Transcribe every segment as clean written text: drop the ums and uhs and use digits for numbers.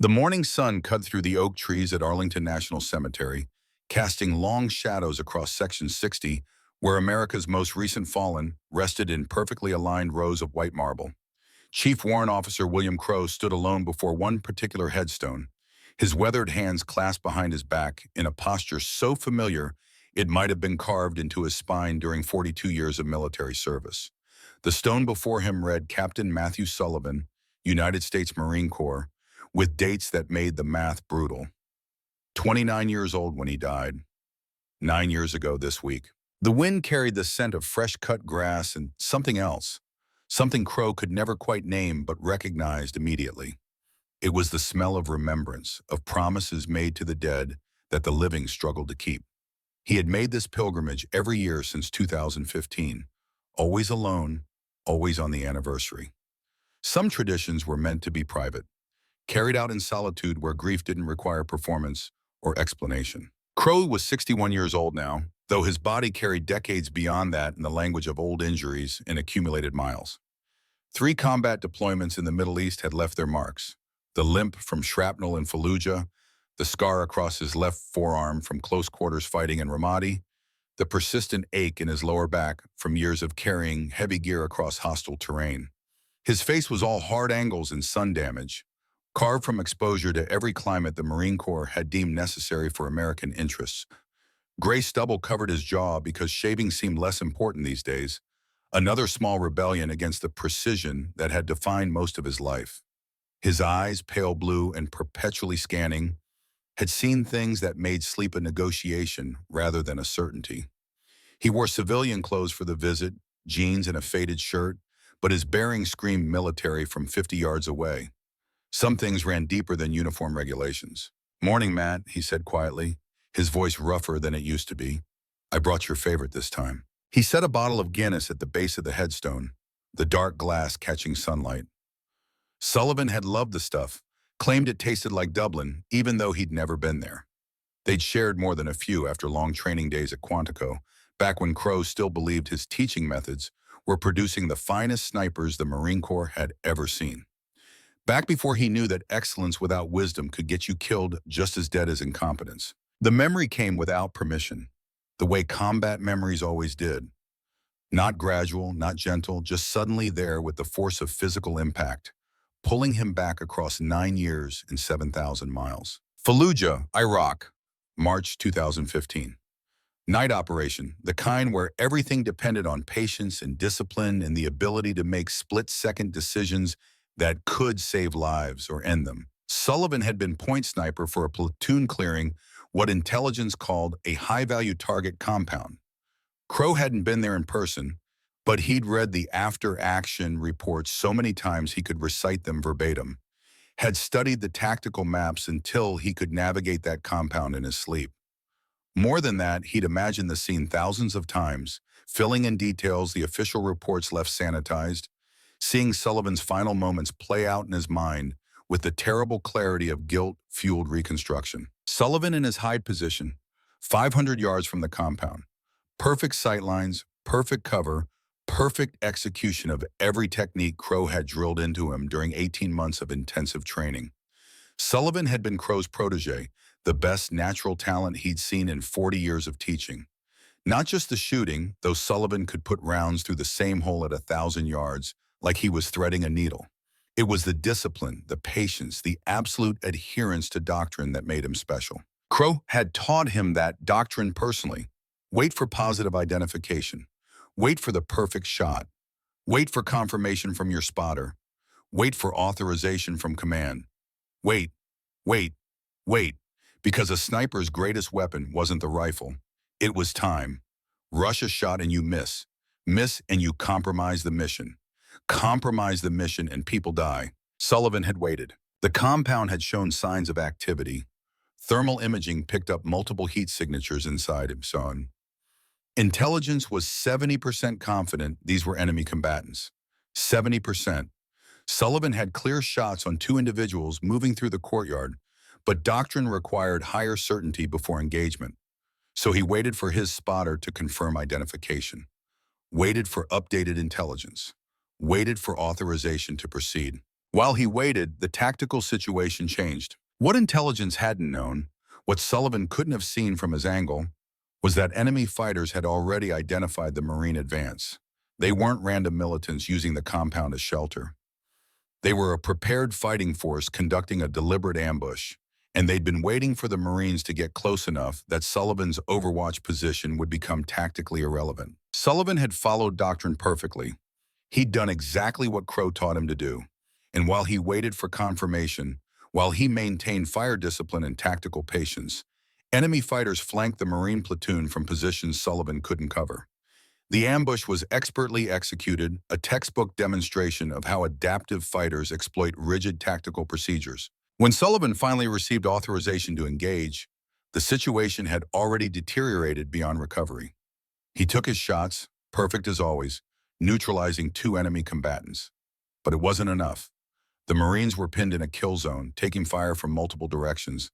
The morning sun cut through the oak trees at Arlington National Cemetery, casting long shadows across Section 60, where America's most recent fallen rested in perfectly aligned rows of white marble. Chief Warrant Officer William Crowe stood alone before one particular headstone, his weathered hands clasped behind his back in a posture so familiar it might have been carved into his spine during 42 years of military service. The stone before him read Captain Matthew Sullivan, United States Marine Corps, with dates that made the math brutal. 29 years old when he died, 9 years ago this week. The wind carried the scent of fresh-cut grass and something else, something Crowe could never quite name but recognized immediately. It was the smell of remembrance, of promises made to the dead that the living struggled to keep. He had made this pilgrimage every year since 2015, always alone, always on the anniversary. Some traditions were meant to be private, carried out in solitude where grief didn't require performance or explanation. Crowe was 61 years old now, though his body carried decades beyond that in the language of old injuries and accumulated miles. 3 combat deployments in the Middle East had left their marks: the limp from shrapnel in Fallujah, the scar across his left forearm from close quarters fighting in Ramadi, the persistent ache in his lower back from years of carrying heavy gear across hostile terrain. His face was all hard angles and sun damage, carved from exposure to every climate the Marine Corps had deemed necessary for American interests. Gray stubble covered his jaw because shaving seemed less important these days, another small rebellion against the precision that had defined most of his life. His eyes, pale blue and perpetually scanning, had seen things that made sleep a negotiation rather than a certainty. He wore civilian clothes for the visit, jeans and a faded shirt, but his bearing screamed military from 50 yards away. Some things ran deeper than uniform regulations. "Morning, Matt," he said quietly, his voice rougher than it used to be. "I brought your favorite this time." He set a bottle of Guinness at the base of the headstone, the dark glass catching sunlight. Sullivan had loved the stuff, claimed it tasted like Dublin, even though he'd never been there. They'd shared more than a few after long training days at Quantico, back when Crowe still believed his teaching methods were producing the finest snipers the Marine Corps had ever seen. Back before he knew that excellence without wisdom could get you killed just as dead as incompetence. The memory came without permission, the way combat memories always did. Not gradual, not gentle, just suddenly there with the force of physical impact, pulling him back across 9 years and 7,000 miles. Fallujah, Iraq, March 2015. Night operation, the kind where everything depended on patience and discipline and the ability to make split-second decisions that could save lives or end them. Sullivan had been point sniper for a platoon clearing what intelligence called a high-value target compound. Crowe hadn't been there in person, but he'd read the after-action reports so many times he could recite them verbatim, had studied the tactical maps until he could navigate that compound in his sleep. More than that, he'd imagined the scene thousands of times, filling in details the official reports left sanitized, seeing Sullivan's final moments play out in his mind with the terrible clarity of guilt-fueled reconstruction. Sullivan in his hide position, 500 yards from the compound. Perfect sightlines, perfect cover, perfect execution of every technique Crowe had drilled into him during 18 months of intensive training. Sullivan had been Crowe's protege, the best natural talent he'd seen in 40 years of teaching. Not just the shooting, though Sullivan could put rounds through the same hole at 1,000 yards, like he was threading a needle. It was the discipline, the patience, the absolute adherence to doctrine that made him special. Crowe had taught him that doctrine personally. Wait for positive identification. Wait for the perfect shot. Wait for confirmation from your spotter. Wait for authorization from command. Wait, wait, wait, because a sniper's greatest weapon wasn't the rifle. It was time. Rush a shot and you miss. Miss and you compromise the mission. Compromise the mission and people die. Sullivan had waited. The compound had shown signs of activity. Thermal imaging picked up multiple heat signatures inside him. Intelligence was 70% confident these were enemy combatants. 70%. Sullivan had clear shots on 2 individuals moving through the courtyard, but doctrine required higher certainty before engagement. So he waited for his spotter to confirm identification. Waited for updated intelligence. Waited for authorization to proceed. While he waited, the tactical situation changed. What intelligence hadn't known, what Sullivan couldn't have seen from his angle, was that enemy fighters had already identified the Marine advance. They weren't random militants using the compound as shelter. They were a prepared fighting force conducting a deliberate ambush, and they'd been waiting for the Marines to get close enough that Sullivan's overwatch position would become tactically irrelevant. Sullivan had followed doctrine perfectly. He'd done exactly what Crowe taught him to do. And while he waited for confirmation, while he maintained fire discipline and tactical patience, enemy fighters flanked the Marine platoon from positions Sullivan couldn't cover. The ambush was expertly executed, a textbook demonstration of how adaptive fighters exploit rigid tactical procedures. When Sullivan finally received authorization to engage, the situation had already deteriorated beyond recovery. He took his shots, perfect as always, neutralizing 2 enemy combatants. But it wasn't enough. The Marines were pinned in a kill zone, taking fire from multiple directions.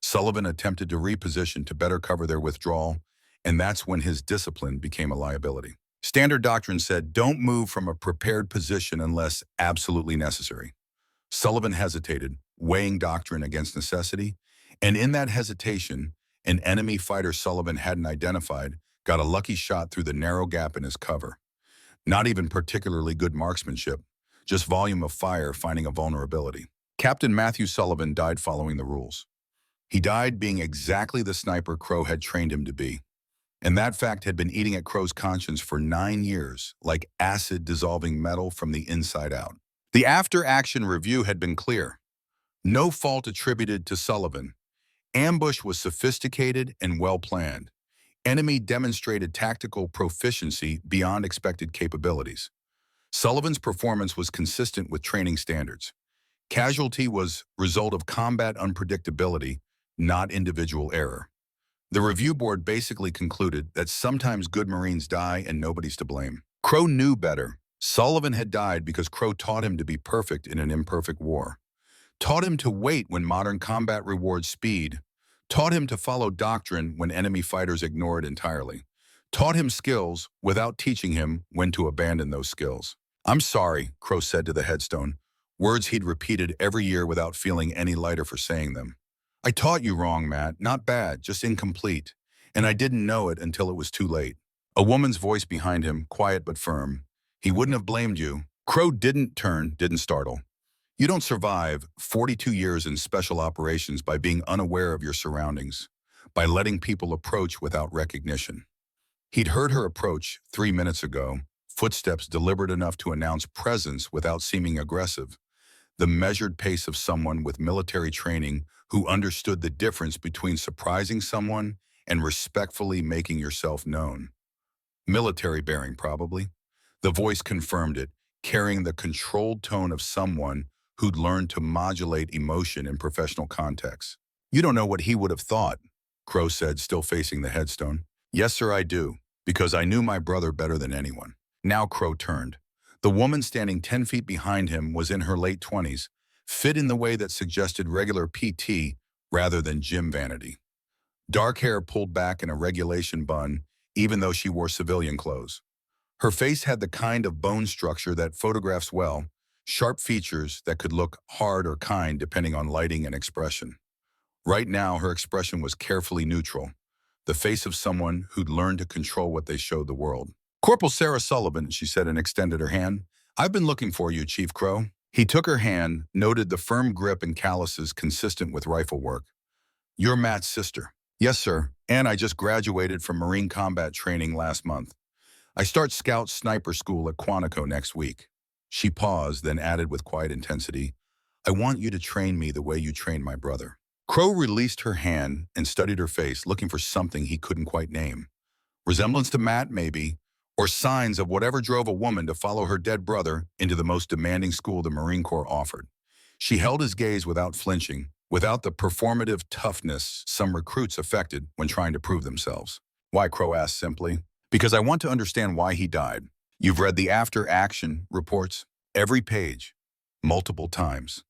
Sullivan attempted to reposition to better cover their withdrawal, and that's when his discipline became a liability. Standard doctrine said, don't move from a prepared position unless absolutely necessary. Sullivan hesitated, weighing doctrine against necessity, and in that hesitation, an enemy fighter Sullivan hadn't identified got a lucky shot through the narrow gap in his cover. Not even particularly good marksmanship, just volume of fire finding a vulnerability. Captain Matthew Sullivan died following the rules. He died being exactly the sniper Crowe had trained him to be. And that fact had been eating at Crowe's conscience for 9 years, like acid dissolving metal from the inside out. The after-action review had been clear. No fault attributed to Sullivan. Ambush was sophisticated and well-planned. Enemy demonstrated tactical proficiency beyond expected capabilities. Sullivan's performance was consistent with training standards. Casualty was result of combat unpredictability, not individual error. The review board basically concluded that sometimes good Marines die and nobody's to blame. Crowe knew better. Sullivan had died because Crowe taught him to be perfect in an imperfect war. Taught him to wait when modern combat rewards speed. Taught him to follow doctrine when enemy fighters ignore it entirely. Taught him skills without teaching him when to abandon those skills. I'm sorry, Crowe said to the headstone, words he'd repeated every year without feeling any lighter for saying them. I taught you wrong, Matt. Not bad, just incomplete. And I didn't know it until it was too late. A woman's voice behind him, quiet but firm. He wouldn't have blamed you. Crowe didn't startle. You don't survive 42 years in special operations by being unaware of your surroundings, by letting people approach without recognition. He'd heard her approach 3 minutes ago, footsteps deliberate enough to announce presence without seeming aggressive, the measured pace of someone with military training who understood the difference between surprising someone and respectfully making yourself known. Military bearing, probably. The voice confirmed it, carrying the controlled tone of someone who'd learned to modulate emotion in professional contexts. You don't know what he would have thought, Crowe said, still facing the headstone. Yes, sir, I do, because I knew my brother better than anyone. Now Crowe turned. The woman standing 10 feet behind him was in her late 20s, fit in the way that suggested regular PT rather than gym vanity. Dark hair pulled back in a regulation bun, even though she wore civilian clothes. Her face had the kind of bone structure that photographs well, sharp features that could look hard or kind depending on lighting and expression. Right now, her expression was carefully neutral, the face of someone who'd learned to control what they showed the world. Corporal Sarah Sullivan, she said and extended her hand. I've been looking for you, Chief Crowe. He took her hand, noted the firm grip and calluses consistent with rifle work. You're Matt's sister. Yes, sir, and I just graduated from Marine combat training last month. I start Scout Sniper School at Quantico next week. She paused, then added with quiet intensity, I want you to train me the way you trained my brother. Crowe released her hand and studied her face, looking for something he couldn't quite name. Resemblance to Matt, maybe, or signs of whatever drove a woman to follow her dead brother into the most demanding school the Marine Corps offered. She held his gaze without flinching, without the performative toughness some recruits affected when trying to prove themselves. Why, Crowe asked simply. Because I want to understand why he died. You've read the after-action reports, every page, multiple times.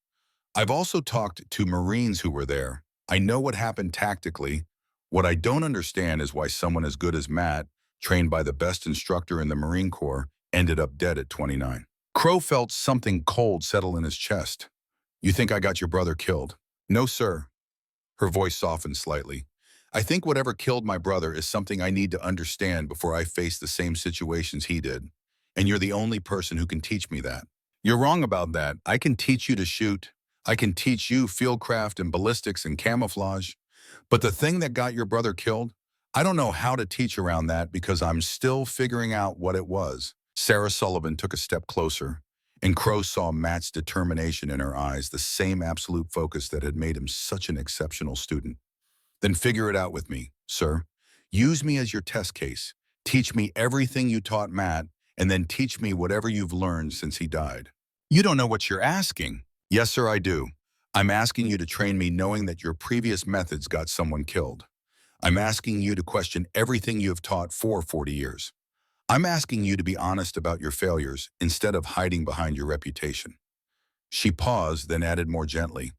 I've also talked to Marines who were there. I know what happened tactically. What I don't understand is why someone as good as Matt, trained by the best instructor in the Marine Corps, ended up dead at 29. Crowe felt something cold settle in his chest. You think I got your brother killed? No, sir. Her voice softened slightly. I think whatever killed my brother is something I need to understand before I face the same situations he did. And you're the only person who can teach me that. You're wrong about that. I can teach you to shoot. I can teach you fieldcraft and ballistics and camouflage. But the thing that got your brother killed, I don't know how to teach around that because I'm still figuring out what it was. Sarah Sullivan took a step closer, and Crowe saw Matt's determination in her eyes, the same absolute focus that had made him such an exceptional student. Then figure it out with me, sir. Use me as your test case. Teach me everything you taught Matt, and then teach me whatever you've learned since he died. You don't know what you're asking. Yes, sir, I do. I'm asking you to train me knowing that your previous methods got someone killed. I'm asking you to question everything you have taught for 40 years. I'm asking you to be honest about your failures instead of hiding behind your reputation. She paused, then added more gently,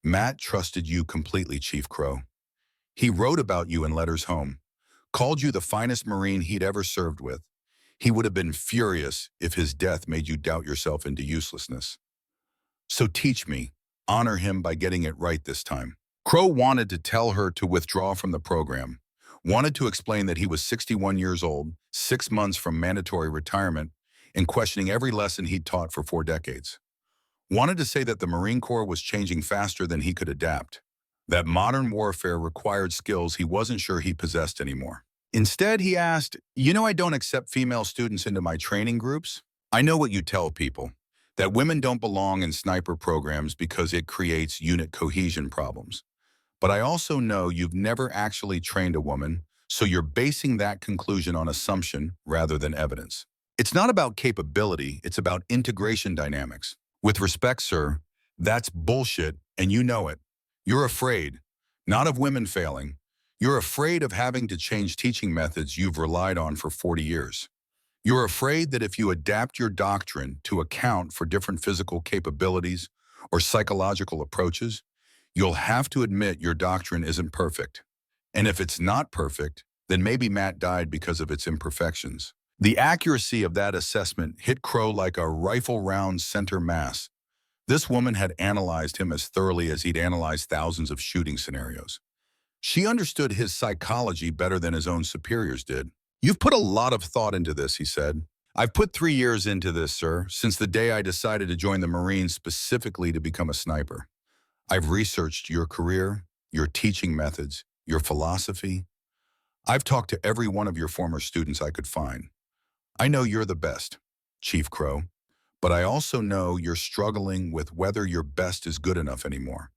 Matt trusted you completely, Chief Crowe. He wrote about you in letters home, called you the finest Marine he'd ever served with. He would have been furious if his death made you doubt yourself into uselessness. So teach me, honor him by getting it right this time. Crowe wanted to tell her to withdraw from the program, wanted to explain that he was 61 years old, 6 months from mandatory retirement, and questioning every lesson he'd taught for 4 decades. Wanted to say that the Marine Corps was changing faster than he could adapt, that modern warfare required skills he wasn't sure he possessed anymore. Instead, he asked, I don't accept female students into my training groups. I know what you tell people, that women don't belong in sniper programs because it creates unit cohesion problems. But I also know you've never actually trained a woman, so you're basing that conclusion on assumption rather than evidence. It's not about capability, it's about integration dynamics. With respect, sir, that's bullshit, and you know it. You're afraid, not of women failing. You're afraid of having to change teaching methods you've relied on for 40 years. You're afraid that if you adapt your doctrine to account for different physical capabilities or psychological approaches, you'll have to admit your doctrine isn't perfect. And if it's not perfect, then maybe Matt died because of its imperfections. The accuracy of that assessment hit Crowe like a rifle-round center mass. This woman had analyzed him as thoroughly as he'd analyzed thousands of shooting scenarios. She understood his psychology better than his own superiors did. You've put a lot of thought into this, he said. I've put 3 years into this, sir, since the day I decided to join the Marines specifically to become a sniper. I've researched your career, your teaching methods, your philosophy. I've talked to every one of your former students I could find. I know you're the best, Chief Crowe, but I also know you're struggling with whether your best is good enough anymore.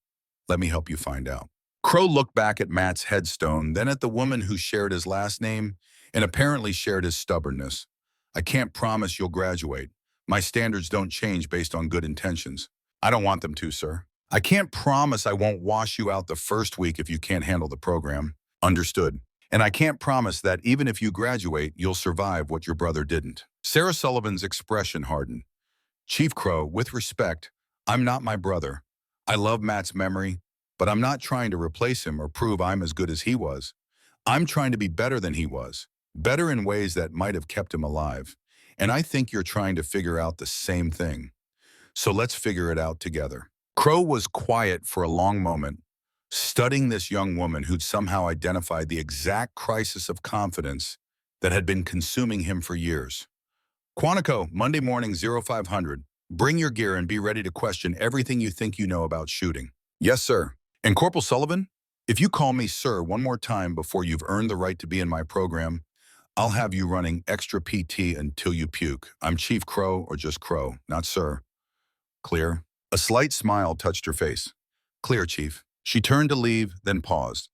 Let me help you find out. Crowe looked back at Matt's headstone, then at the woman who shared his last name and apparently shared his stubbornness. I can't promise you'll graduate. My standards don't change based on good intentions. I don't want them to, sir. I can't promise I won't wash you out the first week if you can't handle the program. Understood. And I can't promise that even if you graduate, you'll survive what your brother didn't. Sarah Sullivan's expression hardened. Chief Crowe, with respect, I'm not my brother. I love Matt's memory, but I'm not trying to replace him or prove I'm as good as he was. I'm trying to be better than he was, better in ways that might have kept him alive. And I think you're trying to figure out the same thing. So let's figure it out together. Crowe was quiet for a long moment, studying this young woman who'd somehow identified the exact crisis of confidence that had been consuming him for years. Quantico, Monday morning 0500. Bring your gear and be ready to question everything you think you know about shooting. Yes, sir. And Corporal Sullivan, if you call me sir one more time before you've earned the right to be in my program, I'll have you running extra PT until you puke. I'm Chief Crowe or just Crowe, not sir. Clear? A slight smile touched her face. Clear, Chief. She turned to leave, then paused.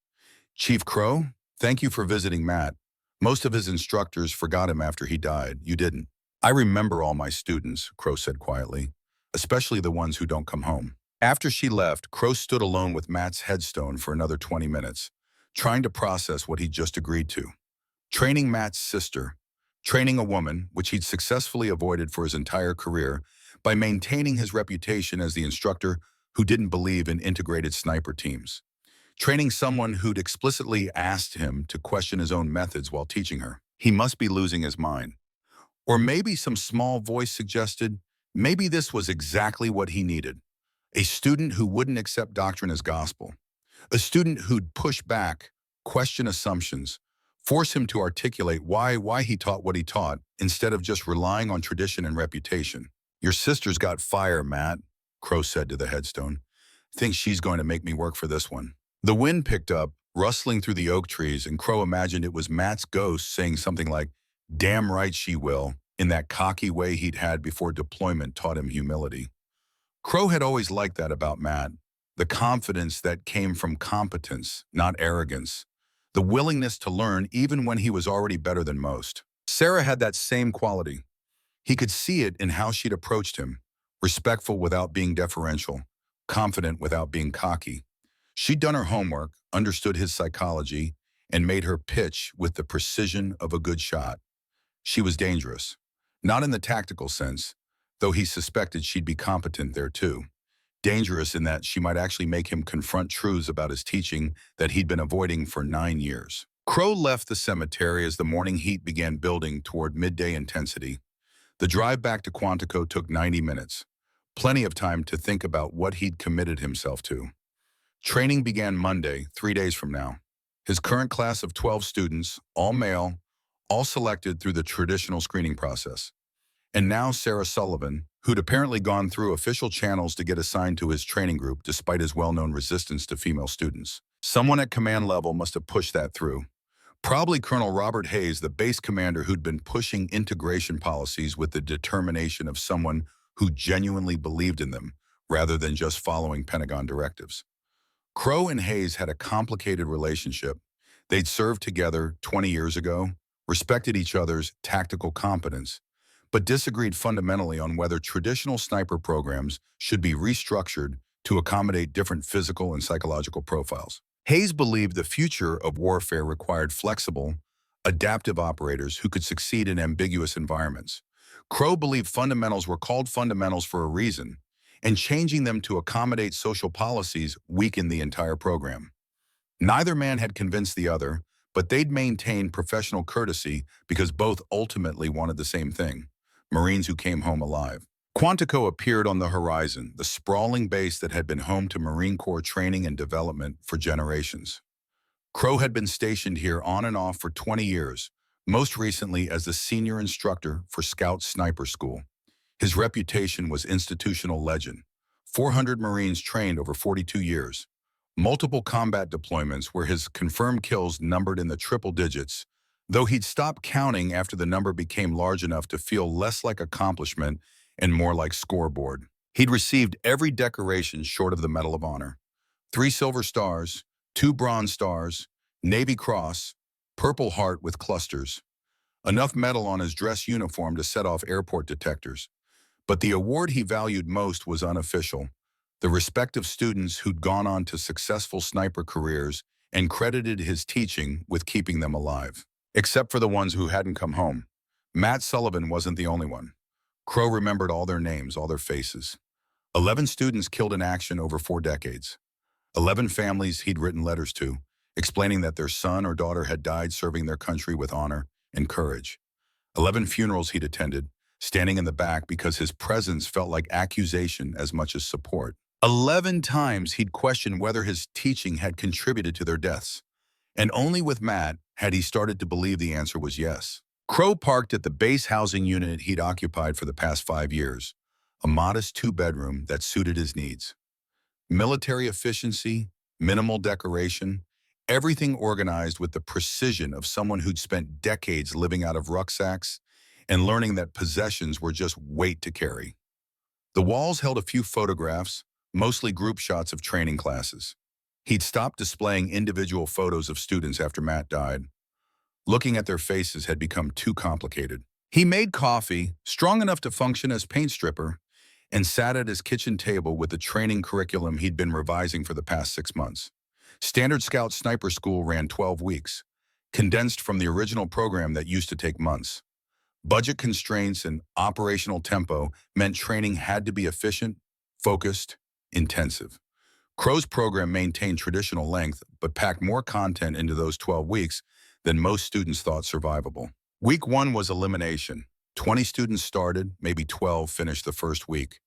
Chief Crowe, thank you for visiting Matt. Most of his instructors forgot him after he died. You didn't. I remember all my students, Crowe said quietly, especially the ones who don't come home. After she left, Crowe stood alone with Matt's headstone for another 20 minutes, trying to process what he'd just agreed to. Training Matt's sister, training a woman, which he'd successfully avoided for his entire career, by maintaining his reputation as the instructor who didn't believe in integrated sniper teams. Training someone who'd explicitly asked him to question his own methods while teaching her. He must be losing his mind. Or maybe some small voice suggested, Maybe this was exactly what he needed. A student who wouldn't accept doctrine as gospel. A student who'd push back, question assumptions, force him to articulate why he taught what he taught, instead of just relying on tradition and reputation. "Your sister's got fire, Matt," Crowe said to the headstone. "Think she's going to make me work for this one." The wind picked up, rustling through the oak trees, and Crowe imagined it was Matt's ghost saying something like, "Damn right she will," in that cocky way he'd had before deployment taught him humility. Crowe had always liked that about Matt, the confidence that came from competence, not arrogance, the willingness to learn even when he was already better than most. Sarah had that same quality. He could see it in how she'd approached him, respectful without being deferential, confident without being cocky. She'd done her homework, understood his psychology, and made her pitch with the precision of a good shot. She was dangerous, not in the tactical sense, though he suspected she'd be competent there too. Dangerous in that she might actually make him confront truths about his teaching that he'd been avoiding for 9 years. Crowe left the cemetery as the morning heat began building toward midday intensity. The drive back to Quantico took 90 minutes, plenty of time to think about what he'd committed himself to. Training began Monday, 3 days from now. His current class of 12 students, all male, all selected through the traditional screening process. And now Sarah Sullivan, who'd apparently gone through official channels to get assigned to his training group despite his well-known resistance to female students. Someone at command level must have pushed that through. Probably Colonel Robert Hayes, the base commander who'd been pushing integration policies with the determination of someone who genuinely believed in them, rather than just following Pentagon directives. Crowe and Hayes had a complicated relationship. They'd served together 20 years ago, respected each other's tactical competence, but disagreed fundamentally on whether traditional sniper programs should be restructured to accommodate different physical and psychological profiles. Hayes believed the future of warfare required flexible, adaptive operators who could succeed in ambiguous environments. Crowe believed fundamentals were called fundamentals for a reason, and changing them to accommodate social policies weakened the entire program. Neither man had convinced the other, but they'd maintained professional courtesy because both ultimately wanted the same thing: Marines who came home alive. Quantico appeared on the horizon, the sprawling base that had been home to Marine Corps training and development for generations. Crowe had been stationed here on and off for 20 years, most recently as the senior instructor for Scout Sniper School. His reputation was institutional legend. 400 Marines trained over 42 years. Multiple combat deployments where his confirmed kills numbered in the triple digits, though he'd stopped counting after the number became large enough to feel less like accomplishment and more like scoreboard. He'd received every decoration short of the Medal of Honor: 3 Silver Stars, 2 Bronze Stars, Navy Cross, Purple Heart with clusters. Enough metal on his dress uniform to set off airport detectors. But the award he valued most was unofficial: the respect of students who'd gone on to successful sniper careers and credited his teaching with keeping them alive. Except for the ones who hadn't come home. Matt Sullivan wasn't the only one. Crowe remembered all their names, all their faces. 11 students killed in action over 4 decades. 11 families he'd written letters to, explaining that their son or daughter had died serving their country with honor and courage. 11 funerals he'd attended, standing in the back because his presence felt like accusation as much as support. 11 times he'd questioned whether his teaching had contributed to their deaths. And only with Matt had he started to believe the answer was yes. Crowe parked at the base housing unit he'd occupied for the past 5 years, a modest 2-bedroom that suited his needs. Military efficiency, minimal decoration, everything organized with the precision of someone who'd spent decades living out of rucksacks and learning that possessions were just weight to carry. The walls held a few photographs, mostly group shots of training classes. He'd stopped displaying individual photos of students after Matt died. Looking at their faces had become too complicated. He made coffee, strong enough to function as paint stripper, and sat at his kitchen table with the training curriculum he'd been revising for the past 6 months. Standard Scout Sniper School ran 12 weeks, condensed from the original program that used to take months. Budget constraints and operational tempo meant training had to be efficient, focused, intensive. Crowe's program maintained traditional length, but packed more content into those 12 weeks than most students thought survivable. Week 1 was elimination. 20 students started, maybe 12 finished the first week.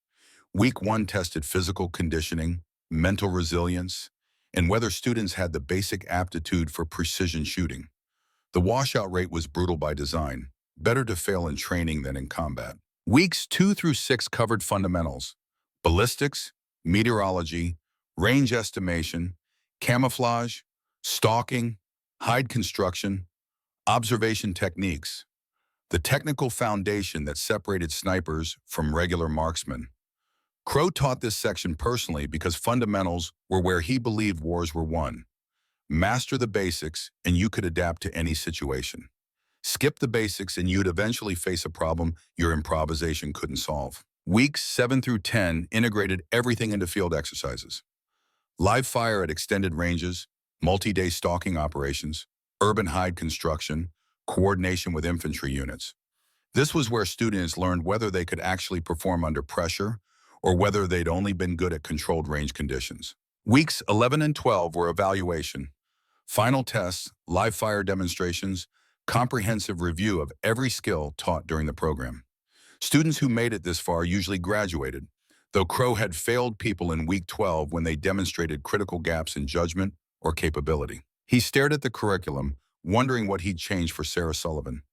Week 1 tested physical conditioning, mental resilience, and whether students had the basic aptitude for precision shooting. The washout rate was brutal by design, better to fail in training than in combat. Weeks 2 through 6 covered fundamentals: ballistics, meteorology, range estimation, camouflage, stalking, hide construction, observation techniques, the technical foundation that separated snipers from regular marksmen. Crowe taught this section personally because fundamentals were where he believed wars were won. Master the basics, and you could adapt to any situation. Skip the basics, and you'd eventually face a problem your improvisation couldn't solve. Weeks 7 through 10 integrated everything into field exercises. Live fire at extended ranges, multi-day stalking operations, urban hide construction, coordination with infantry units. This was where students learned whether they could actually perform under pressure or whether they'd only been good at controlled range conditions. Weeks 11 and 12 were evaluation, final tests, live fire demonstrations, comprehensive review of every skill taught during the program. Students who made it this far usually graduated, though Crowe had failed people in week 12 when they demonstrated critical gaps in judgment or capability. He stared at the curriculum, wondering what he'd change for Sarah Sullivan.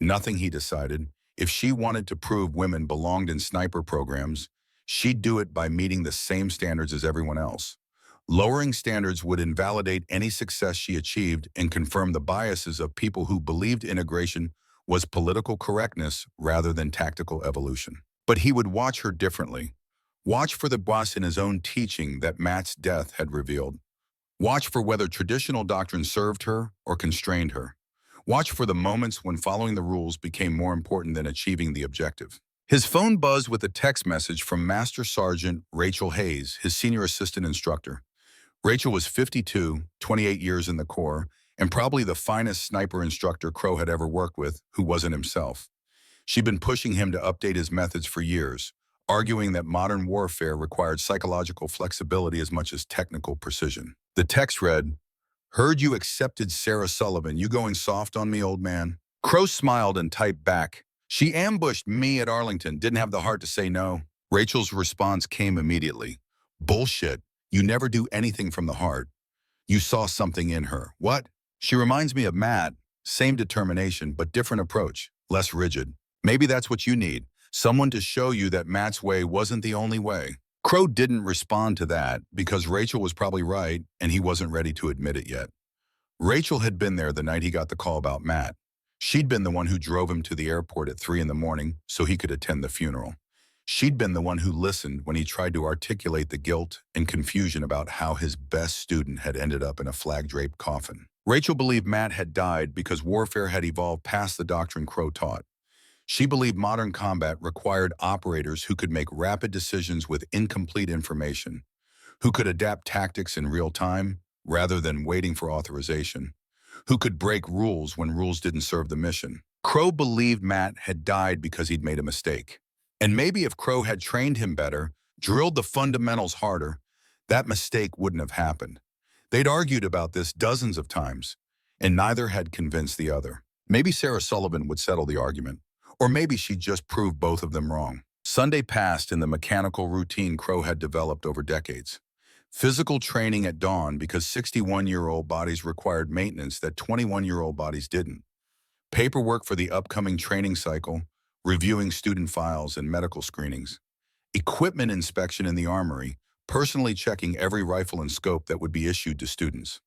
Nothing, he decided. If she wanted to prove women belonged in sniper programs, she'd do it by meeting the same standards as everyone else. Lowering standards would invalidate any success she achieved and confirm the biases of people who believed integration was political correctness rather than tactical evolution. But he would watch her differently. Watch for the bias in his own teaching that Matt's death had revealed. Watch for whether traditional doctrine served her or constrained her. Watch for the moments when following the rules became more important than achieving the objective. His phone buzzed with a text message from Master Sergeant Rachel Hayes, his senior assistant instructor. Rachel was 52, 28 years in the Corps, and probably the finest sniper instructor Crowe had ever worked with, who wasn't himself. She'd been pushing him to update his methods for years, arguing that modern warfare required psychological flexibility as much as technical precision. The text read, "Heard you accepted Sarah Sullivan. You going soft on me, old man?" Crowe smiled and typed back, "She ambushed me at Arlington. Didn't have the heart to say no." Rachel's response came immediately. "Bullshit. You never do anything from the heart. You saw something in her." "What?" "She reminds me of Matt. Same determination, but different approach. Less rigid. Maybe that's what you need. Someone to show you that Matt's way wasn't the only way." Crowe didn't respond to that because Rachel was probably right and he wasn't ready to admit it yet. Rachel had been there the night he got the call about Matt. She'd been the one who drove him to the airport at 3 in the morning so he could attend the funeral. She'd been the one who listened when he tried to articulate the guilt and confusion about how his best student had ended up in a flag-draped coffin. Rachel believed Matt had died because warfare had evolved past the doctrine Crowe taught. She believed modern combat required operators who could make rapid decisions with incomplete information, who could adapt tactics in real time rather than waiting for authorization, who could break rules when rules didn't serve the mission. Crowe believed Matt had died because he'd made a mistake. And maybe if Crowe had trained him better, drilled the fundamentals harder, that mistake wouldn't have happened. They'd argued about this dozens of times, and neither had convinced the other. Maybe Sarah Sullivan would settle the argument, or maybe she'd just prove both of them wrong. Sunday passed in the mechanical routine Crowe had developed over decades. Physical training at dawn because 61-year-old bodies required maintenance that 21-year-old bodies didn't. Paperwork for the upcoming training cycle, reviewing student files and medical screenings. Equipment inspection in the armory, personally checking every rifle and scope that would be issued to students.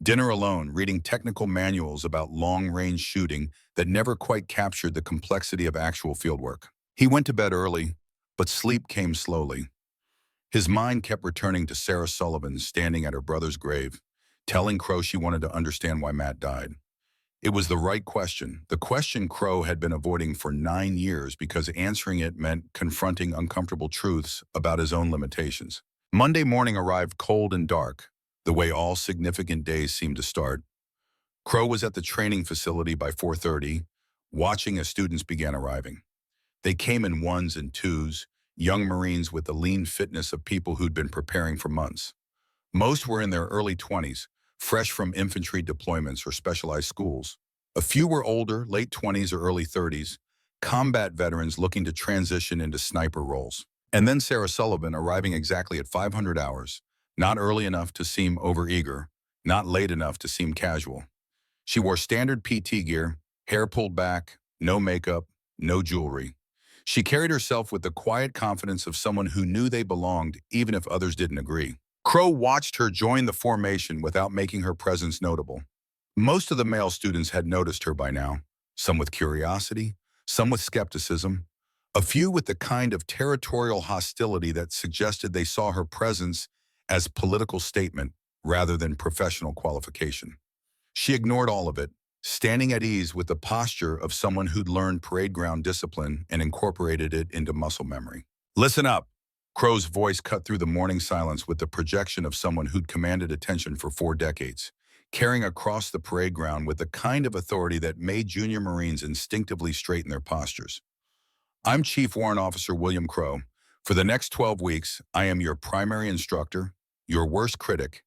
Dinner alone, reading technical manuals about long-range shooting that never quite captured the complexity of actual fieldwork. He went to bed early, but sleep came slowly. His mind kept returning to Sarah Sullivan standing at her brother's grave, telling Crowe she wanted to understand why Matt died. It was the right question, the question Crowe had been avoiding for 9 years because answering it meant confronting uncomfortable truths about his own limitations. Monday morning arrived cold and dark, the way all significant days seemed to start. Crowe was at the training facility by 4:30, watching as students began arriving. They came in ones and twos, young Marines with the lean fitness of people who'd been preparing for months. Most were in their early 20s, fresh from infantry deployments or specialized schools. A few were older, late 20s or early 30s, combat veterans looking to transition into sniper roles. And then Sarah Sullivan arriving exactly at 500 hours, not early enough to seem overeager, not late enough to seem casual. She wore standard PT gear, hair pulled back, no makeup, no jewelry. She carried herself with the quiet confidence of someone who knew they belonged even if others didn't agree. Crowe watched her join the formation without making her presence notable. Most of the male students had noticed her by now, some with curiosity, some with skepticism, a few with the kind of territorial hostility that suggested they saw her presence as political statement rather than professional qualification. She ignored all of it, standing at ease with the posture of someone who'd learned parade ground discipline and incorporated it into muscle memory. "Listen up," Crowe's voice cut through the morning silence with the projection of someone who'd commanded attention for 4 decades, carrying across the parade ground with the kind of authority that made junior Marines instinctively straighten their postures. "I'm Chief Warrant Officer William Crowe. For the next 12 weeks, I am your primary instructor, your worst critic,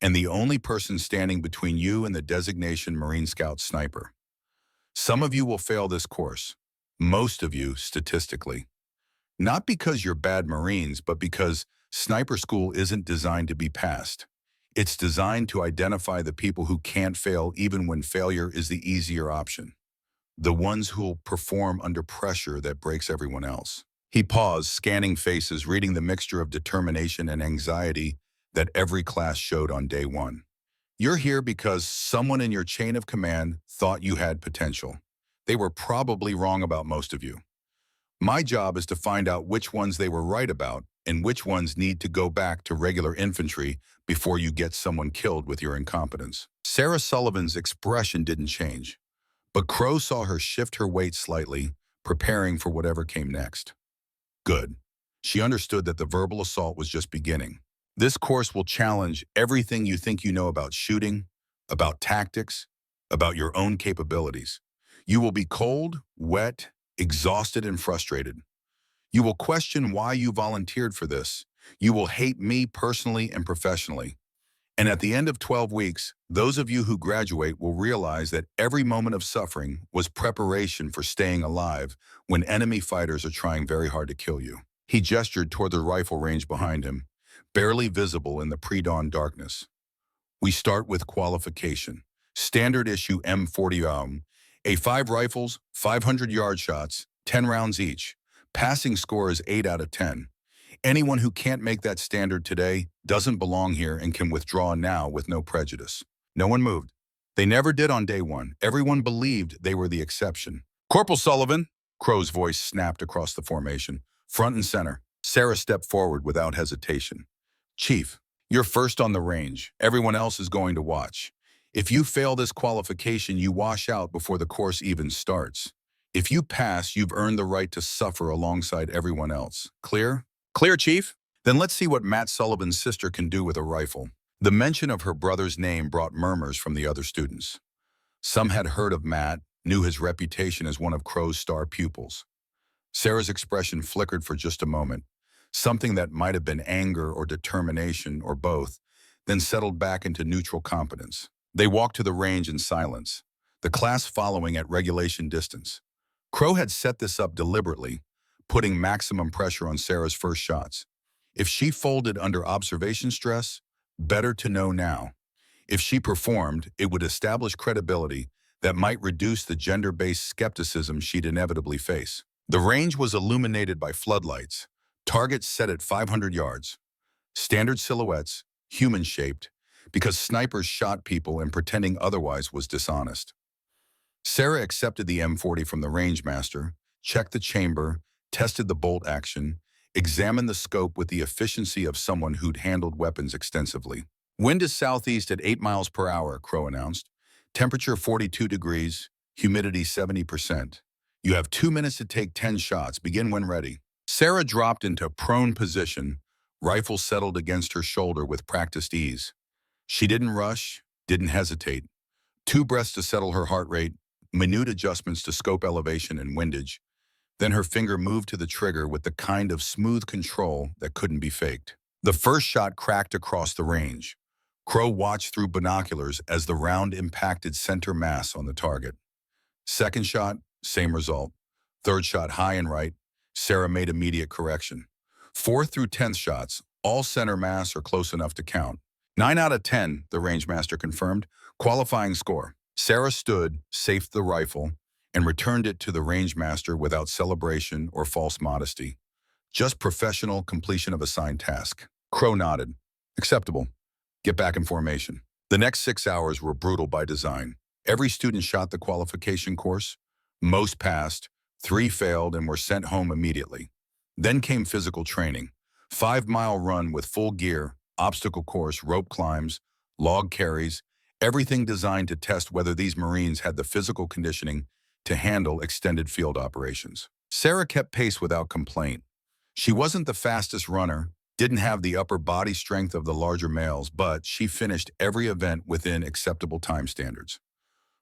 and the only person standing between you and the designation Marine Scout Sniper. Some of you will fail this course, most of you statistically. Not because you're bad Marines, but because sniper school isn't designed to be passed. It's designed to identify the people who can't fail even when failure is the easier option. The ones who'll perform under pressure that breaks everyone else." He paused, scanning faces, reading the mixture of determination and anxiety that every class showed on day one. "You're here because someone in your chain of command thought you had potential. They were probably wrong about most of you. My job is to find out which ones they were right about and which ones need to go back to regular infantry before you get someone killed with your incompetence." Sarah Sullivan's expression didn't change, but Crowe saw her shift her weight slightly, preparing for whatever came next. Good. She understood that the verbal assault was just beginning. This course will challenge everything you think you know about shooting, about tactics, about your own capabilities. You will be cold, wet, exhausted, and frustrated. You will question why you volunteered for this. You will hate me personally and professionally. And at the end of 12 weeks, those of you who graduate will realize that every moment of suffering was preparation for staying alive when enemy fighters are trying very hard to kill you. He gestured toward the rifle range behind him, barely visible in the pre-dawn darkness. "We start with qualification. Standard issue M40 A5 rifles, 500-yard shots, 10 rounds each. Passing score is 8 out of 10. Anyone who can't make that standard today doesn't belong here and can withdraw now with no prejudice." No one moved. They never did on day one. Everyone believed they were the exception. "Corporal Sullivan," Crowe's voice snapped across the formation, front and center. Sarah stepped forward without hesitation. "Chief, you're first on the range. Everyone else is going to watch. If you fail this qualification, you wash out before the course even starts. If you pass, you've earned the right to suffer alongside everyone else. Clear?" "Clear, Chief." "Then let's see what Matt Sullivan's sister can do with a rifle." The mention of her brother's name brought murmurs from the other students. Some had heard of Matt, knew his reputation as one of Crowe's star pupils. Sarah's expression flickered for just a moment, something that might have been anger or determination or both, then settled back into neutral competence. They walked to the range in silence, the class following at regulation distance. Crowe had set this up deliberately, putting maximum pressure on Sarah's first shots. If she folded under observation stress, better to know now. If she performed, it would establish credibility that might reduce the gender-based skepticism she'd inevitably face. The range was illuminated by floodlights, targets set at 500 yards, standard silhouettes, human-shaped, because snipers shot people and pretending otherwise was dishonest. Sarah accepted the M40 from the range master, checked the chamber, tested the bolt action, examined the scope with the efficiency of someone who'd handled weapons extensively. "Wind is southeast at 8 miles per hour, Crowe announced. Temperature 42 degrees, humidity 70%. You have 2 minutes to take 10 shots. Begin when ready." Sarah dropped into prone position, rifle settled against her shoulder with practiced ease. She didn't rush, didn't hesitate. 2 breaths to settle her heart rate, minute adjustments to scope elevation and windage. Then her finger moved to the trigger with the kind of smooth control that couldn't be faked. The first shot cracked across the range. Crowe watched through binoculars as the round impacted center mass on the target. Second shot, same result. Third shot high and right. Sarah made immediate correction. Fourth through 10th shots, all center mass or close enough to count. 9 out of 10, the rangemaster confirmed. Qualifying score. Sarah stood, safed the rifle, and returned it to the rangemaster without celebration or false modesty. Just professional completion of assigned task. Crowe nodded. Acceptable. Get back in formation. The next 6 hours were brutal by design. Every student shot the qualification course. Most passed, 3 failed and were sent home immediately. Then came physical training. 5-mile run with full gear, obstacle course, rope climbs, log carries, everything designed to test whether these Marines had the physical conditioning to handle extended field operations. Sarah kept pace without complaint. She wasn't the fastest runner, didn't have the upper body strength of the larger males, but she finished every event within acceptable time standards.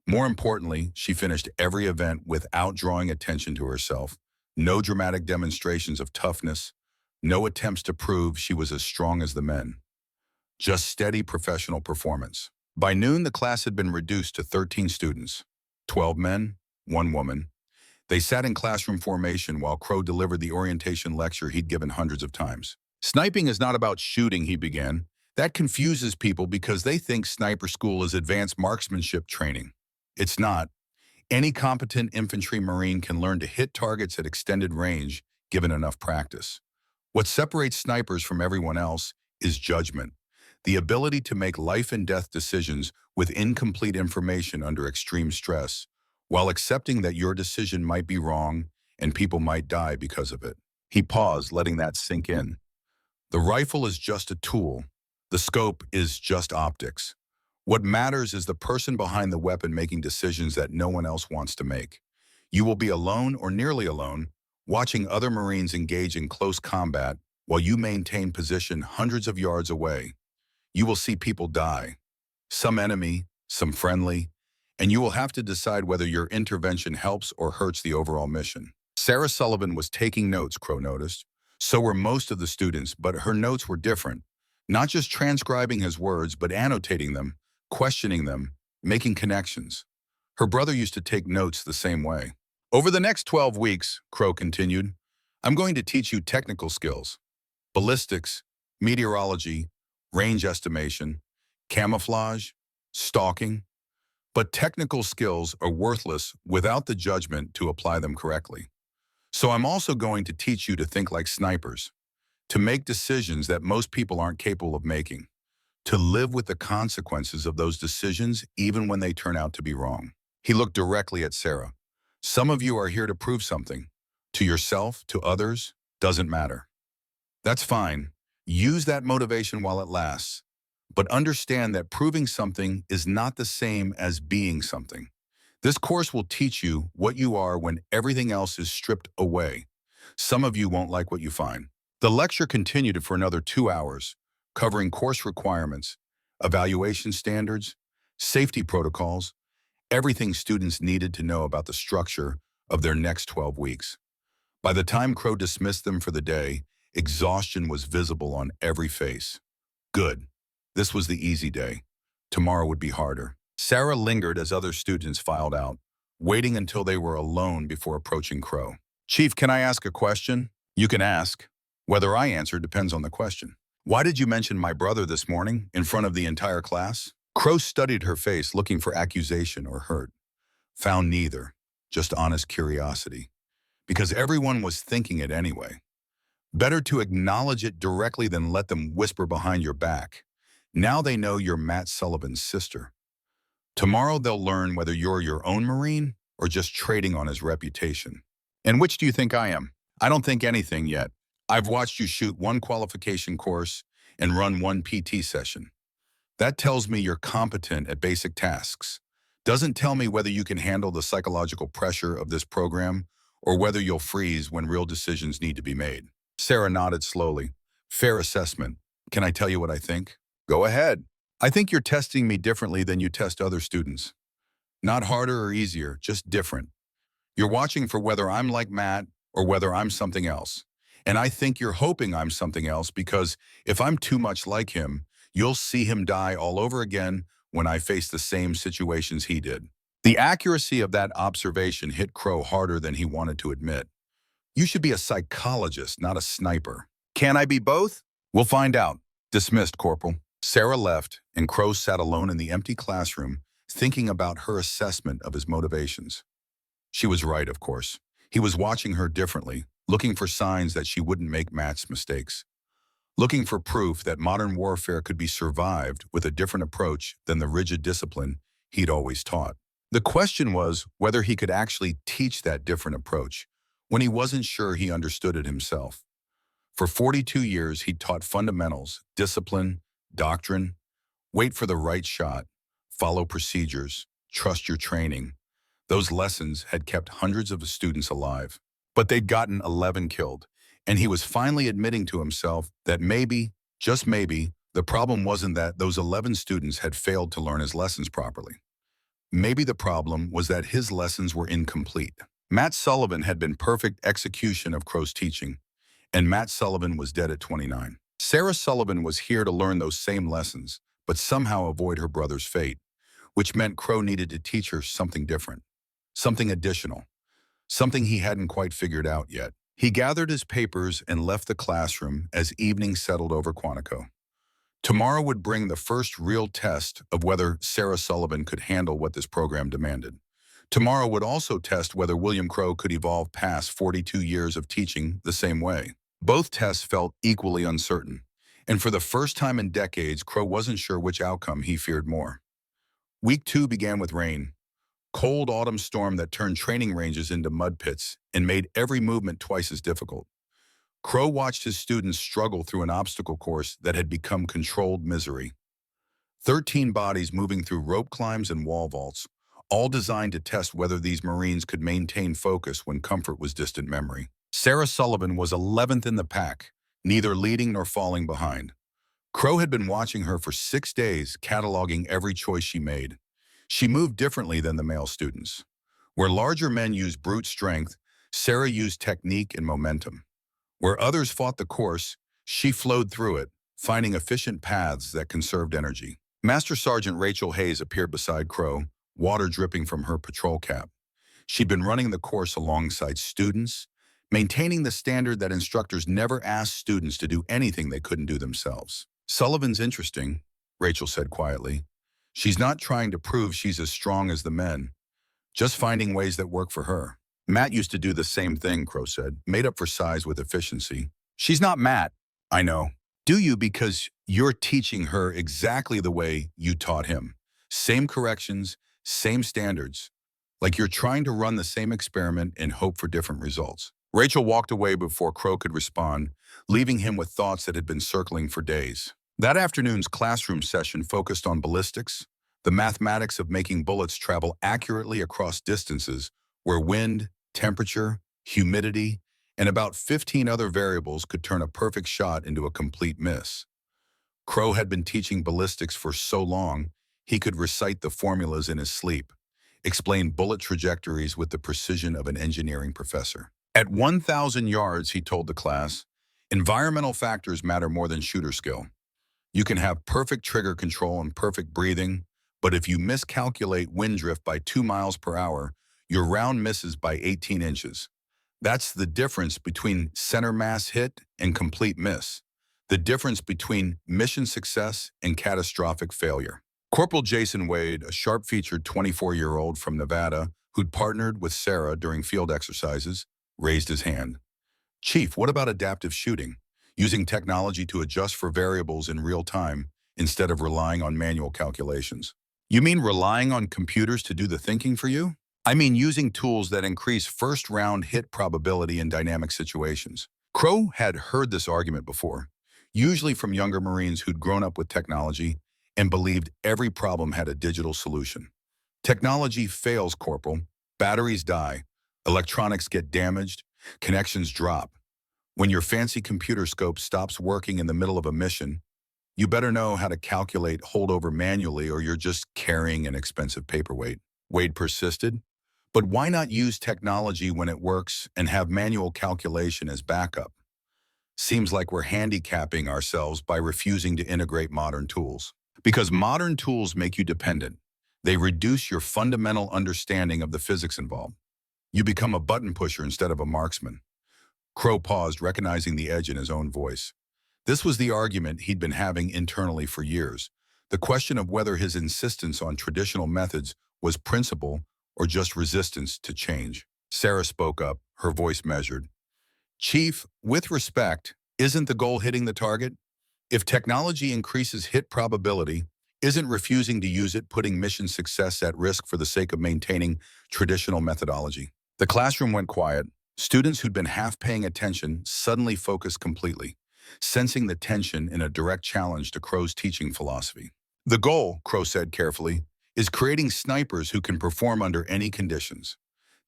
More importantly, she finished every event without drawing attention to herself. No dramatic demonstrations of toughness, no attempts to prove she was as strong as the men. Just steady professional performance. By noon, the class had been reduced to 13 students, 12 men, 1 woman. They sat in classroom formation while Crowe delivered the orientation lecture he'd given hundreds of times. Sniping is not about shooting, he began. That confuses people because they think sniper school is advanced marksmanship training. It's not. Any competent infantry Marine can learn to hit targets at extended range, given enough practice. What separates snipers from everyone else is judgment, the ability to make life and death decisions with incomplete information under extreme stress, while accepting that your decision might be wrong and people might die because of it. He paused, letting that sink in. The rifle is just a tool. The scope is just optics. What matters is the person behind the weapon making decisions that no one else wants to make. You will be alone or nearly alone, watching other Marines engage in close combat while you maintain position hundreds of yards away. You will see people die, some enemy, some friendly, and you will have to decide whether your intervention helps or hurts the overall mission. Sarah Sullivan was taking notes, Crowe noticed. So were most of the students, but her notes were different. Not just transcribing his words, but annotating them, questioning them, making connections. Her brother used to take notes the same way. Over the next 12 weeks, Crowe continued, I'm going to teach you technical skills. Ballistics, meteorology, range estimation, camouflage, stalking. But technical skills are worthless without the judgment to apply them correctly. So I'm also going to teach you to think like snipers, to make decisions that most people aren't capable of making, to live with the consequences of those decisions even when they turn out to be wrong. He looked directly at Sarah. Some of you are here to prove something. To yourself, to others, doesn't matter. That's fine. Use that motivation while it lasts. But understand that proving something is not the same as being something. This course will teach you what you are when everything else is stripped away. Some of you won't like what you find. The lecture continued for another 2 hours, covering course requirements, evaluation standards, safety protocols, everything students needed to know about the structure of their next 12 weeks. By the time Crowe dismissed them for the day, exhaustion was visible on every face. Good. This was the easy day. Tomorrow would be harder. Sarah lingered as other students filed out, waiting until they were alone before approaching Crowe. Chief, can I ask a question? You can ask. Whether I answer depends on the question. Why did you mention my brother this morning in front of the entire class? Crowe studied her face, looking for accusation or hurt. Found neither, just honest curiosity. Because everyone was thinking it anyway. Better to acknowledge it directly than let them whisper behind your back. Now they know you're Matt Sullivan's sister. Tomorrow they'll learn whether you're your own Marine or just trading on his reputation. And which do you think I am? I don't think anything yet. I've watched you shoot 1 qualification course and run 1 PT session. That tells me you're competent at basic tasks. Doesn't tell me whether you can handle the psychological pressure of this program or whether you'll freeze when real decisions need to be made. Sarah nodded slowly. Fair assessment. Can I tell you what I think? Go ahead. I think you're testing me differently than you test other students. Not harder or easier, just different. You're watching for whether I'm like Matt or whether I'm something else. And I think you're hoping I'm something else because if I'm too much like him, you'll see him die all over again when I face the same situations he did. The accuracy of that observation hit Crowe harder than he wanted to admit. You should be a psychologist, not a sniper. Can I be both? We'll find out. Dismissed, Corporal. Sarah left, and Crowe sat alone in the empty classroom, thinking about her assessment of his motivations. She was right, of course. He was watching her differently, looking for signs that she wouldn't make Matt's mistakes. Looking for proof that modern warfare could be survived with a different approach than the rigid discipline he'd always taught. The question was whether he could actually teach that different approach when he wasn't sure he understood it himself. For 42 years, he'd taught fundamentals, discipline, doctrine, wait for the right shot, follow procedures, trust your training. Those lessons had kept hundreds of students alive. But they'd gotten 11 killed, and he was finally admitting to himself that maybe, just maybe, the problem wasn't that those 11 students had failed to learn his lessons properly. Maybe the problem was that his lessons were incomplete. Matt Sullivan had been perfect execution of Crowe's teaching, and Matt Sullivan was dead at 29. Sarah Sullivan was here to learn those same lessons, but somehow avoid her brother's fate, which meant Crowe needed to teach her something different, something additional, something he hadn't quite figured out yet. He gathered his papers and left the classroom as evening settled over Quantico. Tomorrow would bring the first real test of whether Sarah Sullivan could handle what this program demanded. Tomorrow would also test whether William Crowe could evolve past 42 years of teaching the same way. Both tests felt equally uncertain, and for the first time in decades, Crowe wasn't sure which outcome he feared more. Week 2 began with rain. Cold autumn storm that turned training ranges into mud pits and made every movement twice as difficult. Crowe watched his students struggle through an obstacle course that had become controlled misery. 13 bodies moving through rope climbs and wall vaults, all designed to test whether these Marines could maintain focus when comfort was distant memory. Sarah Sullivan was 11th in the pack, neither leading nor falling behind. Crowe had been watching her for 6 days, cataloging every choice she made. She moved differently than the male students. Where larger men used brute strength, Sarah used technique and momentum. Where others fought the course, she flowed through it, finding efficient paths that conserved energy. Master Sergeant Rachel Hayes appeared beside Crowe, water dripping from her patrol cap. She'd been running the course alongside students, maintaining the standard that instructors never asked students to do anything they couldn't do themselves. Sullivan's interesting, Rachel said quietly. She's not trying to prove she's as strong as the men, just finding ways that work for her. Matt used to do the same thing, Crowe said, made up for size with efficiency. She's not Matt. I know. Do you? Because you're teaching her exactly the way you taught him. Same corrections, same standards. Like you're trying to run the same experiment and hope for different results. Rachel walked away before Crowe could respond, leaving him with thoughts that had been circling for days. That afternoon's classroom session focused on ballistics, the mathematics of making bullets travel accurately across distances where wind, temperature, humidity, and about 15 other variables could turn a perfect shot into a complete miss. Crowe had been teaching ballistics for so long, he could recite the formulas in his sleep, explain bullet trajectories with the precision of an engineering professor. At 1,000 yards, he told the class, environmental factors matter more than shooter skill. You can have perfect trigger control and perfect breathing, but if you miscalculate wind drift by 2 miles per hour, your round misses by 18 inches. That's the difference between center mass hit and complete miss. The difference between mission success and catastrophic failure. Corporal Jason Wade, a sharp-featured 24-year-old from Nevada who'd partnered with Sarah during field exercises, raised his hand. Chief, what about adaptive shooting? Using technology to adjust for variables in real time instead of relying on manual calculations. You mean relying on computers to do the thinking for you? I mean using tools that increase first-round hit probability in dynamic situations. Crowe had heard this argument before, usually from younger Marines who'd grown up with technology and believed every problem had a digital solution. Technology fails, Corporal. Batteries die. Electronics get damaged. Connections drop. When your fancy computer scope stops working in the middle of a mission, you better know how to calculate holdover manually or you're just carrying an expensive paperweight. Wade persisted. But why not use technology when it works and have manual calculation as backup? Seems like we're handicapping ourselves by refusing to integrate modern tools. Because modern tools make you dependent. They reduce your fundamental understanding of the physics involved. You become a button pusher instead of a marksman. Crowe paused, recognizing the edge in his own voice. This was the argument he'd been having internally for years. The question of whether his insistence on traditional methods was principle or just resistance to change. Sarah spoke up, her voice measured. Chief, with respect, isn't the goal hitting the target? If technology increases hit probability, isn't refusing to use it putting mission success at risk for the sake of maintaining traditional methodology? The classroom went quiet. Students who'd been half paying attention suddenly focused completely, sensing the tension in a direct challenge to Crowe's teaching philosophy. The goal, Crowe said carefully, is creating snipers who can perform under any conditions.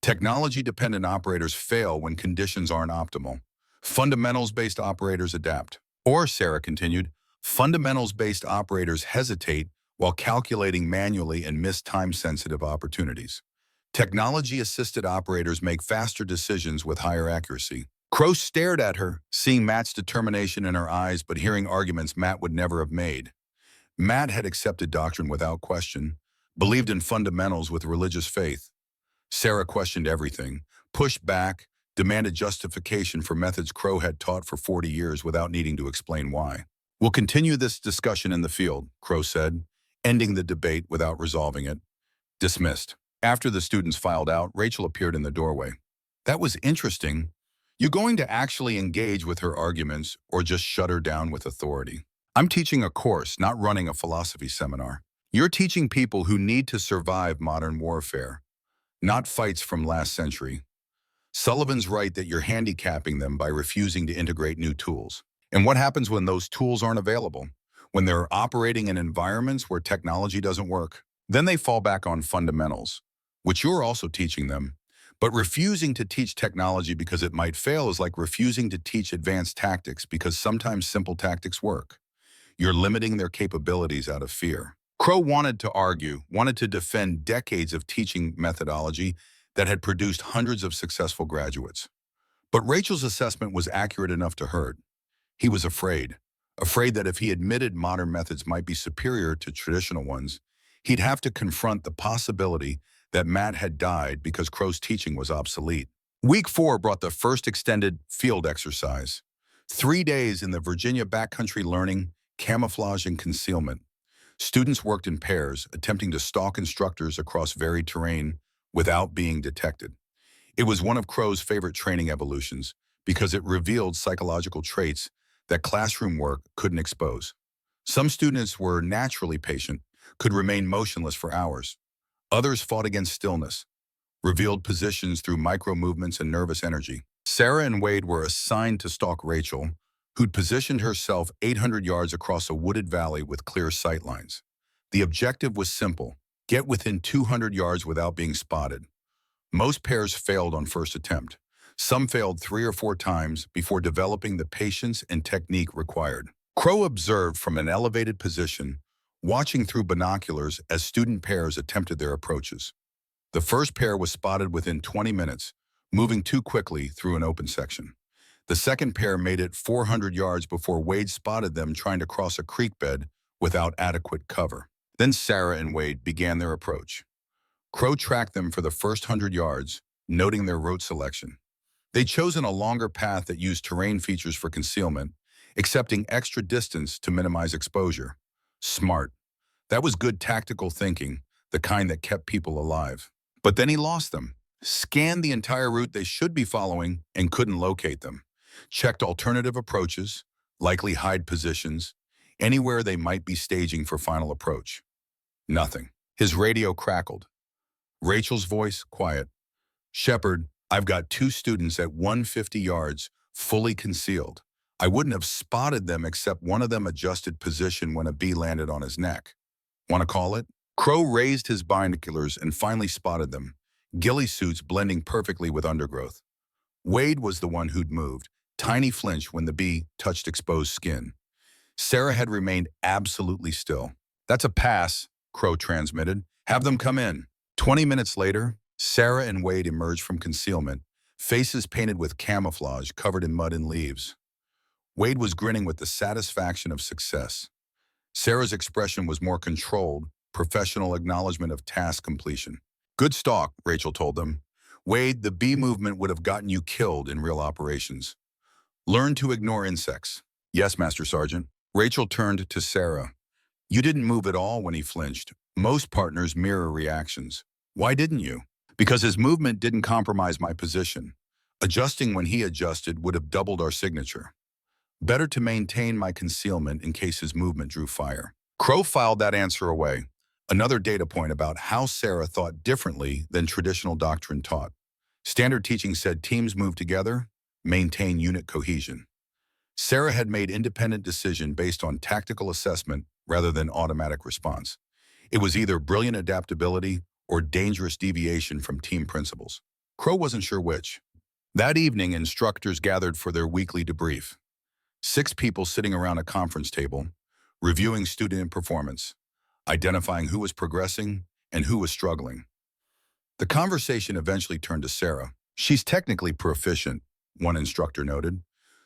Technology-dependent operators fail when conditions aren't optimal. Fundamentals-based operators adapt. Or, Sarah continued, fundamentals-based operators hesitate while calculating manually and miss time-sensitive opportunities. Technology-assisted operators make faster decisions with higher accuracy. Crowe stared at her, seeing Matt's determination in her eyes but hearing arguments Matt would never have made. Matt had accepted doctrine without question, believed in fundamentals with religious faith. Sarah questioned everything, pushed back, demanded justification for methods Crowe had taught for 40 years without needing to explain why. We'll continue this discussion in the field, Crowe said, ending the debate without resolving it. Dismissed. After the students filed out, Rachel appeared in the doorway. That was interesting. You going to actually engage with her arguments or just shut her down with authority? I'm teaching a course, not running a philosophy seminar. You're teaching people who need to survive modern warfare, not fights from last century. Sullivan's right that you're handicapping them by refusing to integrate new tools. And what happens when those tools aren't available? When they're operating in environments where technology doesn't work? Then they fall back on fundamentals, which you're also teaching them. But refusing to teach technology because it might fail is like refusing to teach advanced tactics because sometimes simple tactics work. You're limiting their capabilities out of fear. Crowe wanted to argue, wanted to defend decades of teaching methodology that had produced hundreds of successful graduates. But Rachel's assessment was accurate enough to hurt. He was afraid that if he admitted modern methods might be superior to traditional ones, he'd have to confront the possibility that Matt had died because Crowe's teaching was obsolete. Week 4 brought the first extended field exercise. 3 days in the Virginia backcountry learning, camouflage, and concealment. Students worked in pairs, attempting to stalk instructors across varied terrain without being detected. It was one of Crowe's favorite training evolutions because it revealed psychological traits that classroom work couldn't expose. Some students were naturally patient, could remain motionless for hours. Others fought against stillness, revealed positions through micro-movements and nervous energy. Sarah and Wade were assigned to stalk Rachel, who'd positioned herself 800 yards across a wooded valley with clear sightlines. The objective was simple: get within 200 yards without being spotted. Most pairs failed on first attempt. Some failed 3 or 4 times before developing the patience and technique required. Crowe observed from an elevated position, watching through binoculars as student pairs attempted their approaches. The first pair was spotted within 20 minutes, moving too quickly through an open section. The second pair made it 400 yards before Wade spotted them trying to cross a creek bed without adequate cover. Then Sarah and Wade began their approach. Crowe tracked them for the first 100 yards, noting their route selection. They'd chosen a longer path that used terrain features for concealment, accepting extra distance to minimize exposure. Smart. That was good tactical thinking, the kind that kept people alive. But then he lost them, scanned the entire route they should be following, and couldn't locate them. Checked alternative approaches, likely hide positions, anywhere they might be staging for final approach. Nothing. His radio crackled. Rachel's voice, quiet. Shepard, I've got 2 students at 150 yards, fully concealed. I wouldn't have spotted them except one of them adjusted position when a bee landed on his neck. Want to call it? Crowe raised his binoculars and finally spotted them, ghillie suits blending perfectly with undergrowth. Wade was the one who'd moved, tiny flinch when the bee touched exposed skin. Sarah had remained absolutely still. That's a pass, Crowe transmitted. Have them come in. 20 minutes later, Sarah and Wade emerged from concealment, faces painted with camouflage covered in mud and leaves. Wade was grinning with the satisfaction of success. Sarah's expression was more controlled, professional acknowledgement of task completion. Good stalk, Rachel told them. Wade, the bee movement would have gotten you killed in real operations. Learn to ignore insects. Yes, Master Sergeant. Rachel turned to Sarah. You didn't move at all when he flinched. Most partners mirror reactions. Why didn't you? Because his movement didn't compromise my position. Adjusting when he adjusted would have doubled our signature. Better to maintain my concealment in case his movement drew fire. Crowe filed that answer away. Another data point about how Sarah thought differently than traditional doctrine taught. Standard teaching said teams move together, maintain unit cohesion. Sarah had made independent decision based on tactical assessment rather than automatic response. It was either brilliant adaptability or dangerous deviation from team principles. Crowe wasn't sure which. That evening, instructors gathered for their weekly debrief. 6 people sitting around a conference table, reviewing student performance, identifying who was progressing and who was struggling. The conversation eventually turned to Sarah. She's technically proficient, one instructor noted.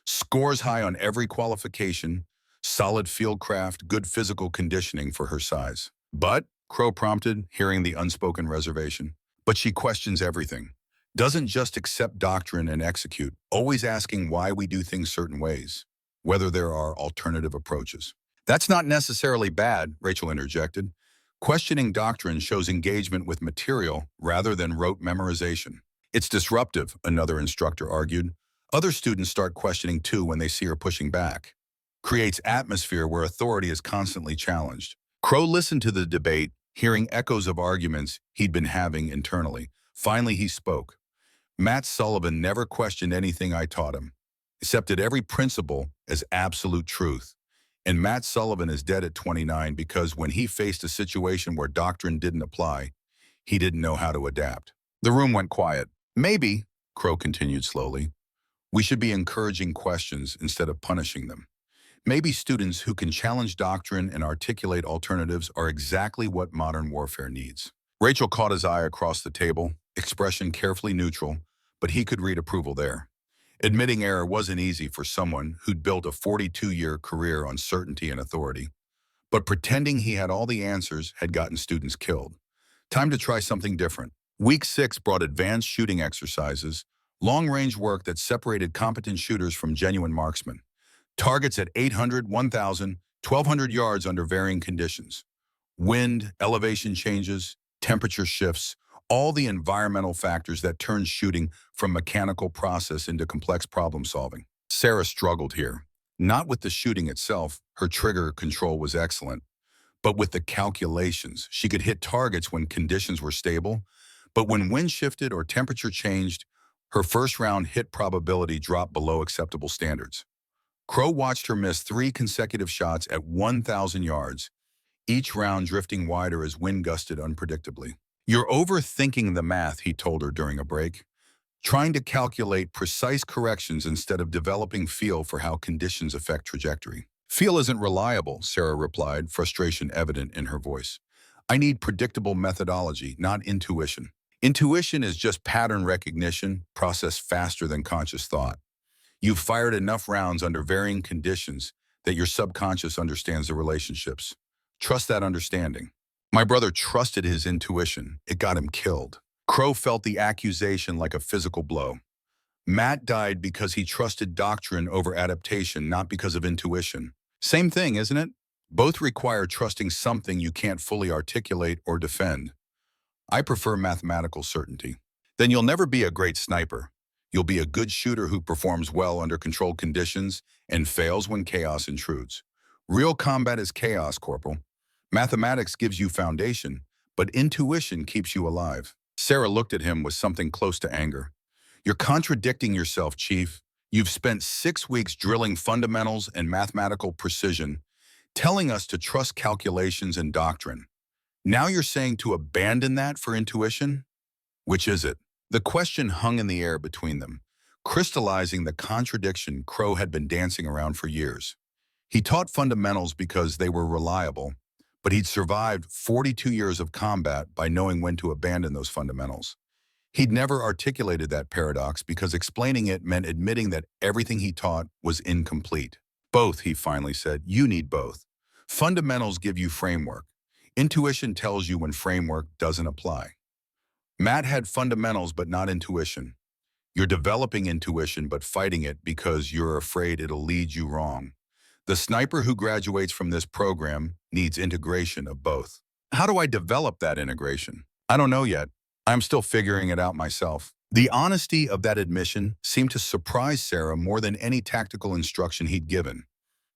Scores high on every qualification, solid field craft, good physical conditioning for her size. But, Crowe prompted, hearing the unspoken reservation, but she questions everything. Doesn't just accept doctrine and execute, always asking why we do things certain ways, whether there are alternative approaches. That's not necessarily bad, Rachel interjected. Questioning doctrine shows engagement with material rather than rote memorization. It's disruptive, another instructor argued. Other students start questioning too when they see her pushing back. Creates atmosphere where authority is constantly challenged. Crowe listened to the debate, hearing echoes of arguments he'd been having internally. Finally, he spoke. Matt Sullivan never questioned anything I taught him, accepted every principle as absolute truth. And Matt Sullivan is dead at 29 because when he faced a situation where doctrine didn't apply, he didn't know how to adapt. The room went quiet. Maybe, Crowe continued slowly, we should be encouraging questions instead of punishing them. Maybe students who can challenge doctrine and articulate alternatives are exactly what modern warfare needs. Rachel caught his eye across the table, expression carefully neutral, but he could read approval there. Admitting error wasn't easy for someone who'd built a 42-year career on certainty and authority. But pretending he had all the answers had gotten students killed. Time to try something different. Week 6 brought advanced shooting exercises, long-range work that separated competent shooters from genuine marksmen. Targets at 800, 1,000, 1,200 yards under varying conditions. Wind, elevation changes, temperature shifts, all the environmental factors that turn shooting from mechanical process into complex problem solving. Sarah struggled here. Not with the shooting itself, her trigger control was excellent, but with the calculations. She could hit targets when conditions were stable, but when wind shifted or temperature changed, her first round hit probability dropped below acceptable standards. Crowe watched her miss 3 consecutive shots at 1,000 yards, each round drifting wider as wind gusted unpredictably. You're overthinking the math, he told her during a break, trying to calculate precise corrections instead of developing feel for how conditions affect trajectory. Feel isn't reliable, Sarah replied, frustration evident in her voice. I need predictable methodology, not intuition. Intuition is just pattern recognition, processed faster than conscious thought. You've fired enough rounds under varying conditions that your subconscious understands the relationships. Trust that understanding. My brother trusted his intuition. It got him killed. Crowe felt the accusation like a physical blow. Matt died because he trusted doctrine over adaptation, not because of intuition. Same thing, isn't it? Both require trusting something you can't fully articulate or defend. I prefer mathematical certainty. Then you'll never be a great sniper. You'll be a good shooter who performs well under controlled conditions and fails when chaos intrudes. Real combat is chaos, Corporal. Mathematics gives you foundation, but intuition keeps you alive. Sarah looked at him with something close to anger. You're contradicting yourself, Chief. You've spent 6 weeks drilling fundamentals and mathematical precision, telling us to trust calculations and doctrine. Now you're saying to abandon that for intuition? Which is it? The question hung in the air between them, crystallizing the contradiction Crowe had been dancing around for years. He taught fundamentals because they were reliable, but he'd survived 42 years of combat by knowing when to abandon those fundamentals. He'd never articulated that paradox because explaining it meant admitting that everything he taught was incomplete. Both, he finally said, you need both. Fundamentals give you framework. Intuition tells you when framework doesn't apply. Matt had fundamentals but not intuition. You're developing intuition but fighting it because you're afraid it'll lead you wrong. The sniper who graduates from this program needs integration of both. How do I develop that integration? I don't know yet. I'm still figuring it out myself. The honesty of that admission seemed to surprise Sarah more than any tactical instruction he'd given.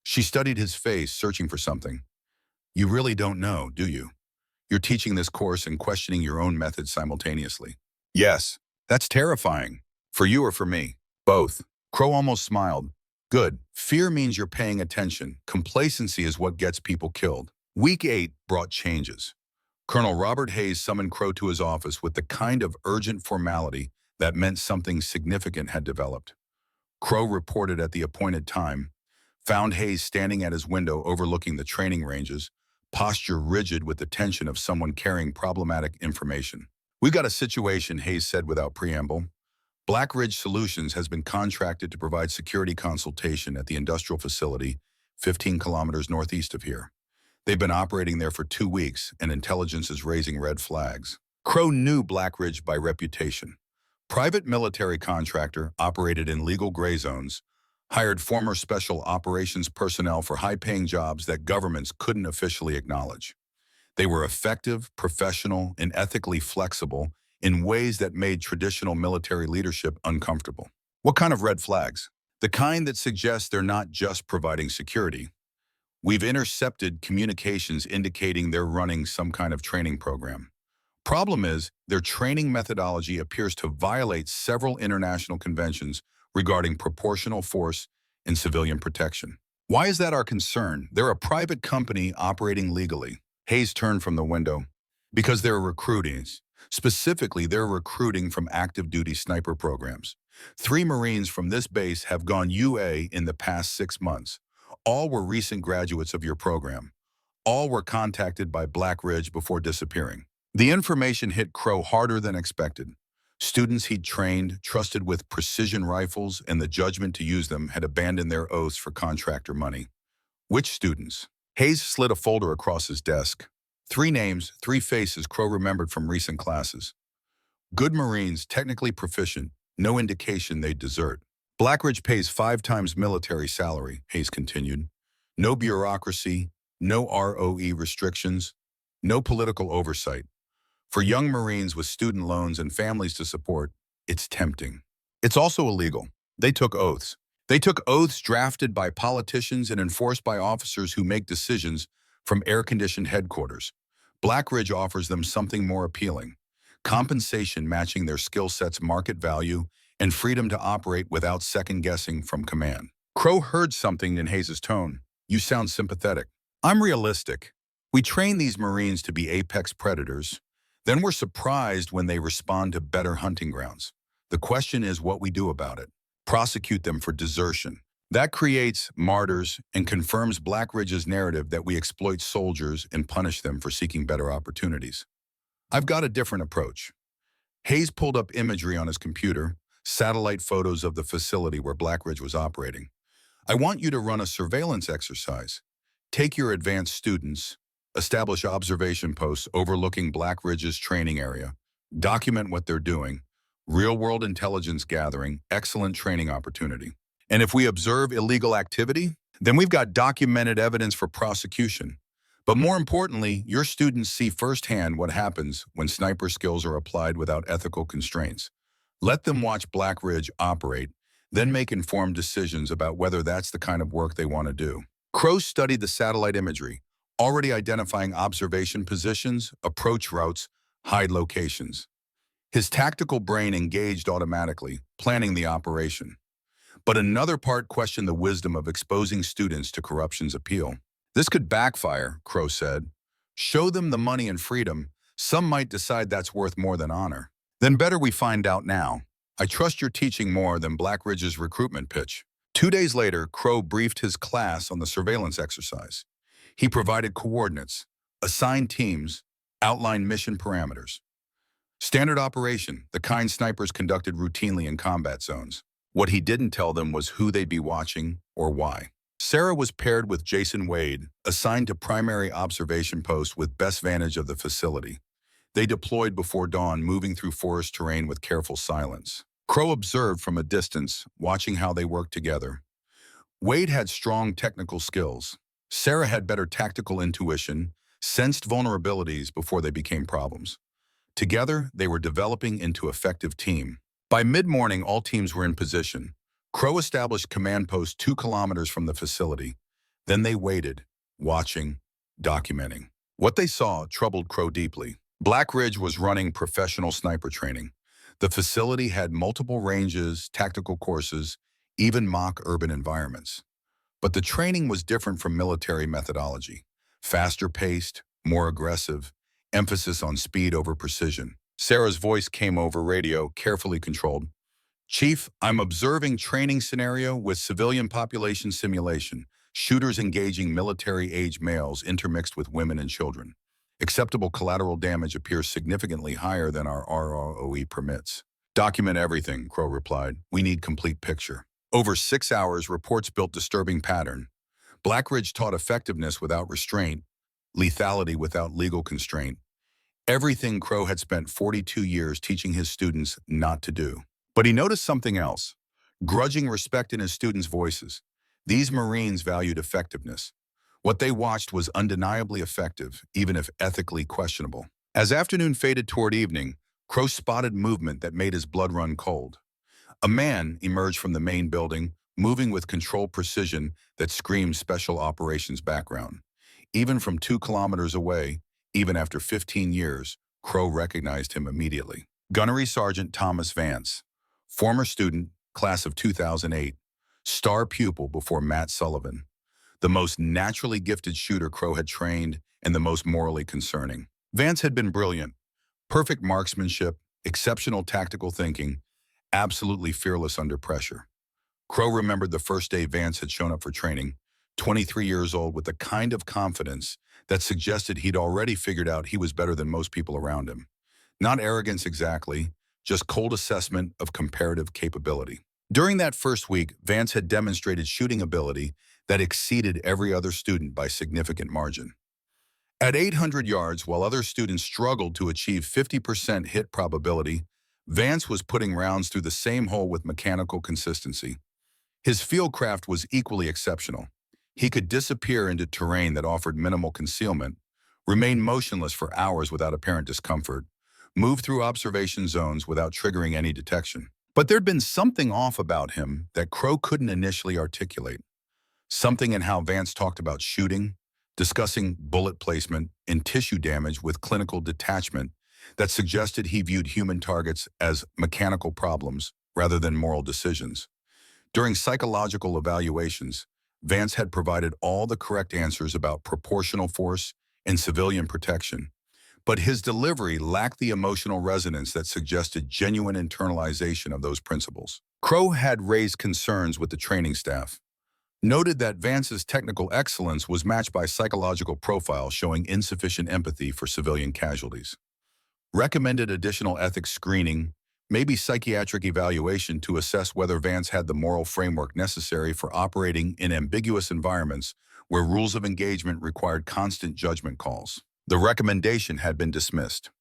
She studied his face, searching for something. You really don't know, do you? You're teaching this course and questioning your own methods simultaneously. Yes, that's terrifying. For you or for me? Both. Crowe almost smiled. Good. Fear means you're paying attention. Complacency is what gets people killed. Week 8 brought changes. Colonel Robert Hayes summoned Crowe to his office with the kind of urgent formality that meant something significant had developed. Crowe reported at the appointed time, found Hayes standing at his window overlooking the training ranges, posture rigid with the tension of someone carrying problematic information. "We've got a situation," Hayes said without preamble. Black Ridge Solutions has been contracted to provide security consultation at the industrial facility 15 kilometers northeast of here. They've been operating there for 2 weeks, and intelligence is raising red flags. Crowe knew Black Ridge by reputation. Private military contractor, operated in legal gray zones, hired former special operations personnel for high-paying jobs that governments couldn't officially acknowledge. They were effective, professional, and ethically flexible in ways that made traditional military leadership uncomfortable. What kind of red flags? The kind that suggests they're not just providing security. We've intercepted communications indicating they're running some kind of training program. Problem is, their training methodology appears to violate several international conventions regarding proportional force and civilian protection. Why is that our concern? They're a private company operating legally. Hayes turned from the window. Because they're recruiting. Specifically, they're recruiting from active duty sniper programs. 3 Marines from this base have gone UA in the past 6 months. All were recent graduates of your program. All were contacted by Black Ridge before disappearing. The information hit Crowe harder than expected. Students he'd trained, trusted with precision rifles, and the judgment to use them had abandoned their oaths for contractor money. Which students? Hayes slid a folder across his desk. 3 names, 3 faces Crowe remembered from recent classes. Good Marines, technically proficient, no indication they'd desert. Black Ridge pays 5 times military salary, Hayes continued. No bureaucracy, no ROE restrictions, no political oversight. For young Marines with student loans and families to support, it's tempting. It's also illegal. They took oaths. They took oaths drafted by politicians and enforced by officers who make decisions from air-conditioned headquarters. Black Ridge offers them something more appealing: compensation matching their skill set's market value and freedom to operate without second-guessing from command. Crowe heard something in Hayes' tone. You sound sympathetic. I'm realistic. We train these Marines to be apex predators. Then we're surprised when they respond to better hunting grounds. The question is what we do about it. Prosecute them for desertion. That creates martyrs and confirms Black Ridge's narrative that we exploit soldiers and punish them for seeking better opportunities. I've got a different approach. Hayes pulled up imagery on his computer, satellite photos of the facility where Black Ridge was operating. I want you to run a surveillance exercise. Take your advanced students, establish observation posts overlooking Black Ridge's training area, document what they're doing, real-world intelligence gathering, excellent training opportunity. And if we observe illegal activity, then we've got documented evidence for prosecution. But more importantly, your students see firsthand what happens when sniper skills are applied without ethical constraints. Let them watch Black Ridge operate, then make informed decisions about whether that's the kind of work they want to do. Crowe studied the satellite imagery, already identifying observation positions, approach routes, hide locations. His tactical brain engaged automatically, planning the operation. But another part questioned the wisdom of exposing students to corruption's appeal. This could backfire, Crowe said. Show them the money and freedom. Some might decide that's worth more than honor. Then better we find out now. I trust you're teaching more than Black Ridge's recruitment pitch. 2 days later, Crowe briefed his class on the surveillance exercise. He provided coordinates, assigned teams, outlined mission parameters. Standard operation, the kind snipers conducted routinely in combat zones. What he didn't tell them was who they'd be watching or why. Sarah was paired with Jason Wade, assigned to primary observation post with best vantage of the facility. They deployed before dawn, moving through forest terrain with careful silence. Crowe observed from a distance, watching how they worked together. Wade had strong technical skills. Sarah had better tactical intuition, sensed vulnerabilities before they became problems. Together, they were developing into an effective team. By mid-morning, all teams were in position. Crowe established command posts 2 kilometers from the facility. Then they waited, watching, documenting. What they saw troubled Crowe deeply. Black Ridge was running professional sniper training. The facility had multiple ranges, tactical courses, even mock urban environments. But the training was different from military methodology. Faster paced, more aggressive, emphasis on speed over precision. Sarah's voice came over radio, carefully controlled. "Chief, I'm observing training scenario with civilian population simulation. Shooters engaging military-age males intermixed with women and children. Acceptable collateral damage appears significantly higher than our ROE permits." "Document everything," Crowe replied. "We need complete picture." Over 6 hours, reports built disturbing pattern. Black Ridge taught effectiveness without restraint, lethality without legal constraint. Everything Crowe had spent 42 years teaching his students not to do. But he noticed something else: grudging respect in his students' voices. These Marines valued effectiveness. What they watched was undeniably effective, even if ethically questionable. As afternoon faded toward evening, Crowe spotted movement that made his blood run cold. A man emerged from the main building, moving with controlled precision that screamed special operations background. Even from 2 kilometers away, even after 15 years, Crowe recognized him immediately. Gunnery Sergeant Thomas Vance, former student, class of 2008, star pupil before Matt Sullivan. The most naturally gifted shooter Crowe had trained and the most morally concerning. Vance had been brilliant. Perfect marksmanship, exceptional tactical thinking, absolutely fearless under pressure. Crowe remembered the first day Vance had shown up for training, 23 years old, with the kind of confidence that suggested he'd already figured out he was better than most people around him. Not arrogance exactly, just cold assessment of comparative capability. During that first week, Vance had demonstrated shooting ability that exceeded every other student by significant margin. At 800 yards, while other students struggled to achieve 50% hit probability, Vance was putting rounds through the same hole with mechanical consistency. His fieldcraft was equally exceptional. He could disappear into terrain that offered minimal concealment, remain motionless for hours without apparent discomfort, move through observation zones without triggering any detection. But there'd been something off about him that Crowe couldn't initially articulate. Something in how Vance talked about shooting, discussing bullet placement, and tissue damage with clinical detachment that suggested he viewed human targets as mechanical problems rather than moral decisions. During psychological evaluations, Vance had provided all the correct answers about proportional force and civilian protection, but his delivery lacked the emotional resonance that suggested genuine internalization of those principles. Crowe had raised concerns with the training staff, noted that Vance's technical excellence was matched by psychological profiles showing insufficient empathy for civilian casualties. Recommended additional ethics screening, maybe psychiatric evaluation to assess whether Vance had the moral framework necessary for operating in ambiguous environments where rules of engagement required constant judgment calls. The recommendation had been dismissed.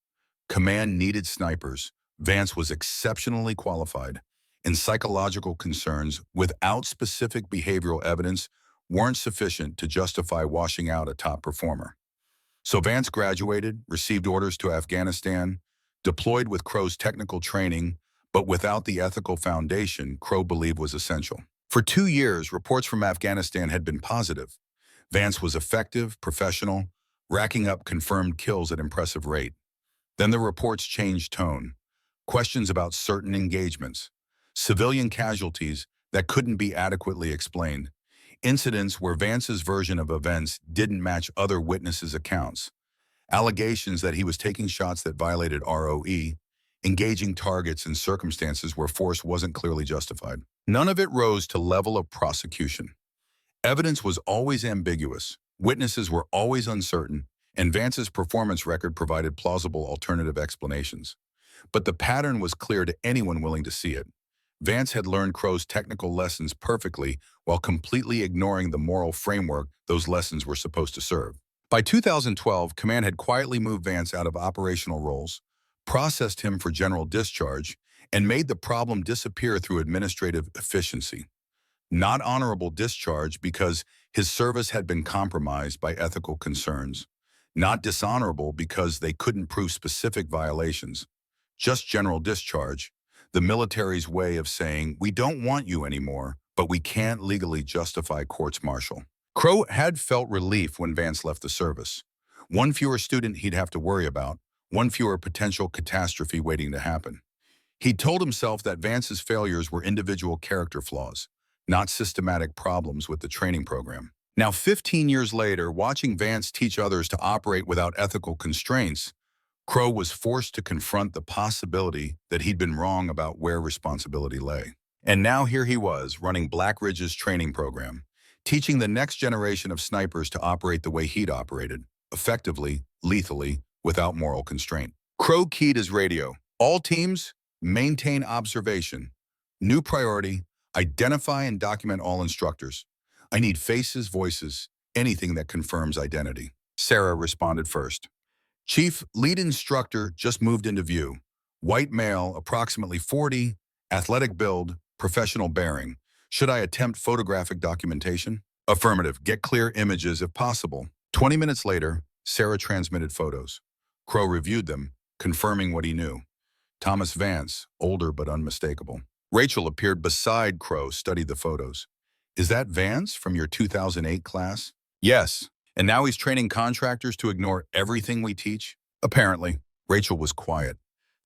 Command needed snipers. Vance was exceptionally qualified, and psychological concerns without specific behavioral evidence weren't sufficient to justify washing out a top performer. So Vance graduated, received orders to Afghanistan, deployed with Crowe's technical training, but without the ethical foundation Crowe believed was essential. For 2 years, reports from Afghanistan had been positive. Vance was effective, professional, racking up confirmed kills at impressive rate. Then the reports changed tone. Questions about certain engagements, civilian casualties that couldn't be adequately explained, incidents where Vance's version of events didn't match other witnesses' accounts, allegations that he was taking shots that violated ROE, engaging targets in circumstances where force wasn't clearly justified. None of it rose to level of prosecution. Evidence was always ambiguous, witnesses were always uncertain, and Vance's performance record provided plausible alternative explanations. But the pattern was clear to anyone willing to see it. Vance had learned Crowe's technical lessons perfectly while completely ignoring the moral framework those lessons were supposed to serve. By 2012, Command had quietly moved Vance out of operational roles, processed him for general discharge, and made the problem disappear through administrative efficiency. Not honorable discharge because his service had been compromised by ethical concerns. Not dishonorable because they couldn't prove specific violations. Just general discharge, the military's way of saying, we don't want you anymore, but we can't legally justify courts-martial. Crowe had felt relief when Vance left the service. One fewer student he'd have to worry about, one fewer potential catastrophe waiting to happen. He told himself that Vance's failures were individual character flaws, not systematic problems with the training program. Now, 15 years later, watching Vance teach others to operate without ethical constraints, Crowe was forced to confront the possibility that he'd been wrong about where responsibility lay. And now here he was, running Black Ridge's training program, teaching the next generation of snipers to operate the way he'd operated, effectively, lethally, without moral constraint. Crowe keyed his radio. All teams, maintain observation. New priority, identify and document all instructors. I need faces, voices, anything that confirms identity. Sarah responded first. Chief, lead instructor just moved into view. White male, approximately 40, athletic build, professional bearing. Should I attempt photographic documentation? Affirmative. Get clear images if possible. 20 minutes later, Sarah transmitted photos. Crowe reviewed them, confirming what he knew. Thomas Vance, older but unmistakable. Rachel appeared beside Crowe, studied the photos. Is that Vance from your 2008 class? Yes. And now he's training contractors to ignore everything we teach? Apparently. Rachel was quiet.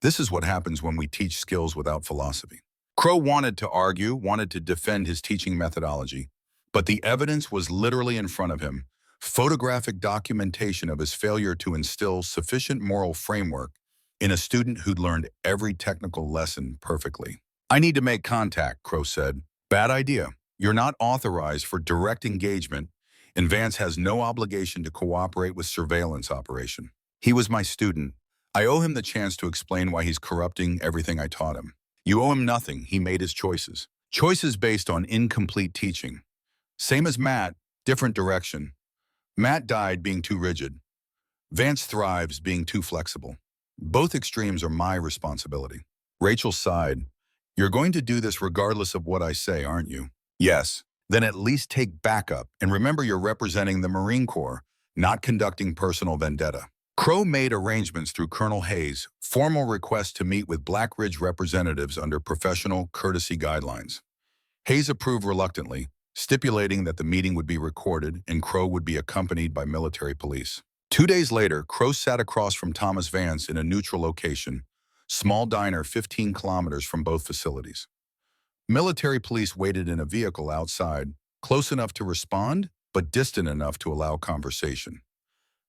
This is what happens when we teach skills without philosophy. Crowe wanted to argue, wanted to defend his teaching methodology, but the evidence was literally in front of him. Photographic documentation of his failure to instill sufficient moral framework in a student who'd learned every technical lesson perfectly. I need to make contact, Crowe said. Bad idea. You're not authorized for direct engagement, and Vance has no obligation to cooperate with surveillance operation. He was my student. I owe him the chance to explain why he's corrupting everything I taught him. You owe him nothing. He made his choices. Choices based on incomplete teaching. Same as Matt, different direction. Matt died being too rigid. Vance thrives being too flexible. Both extremes are my responsibility. Rachel sighed. You're going to do this regardless of what I say, aren't you? Yes. Then at least take backup and remember you're representing the Marine Corps, not conducting personal vendetta. Crowe made arrangements through Colonel Hayes, formal request to meet with Black Ridge representatives under professional courtesy guidelines. Hayes approved reluctantly, stipulating that the meeting would be recorded and Crowe would be accompanied by military police. 2 days later, Crowe sat across from Thomas Vance in a neutral location, small diner 15 kilometers from both facilities. Military police waited in a vehicle outside, close enough to respond, but distant enough to allow conversation.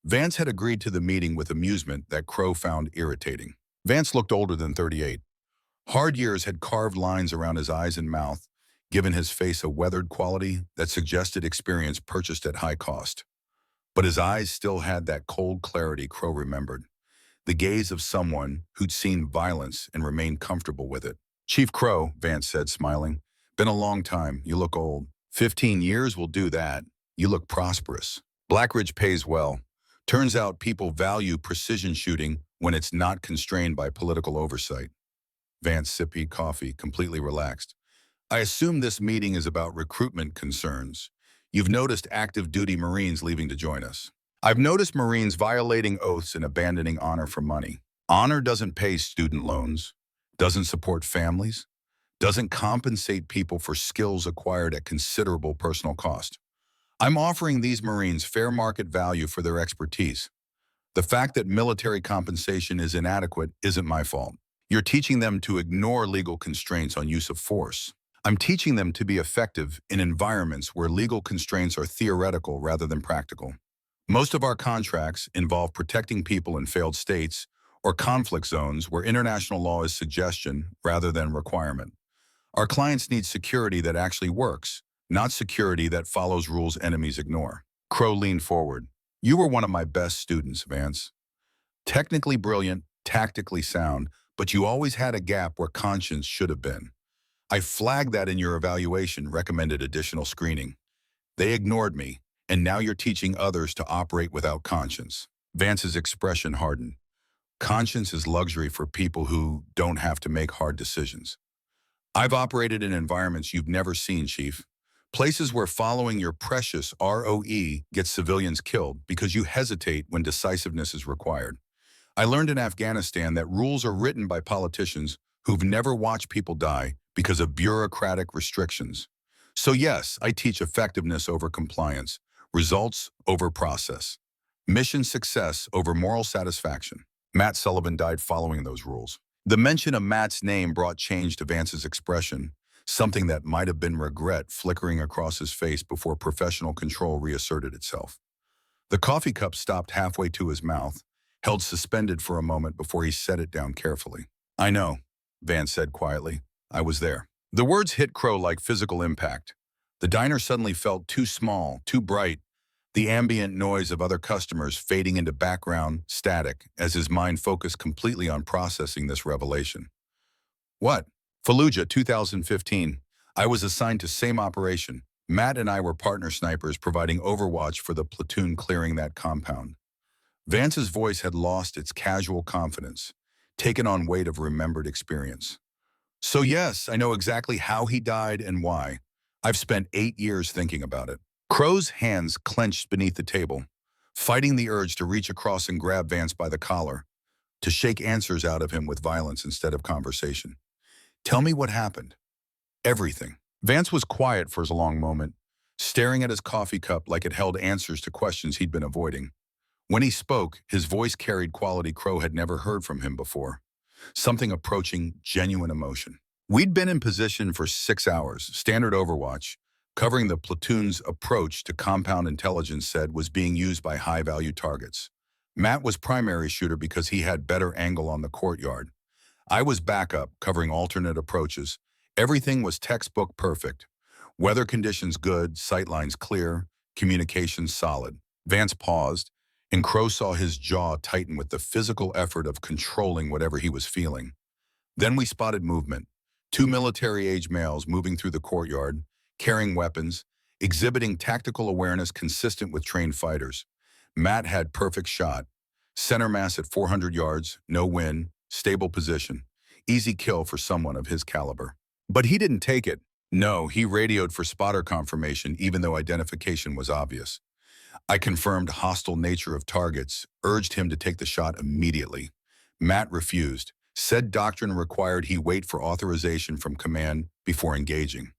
Vance had agreed to the meeting with amusement that Crowe found irritating. Vance looked older than 38. Hard years had carved lines around his eyes and mouth, given his face a weathered quality that suggested experience purchased at high cost. But his eyes still had that cold clarity Crowe remembered, the gaze of someone who'd seen violence and remained comfortable with it. Chief Crowe, Vance said, smiling. Been a long time. You look old. 15 years will do that. You look prosperous. Black Ridge pays well. Turns out people value precision shooting when it's not constrained by political oversight. Vance sipped coffee, completely relaxed. I assume this meeting is about recruitment concerns. You've noticed active duty Marines leaving to join us. I've noticed Marines violating oaths and abandoning honor for money. Honor doesn't pay student loans, doesn't support families, doesn't compensate people for skills acquired at considerable personal cost. I'm offering these Marines fair market value for their expertise. The fact that military compensation is inadequate isn't my fault. You're teaching them to ignore legal constraints on use of force. I'm teaching them to be effective in environments where legal constraints are theoretical rather than practical. Most of our contracts involve protecting people in failed states or conflict zones where international law is suggestion rather than requirement. Our clients need security that actually works, not security that follows rules enemies ignore. Crowe leaned forward. You were one of my best students, Vance. Technically brilliant, tactically sound, but you always had a gap where conscience should have been. I flagged that in your evaluation, recommended additional screening. They ignored me, and now you're teaching others to operate without conscience. Vance's expression hardened. Conscience is luxury for people who don't have to make hard decisions. I've operated in environments you've never seen, Chief. Places where following your precious ROE gets civilians killed because you hesitate when decisiveness is required. I learned in Afghanistan that rules are written by politicians who've never watched people die because of bureaucratic restrictions. So yes, I teach effectiveness over compliance, results over process, mission success over moral satisfaction. Matt Sullivan died following those rules. The mention of Matt's name brought change to Vance's expression, something that might have been regret flickering across his face before professional control reasserted itself. The coffee cup stopped halfway to his mouth, held suspended for a moment before he set it down carefully. I know, Vance said quietly. I was there. The words hit Crowe like physical impact. The diner suddenly felt too small, too bright, the ambient noise of other customers fading into background static as his mind focused completely on processing this revelation. What? Fallujah, 2015. I was assigned to same operation. Matt and I were partner snipers providing overwatch for the platoon clearing that compound. Vance's voice had lost its casual confidence, taken on weight of remembered experience. So yes, I know exactly how he died and why. I've spent 8 years thinking about it. Crowe's hands clenched beneath the table, fighting the urge to reach across and grab Vance by the collar, to shake answers out of him with violence instead of conversation. Tell me what happened. Everything. Vance was quiet for a long moment, staring at his coffee cup like it held answers to questions he'd been avoiding. When he spoke, his voice carried quality Crowe had never heard from him before, something approaching genuine emotion. We'd been in position for 6 hours, standard overwatch, covering the platoon's approach to compound intelligence said was being used by high-value targets. Matt was primary shooter because he had better angle on the courtyard. I was backup, covering alternate approaches. Everything was textbook perfect. Weather conditions good, sightlines clear, communications solid. Vance paused, and Crowe saw his jaw tighten with the physical effort of controlling whatever he was feeling. Then we spotted movement. 2 military-age males moving through the courtyard, carrying weapons, exhibiting tactical awareness consistent with trained fighters. Matt had perfect shot. Center mass at 400 yards, no wind, stable position. Easy kill for someone of his caliber. But he didn't take it. No, he radioed for spotter confirmation even though identification was obvious. I confirmed hostile nature of targets, urged him to take the shot immediately. Matt refused. Said doctrine required he wait for authorization from command before engaging.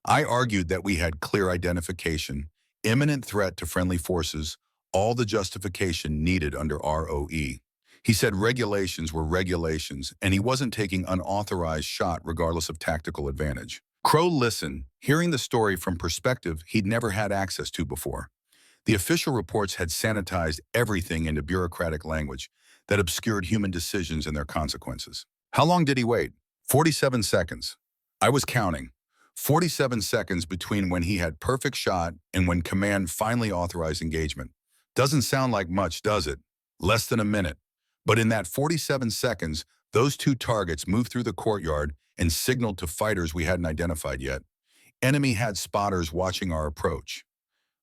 I argued that we had clear identification, imminent threat to friendly forces, all the justification needed under ROE. He said regulations were regulations, and he wasn't taking unauthorized shot regardless of tactical advantage. Crowe listened, hearing the story from perspective he'd never had access to before. The official reports had sanitized everything into bureaucratic language that obscured human decisions and their consequences. How long did he wait? 47 seconds. I was counting. 47 seconds between when he had perfect shot and when command finally authorized engagement. Doesn't sound like much, does it? Less than a minute. But in that 47 seconds, those 2 targets moved through the courtyard and signaled to fighters we hadn't identified yet. Enemy had spotters watching our approach.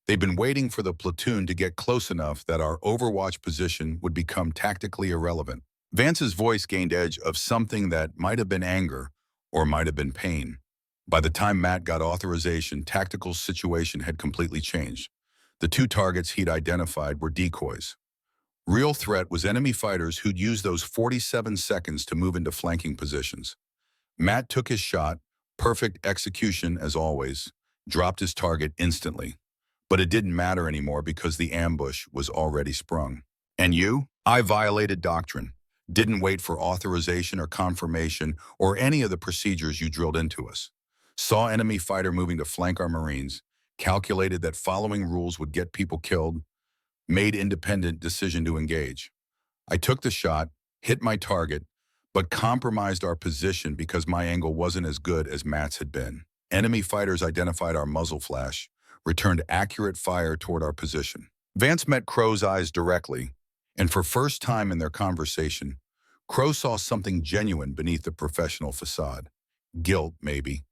They'd been waiting for the platoon to get close enough that our overwatch position would become tactically irrelevant. Vance's voice gained edge of something that might have been anger or might have been pain. By the time Matt got authorization, tactical situation had completely changed. The 2 targets he'd identified were decoys. Real threat was enemy fighters who'd use those 47 seconds to move into flanking positions. Matt took his shot, perfect execution as always, dropped his target instantly. But it didn't matter anymore because the ambush was already sprung. And you? I violated doctrine. Didn't wait for authorization or confirmation or any of the procedures you drilled into us. Saw enemy fighter moving to flank our Marines, calculated that following rules would get people killed, made independent decision to engage. I took the shot, hit my target, but compromised our position because my angle wasn't as good as Matt's had been. Enemy fighters identified our muzzle flash, returned accurate fire toward our position. Vance met Crowe's eyes directly, and for first time in their conversation, Crowe saw something genuine beneath the professional facade. Guilt, maybe,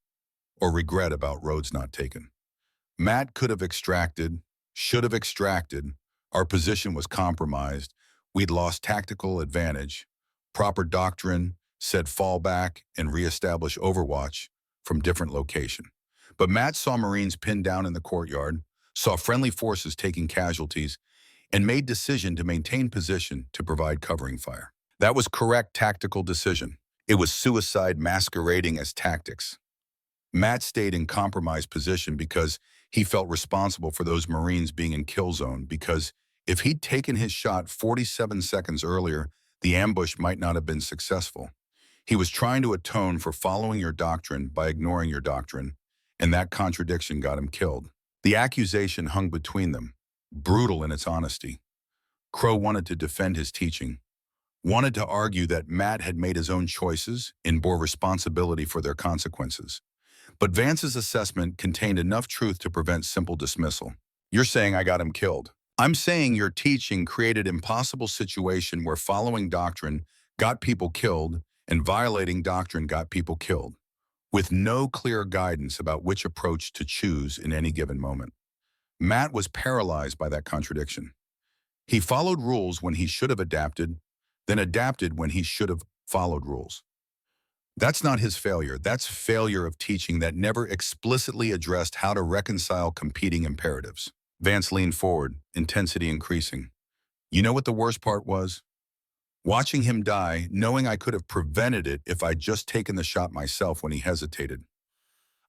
or regret about roads not taken. Matt could have extracted, should have extracted, our position was compromised, we'd lost tactical advantage, proper doctrine said fall back and reestablish overwatch from different location. But Matt saw Marines pinned down in the courtyard, saw friendly forces taking casualties, and made decision to maintain position to provide covering fire. That was correct tactical decision. It was suicide masquerading as tactics. Matt stayed in compromised position because he felt responsible for those Marines being in kill zone, because if he'd taken his shot 47 seconds earlier, the ambush might not have been successful. He was trying to atone for following your doctrine by ignoring your doctrine, and that contradiction got him killed. The accusation hung between them, brutal in its honesty. Crowe wanted to defend his teaching, wanted to argue that Matt had made his own choices and bore responsibility for their consequences. But Vance's assessment contained enough truth to prevent simple dismissal. You're saying I got him killed. I'm saying your teaching created an impossible situation where following doctrine got people killed and violating doctrine got people killed, with no clear guidance about which approach to choose in any given moment. Matt was paralyzed by that contradiction. He followed rules when he should have adapted, then adapted when he should have followed rules. That's not his failure. That's failure of teaching that never explicitly addressed how to reconcile competing imperatives. Vance leaned forward, intensity increasing. You know what the worst part was? Watching him die, knowing I could have prevented it if I'd just taken the shot myself when he hesitated.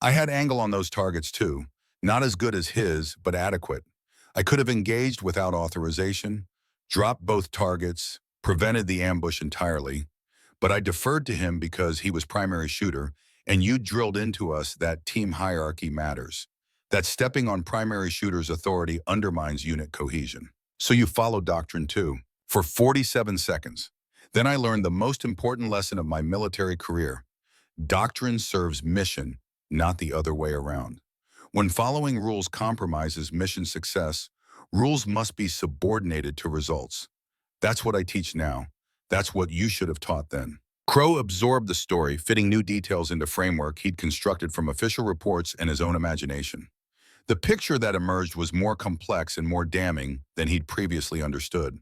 I had angle on those targets too, not as good as his, but adequate. I could have engaged without authorization, dropped both targets, prevented the ambush entirely, but I deferred to him because he was primary shooter, and you drilled into us that team hierarchy matters, that stepping on primary shooter's authority undermines unit cohesion. So you followed doctrine too, for 47 seconds. Then I learned the most important lesson of my military career. Doctrine serves mission, not the other way around. When following rules compromises mission success, rules must be subordinated to results. That's what I teach now. That's what you should have taught then. Crowe absorbed the story, fitting new details into framework he'd constructed from official reports and his own imagination. The picture that emerged was more complex and more damning than he'd previously understood.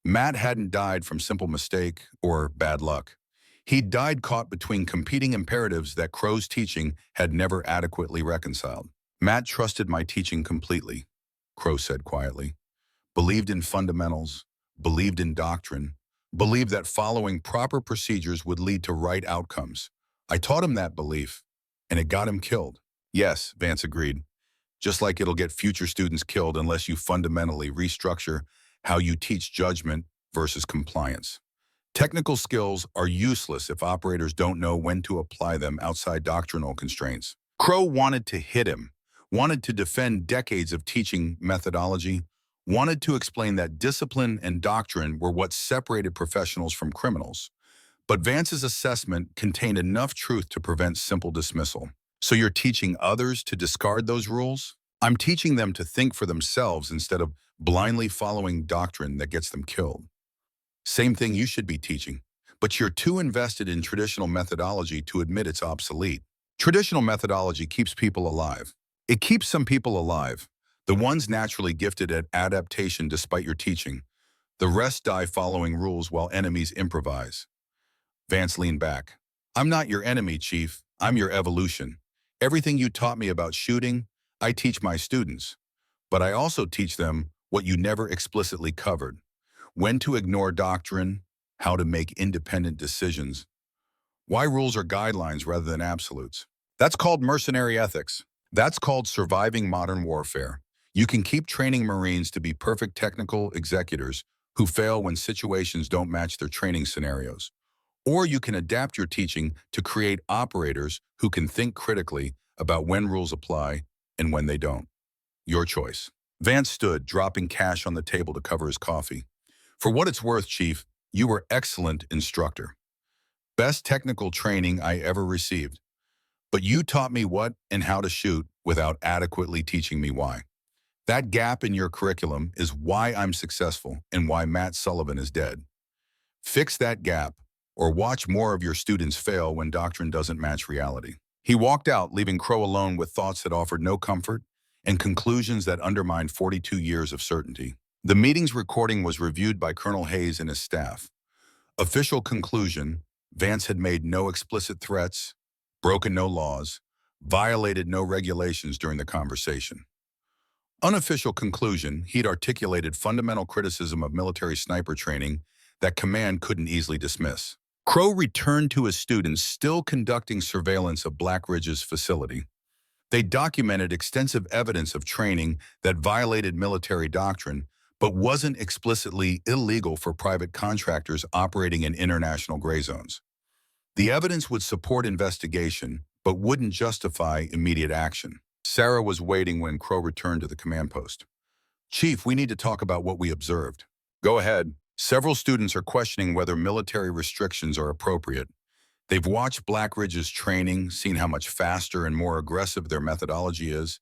Matt hadn't died from simple mistake or bad luck. He'd died caught between competing imperatives that Crowe's teaching had never adequately reconciled. Matt trusted my teaching completely, Crowe said quietly. Believed in fundamentals, believed in doctrine, believed that following proper procedures would lead to right outcomes. I taught him that belief, and it got him killed. Yes, Vance agreed. Just like it'll get future students killed unless you fundamentally restructure how you teach judgment versus compliance. Technical skills are useless if operators don't know when to apply them outside doctrinal constraints. Crowe wanted to hit him, wanted to defend decades of teaching methodology, wanted to explain that discipline and doctrine were what separated professionals from criminals. But Vance's assessment contained enough truth to prevent simple dismissal. So you're teaching others to discard those rules? I'm teaching them to think for themselves instead of blindly following doctrine that gets them killed. Same thing you should be teaching, but you're too invested in traditional methodology to admit it's obsolete. Traditional methodology keeps people alive. It keeps some people alive, the ones naturally gifted at adaptation despite your teaching. The rest die following rules while enemies improvise. Vance leaned back. I'm not your enemy, Chief. I'm your evolution. Everything you taught me about shooting, I teach my students. But I also teach them what you never explicitly covered. When to ignore doctrine, how to make independent decisions, why rules are guidelines rather than absolutes. That's called mercenary ethics. That's called surviving modern warfare. You can keep training Marines to be perfect technical executors who fail when situations don't match their training scenarios. Or you can adapt your teaching to create operators who can think critically about when rules apply and when they don't. Your choice. Vance stood, dropping cash on the table to cover his coffee. For what it's worth, Chief, you were excellent instructor. Best technical training I ever received. But you taught me what and how to shoot without adequately teaching me why. That gap in your curriculum is why I'm successful and why Matt Sullivan is dead. Fix that gap, or watch more of your students fail when doctrine doesn't match reality. He walked out, leaving Crowe alone with thoughts that offered no comfort and conclusions that undermined 42 years of certainty. The meeting's recording was reviewed by Colonel Hayes and his staff. Official conclusion: Vance had made no explicit threats, broken no laws, violated no regulations during the conversation. Unofficial conclusion: he'd articulated fundamental criticism of military sniper training that command couldn't easily dismiss. Crowe returned to his students, still conducting surveillance of Black Ridge's facility. They documented extensive evidence of training that violated military doctrine, but wasn't explicitly illegal for private contractors operating in international gray zones. The evidence would support investigation, but wouldn't justify immediate action. Sarah was waiting when Crowe returned to the command post. "Chief, we need to talk about what we observed." "Go ahead." "Several students are questioning whether military restrictions are appropriate. They've watched Black Ridge's training, seen how much faster and more aggressive their methodology is,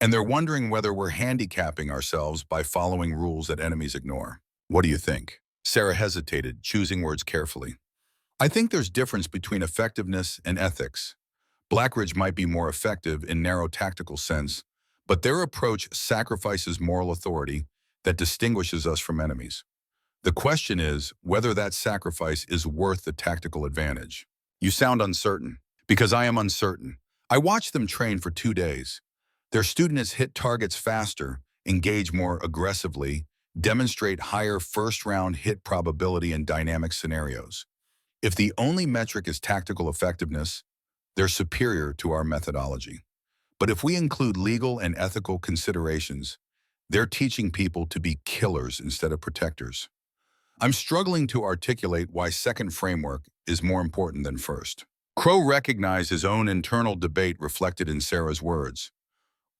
and they're wondering whether we're handicapping ourselves by following rules that enemies ignore. What do you think?" Sarah hesitated, choosing words carefully. "I think there's difference between effectiveness and ethics. Black Ridge might be more effective in narrow tactical sense, but their approach sacrifices moral authority that distinguishes us from enemies. The question is whether that sacrifice is worth the tactical advantage." "You sound uncertain." "Because I am uncertain. I watched them train for 2 days. Their students hit targets faster, engage more aggressively, demonstrate higher first-round hit probability in dynamic scenarios. If the only metric is tactical effectiveness, they're superior to our methodology. But if we include legal and ethical considerations, they're teaching people to be killers instead of protectors. I'm struggling to articulate why second framework is more important than first." Crowe recognized his own internal debate reflected in Sarah's words.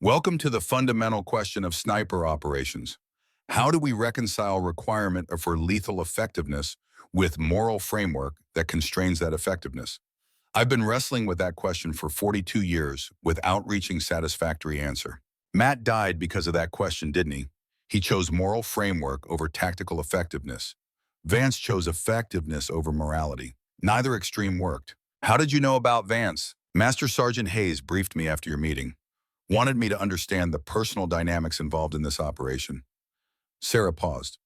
"Welcome to the fundamental question of sniper operations. How do we reconcile requirement for lethal effectiveness with moral framework that constrains that effectiveness? I've been wrestling with that question for 42 years without reaching satisfactory answer." Matt died because of that question, didn't he? He chose moral framework over tactical effectiveness. Vance chose effectiveness over morality. Neither extreme worked. "How did you know about Vance?" "Master Sergeant Hayes briefed me after your meeting. Wanted me to understand the personal dynamics involved in this operation." Sarah paused.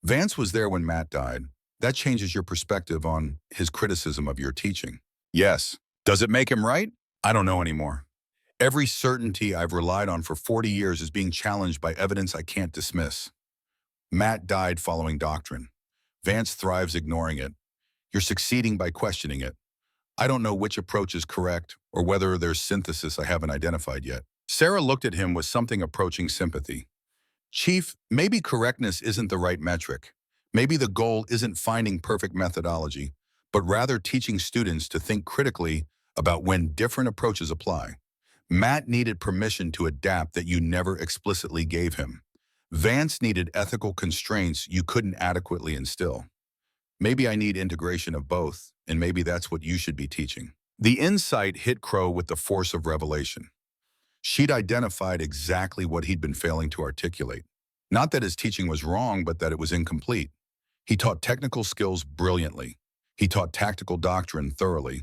"Vance was there when Matt died. That changes your perspective on his criticism of your teaching." "Yes." "Does it make him right?" "I don't know anymore. Every certainty I've relied on for 40 years is being challenged by evidence I can't dismiss. Matt died following doctrine. Vance thrives ignoring it. You're succeeding by questioning it. I don't know which approach is correct or whether there's synthesis I haven't identified yet." Sarah looked at him with something approaching sympathy. "Chief, maybe correctness isn't the right metric. Maybe the goal isn't finding perfect methodology, but rather teaching students to think critically about when different approaches apply. Matt needed permission to adapt that you never explicitly gave him. Vance needed ethical constraints you couldn't adequately instill. Maybe I need integration of both, and maybe that's what you should be teaching." The insight hit Crowe with the force of revelation. She'd identified exactly what he'd been failing to articulate. Not that his teaching was wrong, but that it was incomplete. He taught technical skills brilliantly. He taught tactical doctrine thoroughly,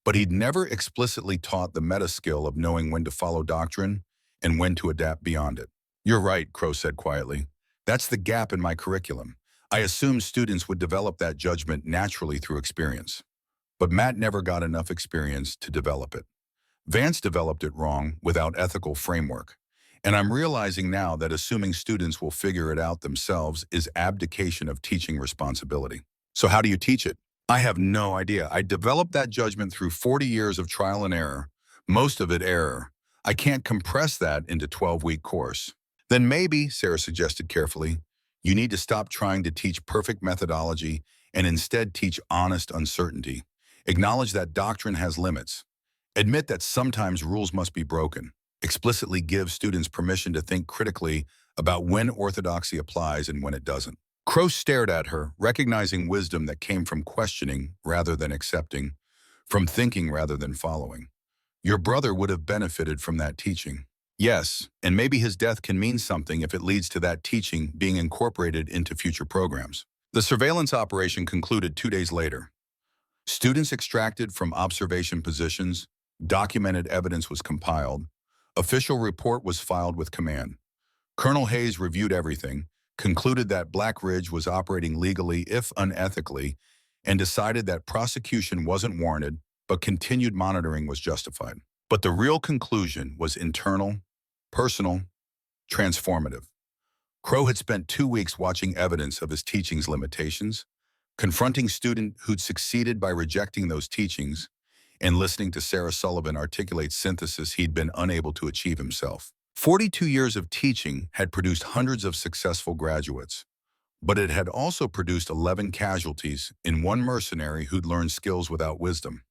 but he'd never explicitly taught the meta skill of knowing when to follow doctrine and when to adapt beyond it. "You're right," Crowe said quietly. "That's the gap in my curriculum. I assumed students would develop that judgment naturally through experience. But Matt never got enough experience to develop it. Vance developed it wrong, without ethical framework. And I'm realizing now that assuming students will figure it out themselves is abdication of teaching responsibility." "So how do you teach it?" "I have no idea. I developed that judgment through 40 years of trial and error, most of it error. I can't compress that into 12-week course." "Then maybe," Sarah suggested carefully, "you need to stop trying to teach perfect methodology and instead teach honest uncertainty. Acknowledge that doctrine has limits. Admit that sometimes rules must be broken. Explicitly give students permission to think critically about when orthodoxy applies and when it doesn't." Crowe stared at her, recognizing wisdom that came from questioning rather than accepting, from thinking rather than following. "Your brother would have benefited from that teaching." "Yes, and maybe his death can mean something if it leads to that teaching being incorporated into future programs." The surveillance operation concluded 2 days later. Students extracted from observation positions, Documented evidence was compiled. Official report was filed with command. Colonel Hayes reviewed everything, concluded that Black Ridge was operating legally if unethically, and decided that prosecution wasn't warranted, but continued monitoring was justified. But the real conclusion was internal, personal, transformative. Crowe had spent 2 weeks watching evidence of his teaching's limitations, confronting students who'd succeeded by rejecting those teachings, and listening to Sarah Sullivan articulate synthesis he'd been unable to achieve himself. 42 years of teaching had produced hundreds of successful graduates, but it had also produced 11 casualties in one mercenary who'd learned skills without wisdom.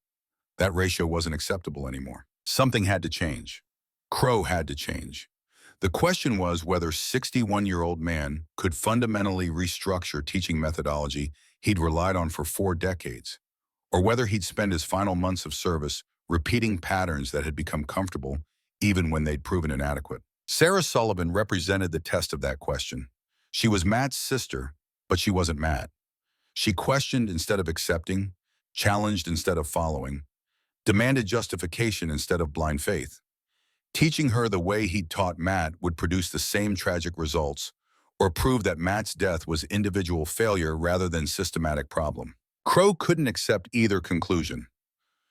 That ratio wasn't acceptable anymore. Something had to change. Crowe had to change. The question was whether 61-year-old man could fundamentally restructure teaching methodology he'd relied on for 4 decades, or whether he'd spend his final months of service repeating patterns that had become comfortable even when they'd proven inadequate. Sarah Sullivan represented the test of that question. She was Matt's sister, but she wasn't Matt. She questioned instead of accepting, challenged instead of following, demanded justification instead of blind faith. Teaching her the way he'd taught Matt would produce the same tragic results, or prove that Matt's death was individual failure rather than systematic problem. Crowe couldn't accept either conclusion,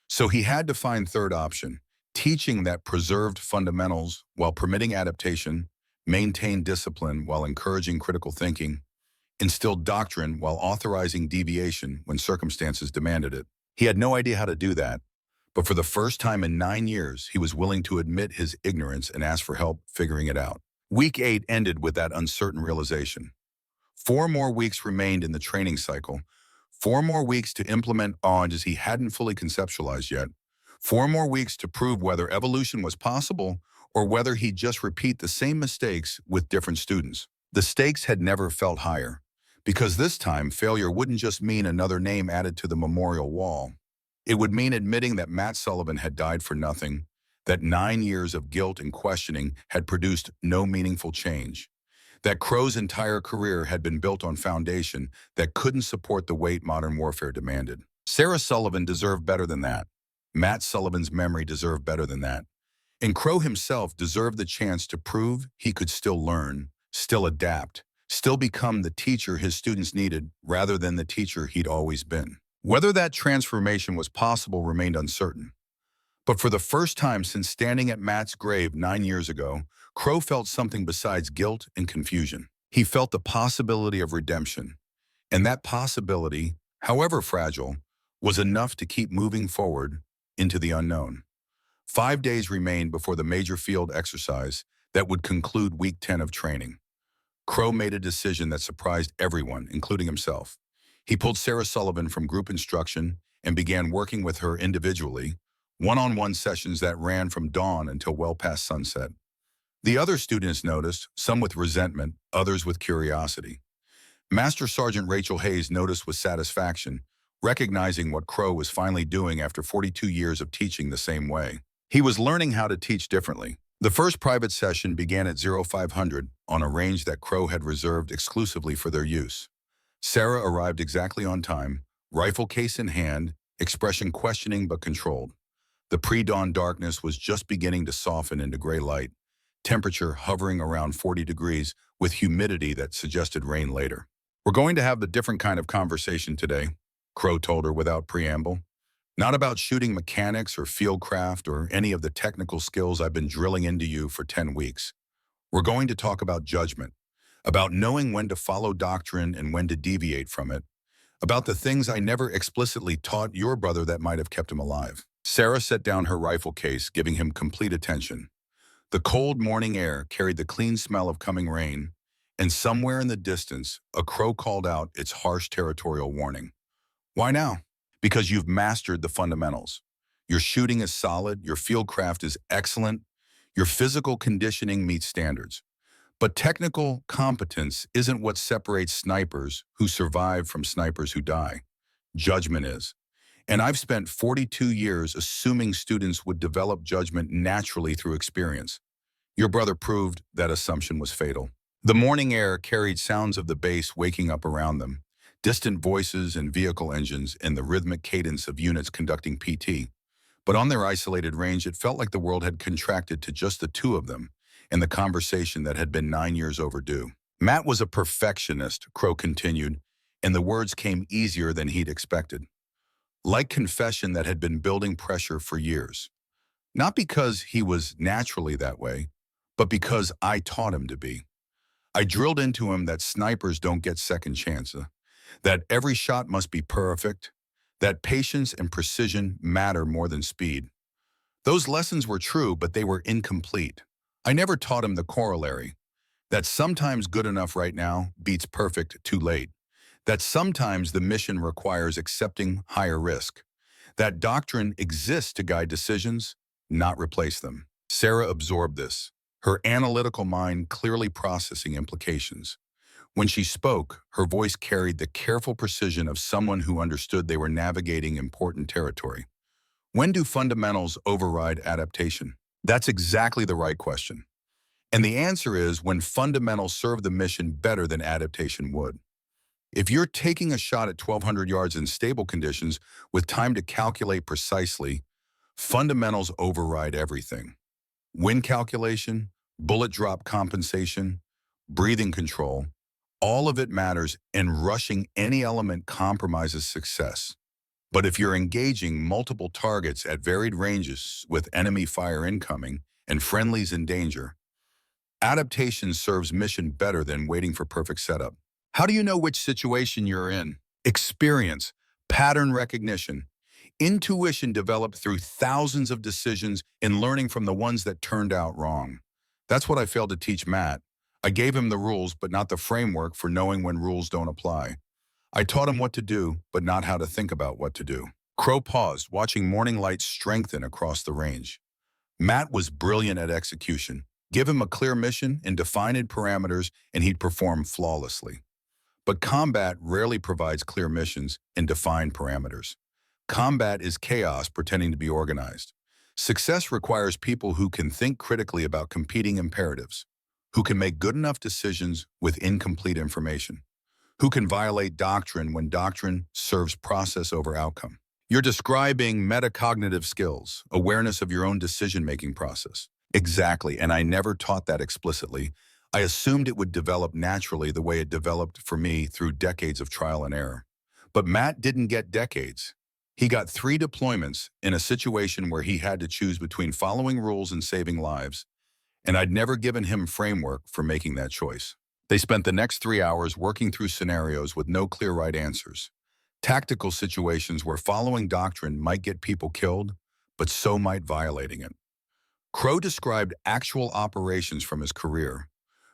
so he had to find third option: teaching that preserved fundamentals while permitting adaptation, maintained discipline while encouraging critical thinking, instilled doctrine while authorizing deviation when circumstances demanded it. He had no idea how to do that, but for the first time in 9 years, he was willing to admit his ignorance and ask for help figuring it out. Week 8 ended with that uncertain realization. 4 more weeks remained in the training cycle, 4 more weeks to implement odds he hadn't fully conceptualized yet, 4 more weeks to prove whether evolution was possible or whether he'd just repeat the same mistakes with different students. The stakes had never felt higher, because this time failure wouldn't just mean another name added to the memorial wall. It would mean admitting that Matt Sullivan had died for nothing, that 9 years of guilt and questioning had produced no meaningful change, that Crowe's entire career had been built on foundation that couldn't support the weight modern warfare demanded. Sarah Sullivan deserved better than that. Matt Sullivan's memory deserved better than that. And Crowe himself deserved the chance to prove he could still learn, still adapt, still become the teacher his students needed rather than the teacher he'd always been. Whether that transformation was possible remained uncertain. But for the first time since standing at Matt's grave 9 years ago, Crowe felt something besides guilt and confusion. He felt the possibility of redemption. And that possibility, however fragile, was enough to keep moving forward into the unknown. 5 days remained before the major field exercise that would conclude week 10 of training. Crowe made a decision that surprised everyone, including himself. He pulled Sarah Sullivan from group instruction and began working with her individually, one-on-one sessions that ran from dawn until well past sunset. The other students noticed, some with resentment, others with curiosity. Master Sergeant Rachel Hayes noticed with satisfaction, recognizing what Crowe was finally doing after 42 years of teaching the same way. He was learning how to teach differently. The first private session began at 0500 on a range that Crowe had reserved exclusively for their use. Sarah arrived exactly on time, rifle case in hand, expression questioning but controlled. The pre-dawn darkness was just beginning to soften into gray light, temperature hovering around 40 degrees with humidity that suggested rain later. "We're going to have a different kind of conversation today," Crowe told her without preamble. "Not about shooting mechanics or fieldcraft or any of the technical skills I've been drilling into you for 10 weeks. We're going to talk about judgment, about knowing when to follow doctrine and when to deviate from it, about the things I never explicitly taught your brother that might have kept him alive." Sarah set down her rifle case, giving him complete attention. The cold morning air carried the clean smell of coming rain, and somewhere in the distance, a crow called out its harsh territorial warning. "Why now?" "Because you've mastered the fundamentals. Your shooting is solid, your fieldcraft is excellent, your physical conditioning meets standards. But technical competence isn't what separates snipers who survive from snipers who die. Judgment is. And I've spent 42 years assuming students would develop judgment naturally through experience. Your brother proved that assumption was fatal." The morning air carried sounds of the base waking up around them, distant voices and vehicle engines and the rhythmic cadence of units conducting PT. But on their isolated range, it felt like the world had contracted to just the two of them and the conversation that had been 9 years overdue. Matt was a perfectionist, Crowe continued, and the words came easier than he'd expected. Like confession that had been building pressure for years. Not because he was naturally that way, but because I taught him to be. I drilled into him that snipers don't get second chances, that every shot must be perfect, that patience and precision matter more than speed. Those lessons were true, but they were incomplete. I never taught him the corollary, that sometimes good enough right now beats perfect too late, that sometimes the mission requires accepting higher risk, that doctrine exists to guide decisions, not replace them. Sarah absorbed this, her analytical mind clearly processing implications. When she spoke, her voice carried the careful precision of someone who understood they were navigating important territory. When do fundamentals override adaptation? That's exactly the right question. And the answer is when fundamentals serve the mission better than adaptation would. If you're taking a shot at 1,200 yards in stable conditions with time to calculate precisely, fundamentals override everything. Wind calculation, bullet drop compensation, breathing control, all of it matters, and rushing any element compromises success. But if you're engaging multiple targets at varied ranges with enemy fire incoming and friendlies in danger, adaptation serves mission better than waiting for perfect setup. How do you know which situation you're in? Experience, pattern recognition, intuition developed through thousands of decisions and learning from the ones that turned out wrong. That's what I failed to teach Matt. I gave him the rules, but not the framework for knowing when rules don't apply. I taught him what to do, but not how to think about what to do. Crowe paused, watching morning light strengthen across the range. Matt was brilliant at execution. Give him a clear mission and defined parameters, and he'd perform flawlessly. But combat rarely provides clear missions and defined parameters. Combat is chaos pretending to be organized. Success requires people who can think critically about competing imperatives, who can make good enough decisions with incomplete information, who can violate doctrine when doctrine serves process over outcome. You're describing metacognitive skills, awareness of your own decision-making process. Exactly, and I never taught that explicitly. I assumed it would develop naturally the way it developed for me through decades of trial and error. But Matt didn't get decades. He got 3 deployments in a situation where he had to choose between following rules and saving lives, and I'd never given him framework for making that choice. They spent the next 3 hours working through scenarios with no clear right answers. Tactical situations where following doctrine might get people killed, but so might violating it. Crowe described actual operations from his career,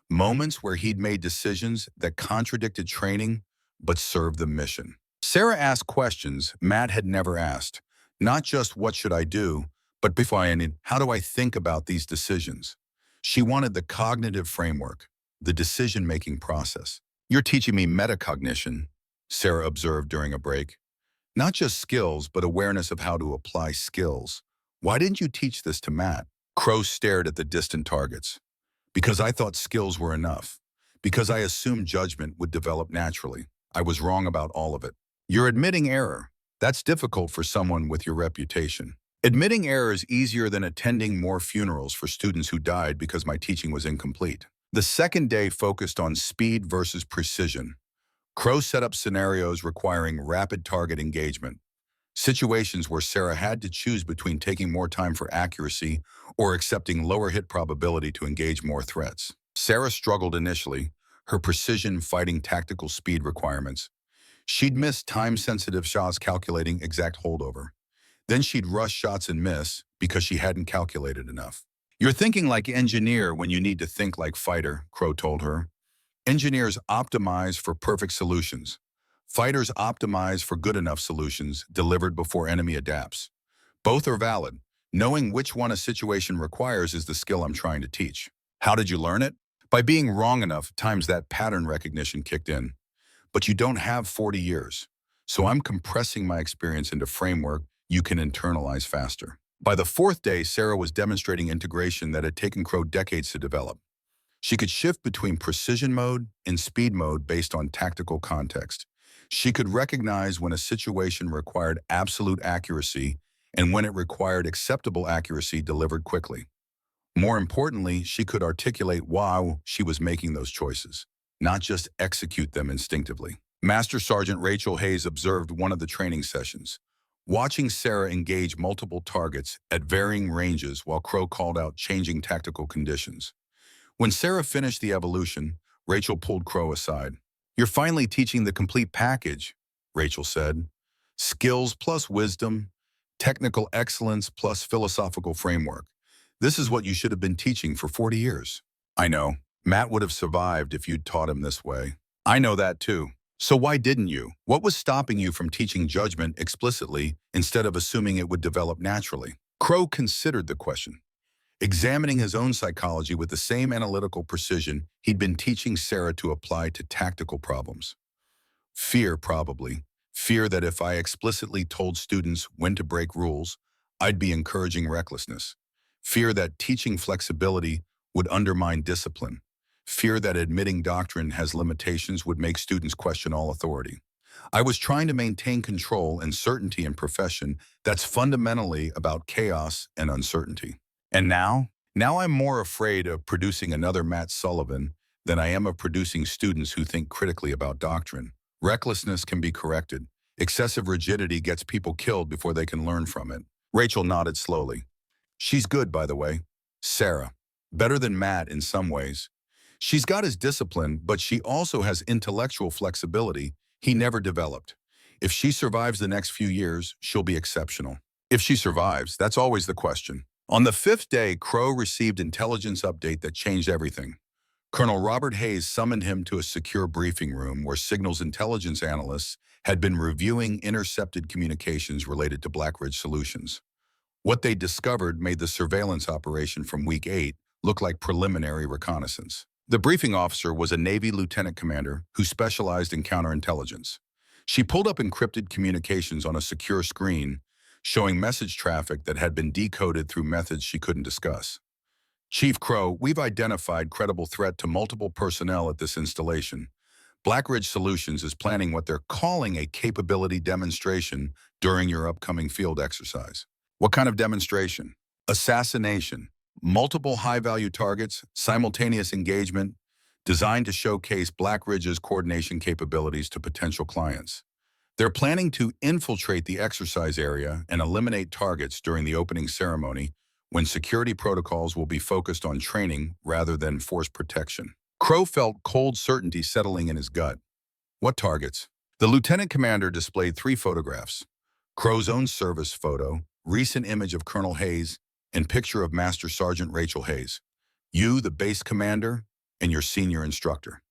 moments where he'd made decisions that contradicted training but served the mission. Sarah asked questions Matt had never asked, not just what should I do, but before how do I think about these decisions? She wanted the cognitive framework, the decision-making process. You're teaching me metacognition, Sarah observed during a break. Not just skills, but awareness of how to apply skills. Why didn't you teach this to Matt? Crowe stared at the distant targets. Because I thought skills were enough. Because I assumed judgment would develop naturally. I was wrong about all of it. You're admitting error. That's difficult for someone with your reputation. Admitting error is easier than attending more funerals for students who died because my teaching was incomplete. The second day focused on speed versus precision. Crowe set up scenarios requiring rapid target engagement. Situations where Sarah had to choose between taking more time for accuracy or accepting lower hit probability to engage more threats. Sarah struggled initially, her precision fighting tactical speed requirements. She'd miss time-sensitive shots calculating exact holdover. Then she'd rush shots and miss because she hadn't calculated enough. You're thinking like engineer when you need to think like fighter, Crowe told her. Engineers optimize for perfect solutions. Fighters optimize for good enough solutions delivered before enemy adapts. Both are valid. Knowing which one a situation requires is the skill I'm trying to teach. How did you learn it? By being wrong enough times that pattern recognition kicked in. But you don't have 40 years. So I'm compressing my experience into framework you can internalize faster. By the 4th day, Sarah was demonstrating integration that had taken Crowe decades to develop. She could shift between precision mode and speed mode based on tactical context. She could recognize when a situation required absolute accuracy and when it required acceptable accuracy delivered quickly. More importantly, she could articulate why she was making those choices, not just execute them instinctively. Master Sergeant Rachel Hayes observed one of the training sessions, watching Sarah engage multiple targets at varying ranges while Crowe called out changing tactical conditions. When Sarah finished the evolution, Rachel pulled Crowe aside. "You're finally teaching the complete package," Rachel said. "Skills plus wisdom, technical excellence plus philosophical framework. This is what you should have been teaching for 40 years. I know. Matt would have survived if you'd taught him this way. I know that too. So why didn't you? What was stopping you from teaching judgment explicitly instead of assuming it would develop naturally?" Crowe considered the question, examining his own psychology with the same analytical precision he'd been teaching Sarah to apply to tactical problems. Fear, probably. Fear that if I explicitly told students when to break rules, I'd be encouraging recklessness. Fear that teaching flexibility would undermine discipline. Fear that admitting doctrine has limitations would make students question all authority. I was trying to maintain control and certainty in profession that's fundamentally about chaos and uncertainty. And now? Now I'm more afraid of producing another Matt Sullivan than I am of producing students who think critically about doctrine. Recklessness can be corrected. Excessive rigidity gets people killed before they can learn from it. Rachel nodded slowly. She's good, by the way. Sarah. Better than Matt in some ways. She's got his discipline, but she also has intellectual flexibility he never developed. If she survives the next few years, she'll be exceptional. If she survives, that's always the question. On the 5th day, Crowe received intelligence update that changed everything. Colonel Robert Hayes summoned him to a secure briefing room where signals intelligence analysts had been reviewing intercepted communications related to Black Ridge Solutions. What they discovered made the surveillance operation from Week 8 look like preliminary reconnaissance. The briefing officer was a Navy lieutenant commander who specialized in counterintelligence. She pulled up encrypted communications on a secure screen, showing message traffic that had been decoded through methods she couldn't discuss. "Chief Crowe, we've identified credible threat to multiple personnel at this installation. Black Ridge Solutions is planning what they're calling a capability demonstration during your upcoming field exercise." "What kind of demonstration?" "Assassination. Multiple high-value targets, simultaneous engagement, designed to showcase Black Ridge's coordination capabilities to potential clients. They're planning to infiltrate the exercise area and eliminate targets during the opening ceremony when security protocols will be focused on training rather than force protection." Crowe felt cold certainty settling in his gut. "What targets?" The lieutenant commander displayed 3 photographs. Crowe's own service photo, recent image of Colonel Hayes, and picture of Master Sergeant Rachel Hayes. You, the base commander, and your senior instructor.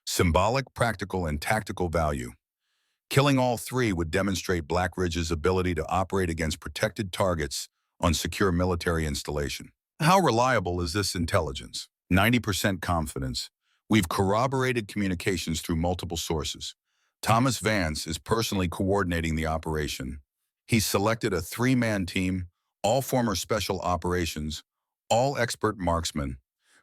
Symbolic, practical, and tactical value. Killing all 3 would demonstrate Black Ridge's ability to operate against protected targets on secure military installation. How reliable is this intelligence? 90% confidence. We've corroborated communications through multiple sources. Thomas Vance is personally coordinating the operation. He's selected a 3-man team, all former special operations, all expert marksmen.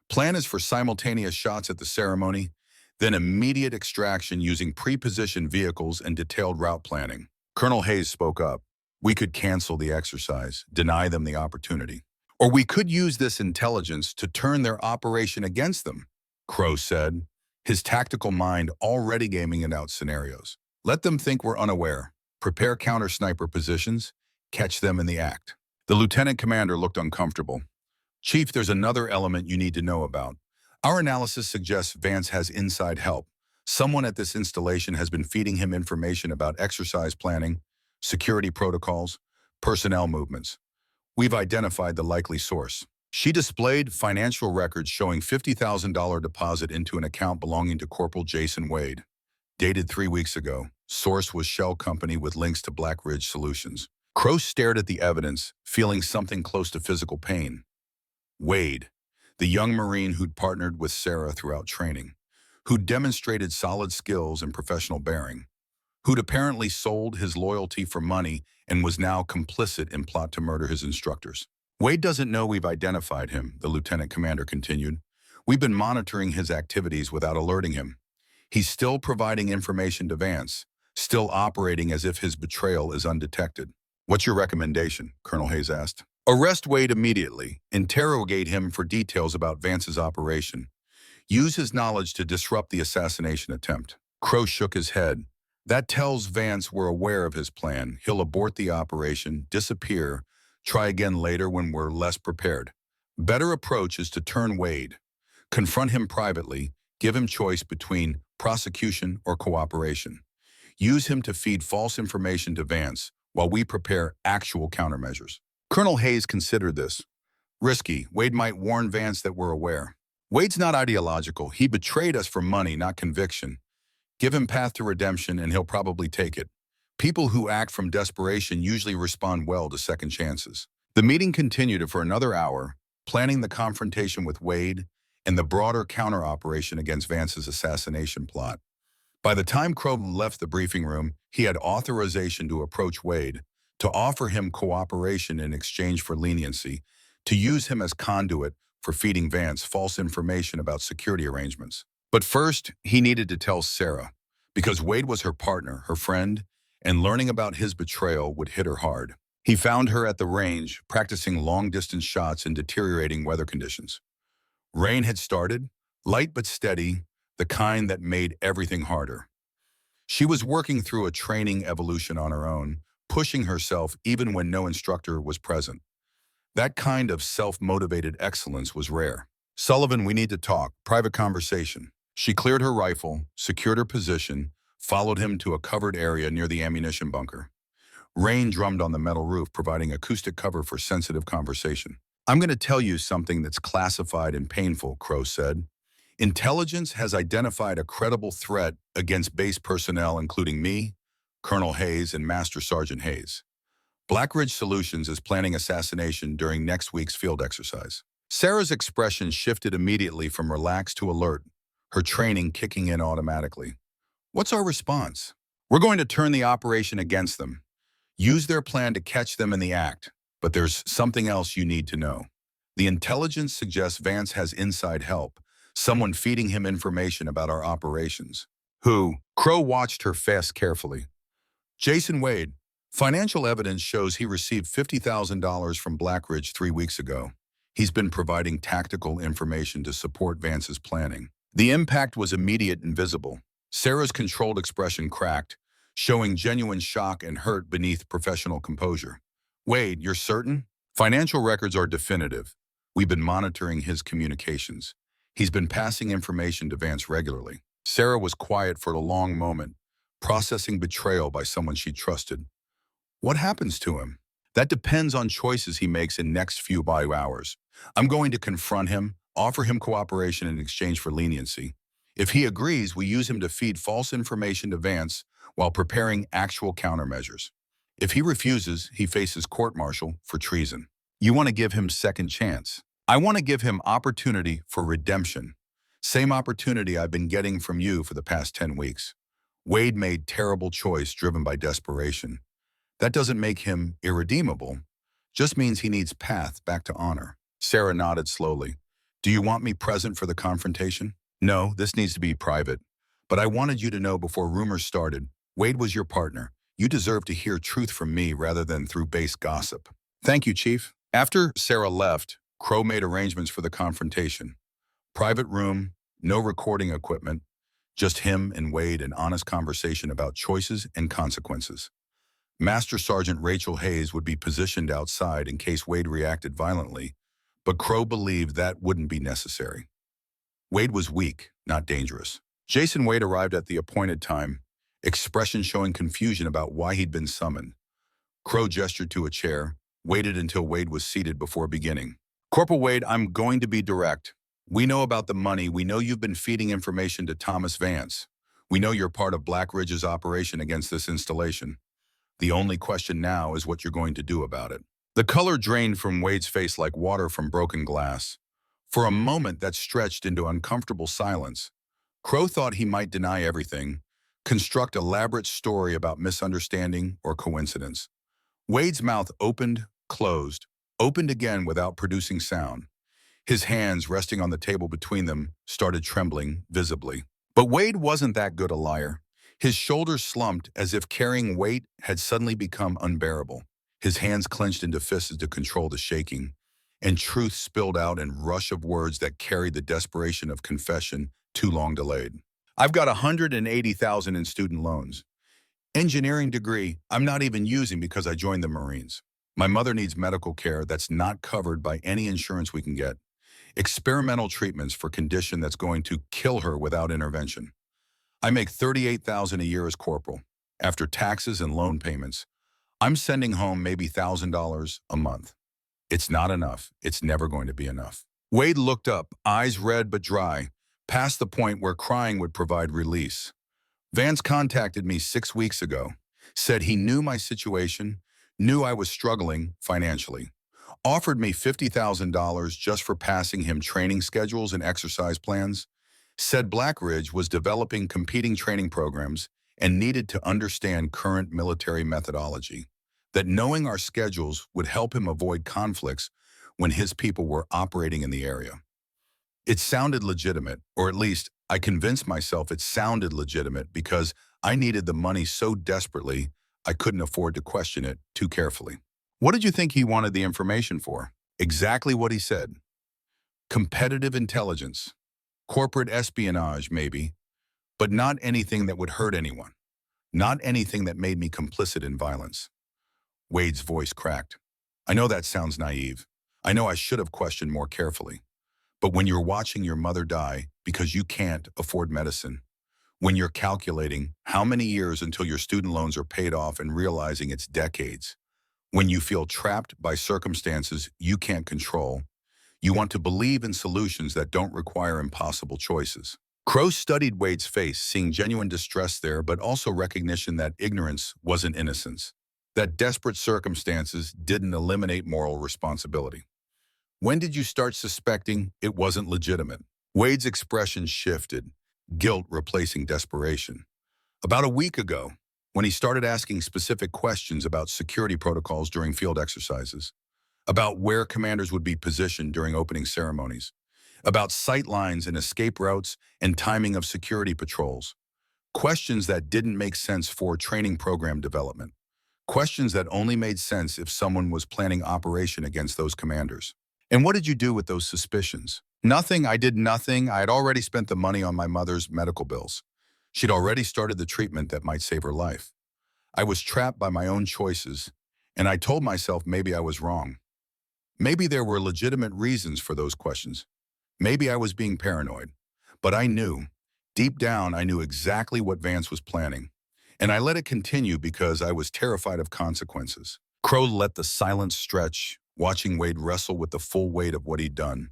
Plan is for simultaneous shots at the ceremony, then immediate extraction using pre-positioned vehicles and detailed route planning. Colonel Hayes spoke up. "We could cancel the exercise, deny them the opportunity. Or we could use this intelligence to turn their operation against them," Crowe said, his tactical mind already gaming it out scenarios. "Let them think we're unaware. Prepare counter-sniper positions, catch them in the act." The lieutenant commander looked uncomfortable. "Chief, there's another element you need to know about. Our analysis suggests Vance has inside help. Someone at this installation has been feeding him information about exercise planning, security protocols, personnel movements. We've identified the likely source." She displayed financial records showing $50,000 deposit into an account belonging to Corporal Jason Wade. Dated 3 weeks ago. Source was Shell Company with links to Black Ridge Solutions. Crowe stared at the evidence, feeling something close to physical pain. Wade, the young Marine who'd partnered with Sarah throughout training, who'd demonstrated solid skills and professional bearing, who'd apparently sold his loyalty for money and was now complicit in plot to murder his instructors. "Wade doesn't know we've identified him," the lieutenant commander continued. "We've been monitoring his activities without alerting him. He's still providing information to Vance, still operating as if his betrayal is undetected." "What's your recommendation?" Colonel Hayes asked. "Arrest Wade immediately. Interrogate him for details about Vance's operation. Use his knowledge to disrupt the assassination attempt." Crowe shook his head. "That tells Vance we're aware of his plan. He'll abort the operation, disappear, try again later when we're less prepared. Better approach is to turn Wade. Confront him privately, give him choice between prosecution or cooperation. Use him to feed false information to Vance while we prepare actual countermeasures." Colonel Hayes considered this. "Risky. Wade might warn Vance that we're aware. Wade's not ideological. He betrayed us for money, not conviction. Give him path to redemption and he'll probably take it. People who act from desperation usually respond well to second chances." The meeting continued for another hour, planning the confrontation with Wade and the broader counter-operation against Vance's assassination plot. By the time Crowe left the briefing room, he had authorization to approach Wade, to offer him cooperation in exchange for leniency, to use him as conduit for feeding Vance false information about security arrangements. But first, he needed to tell Sarah, because Wade was her partner, her friend, and learning about his betrayal would hit her hard. He found her at the range, practicing long-distance shots in deteriorating weather conditions. Rain had started, light but steady, the kind that made everything harder. She was working through a training evolution on her own, pushing herself even when no instructor was present. That kind of self-motivated excellence was rare. "Sullivan, we need to talk. Private conversation." She cleared her rifle, secured her position, followed him to a covered area near the ammunition bunker. Rain drummed on the metal roof, providing acoustic cover for sensitive conversation. "I'm going to tell you something that's classified and painful," Crowe said. "Intelligence has identified a credible threat against base personnel, including me, Colonel Hayes, and Master Sergeant Hayes. Black Ridge Solutions is planning assassination during next week's field exercise." Sarah's expression shifted immediately from relaxed to alert, her training kicking in automatically. "What's our response?" "We're going to turn the operation against them. Use their plan to catch them in the act. But there's something else you need to know. The intelligence suggests Vance has inside help, someone feeding him information about our operations." "Who?" Crowe watched her face carefully. "Jason Wade. Financial evidence shows he received $50,000 from Black Ridge 3 weeks ago. He's been providing tactical information to support Vance's planning." The impact was immediate and visible. Sarah's controlled expression cracked, showing genuine shock and hurt beneath professional composure. "Wade, you're certain?" "Financial records are definitive. We've been monitoring his communications. He's been passing information to Vance regularly." Sarah was quiet for a long moment, processing betrayal by someone she trusted. "What happens to him?" "That depends on choices he makes in next few hours. I'm going to confront him, offer him cooperation in exchange for leniency. If he agrees, we use him to feed false information to Vance while preparing actual countermeasures. If he refuses, he faces court-martial for treason. You want to give him second chance. I want to give him opportunity for redemption. Same opportunity I've been getting from you for the past 10 weeks. Wade made terrible choice driven by desperation. That doesn't make him irredeemable, just means he needs path back to honor." Sarah nodded slowly. "Do you want me present for the confrontation?" "No, this needs to be private. But I wanted you to know before rumors started, Wade was your partner. You deserve to hear truth from me rather than through base gossip." "Thank you, Chief." After Sarah left, Crowe made arrangements for the confrontation. Private room, no recording equipment, just him and Wade, an honest conversation about choices and consequences. Master Sergeant Rachel Hayes would be positioned outside in case Wade reacted violently, but Crowe believed that wouldn't be necessary. Wade was weak, not dangerous. Jason Wade arrived at the appointed time, expression showing confusion about why he'd been summoned. Crowe gestured to a chair, waited until Wade was seated before beginning. "Corporal Wade, I'm going to be direct. We know about the money. We know you've been feeding information to Thomas Vance. We know you're part of Black Ridge's operation against this installation. The only question now is what you're going to do about it." The color drained from Wade's face like water from broken glass. For a moment that stretched into uncomfortable silence. Crowe thought he might deny everything, construct elaborate story about misunderstanding or coincidence. Wade's mouth opened, closed, opened again without producing sound. His hands, resting on the table between them, started trembling visibly. But Wade wasn't that good a liar. His shoulders slumped as if carrying weight had suddenly become unbearable. His hands clenched into fists to control the shaking, and truth spilled out in rush of words that carried the desperation of confession too long delayed. I've got 180,000 in student loans. Engineering degree I'm not even using because I joined the Marines. My mother needs medical care that's not covered by any insurance we can get. Experimental treatments for condition that's going to kill her without intervention. I make 38,000 a year as corporal. After taxes and loan payments, I'm sending home maybe $1,000 a month. It's not enough. It's never going to be enough. Wade looked up, eyes red but dry, past the point where crying would provide release. Vance contacted me 6 weeks ago, said he knew my situation, knew I was struggling financially, offered me $50,000 just for passing him training schedules and exercise plans, said Black Ridge was developing competing training programs and needed to understand current military methodology, that knowing our schedules would help him avoid conflicts when his people were operating in the area. It sounded legitimate, or at least I convinced myself it sounded legitimate because I needed the money so desperately I couldn't afford to question it too carefully. What did you think he wanted the information for? Exactly what he said. Competitive intelligence, corporate espionage maybe, but not anything that would hurt anyone, not anything that made me complicit in violence. Wade's voice cracked. I know that sounds naive. I know I should have questioned more carefully. But when you're watching your mother die because you can't afford medicine, when you're calculating how many years until your student loans are paid off and realizing it's decades, when you feel trapped by circumstances you can't control, you want to believe in solutions that don't require impossible choices. Crowe studied Wade's face, seeing genuine distress there, but also recognition that ignorance wasn't innocence, that desperate circumstances didn't eliminate moral responsibility. When did you start suspecting it wasn't legitimate? Wade's expression shifted, guilt replacing desperation. About a week ago, when he started asking specific questions about security protocols during field exercises, about where commanders would be positioned during opening ceremonies, about sight lines and escape routes and timing of security patrols, questions that didn't make sense for training program development, questions that only made sense if someone was planning operation against those commanders. And what did you do with those suspicions? Nothing. I did nothing. I had already spent the money on my mother's medical bills. She'd already started the treatment that might save her life. I was trapped by my own choices, and I told myself maybe I was wrong. Maybe there were legitimate reasons for those questions. Maybe I was being paranoid. But I knew, deep down, I knew exactly what Vance was planning. And I let it continue because I was terrified of consequences. Crowe let the silence stretch, watching Wade wrestle with the full weight of what he'd done.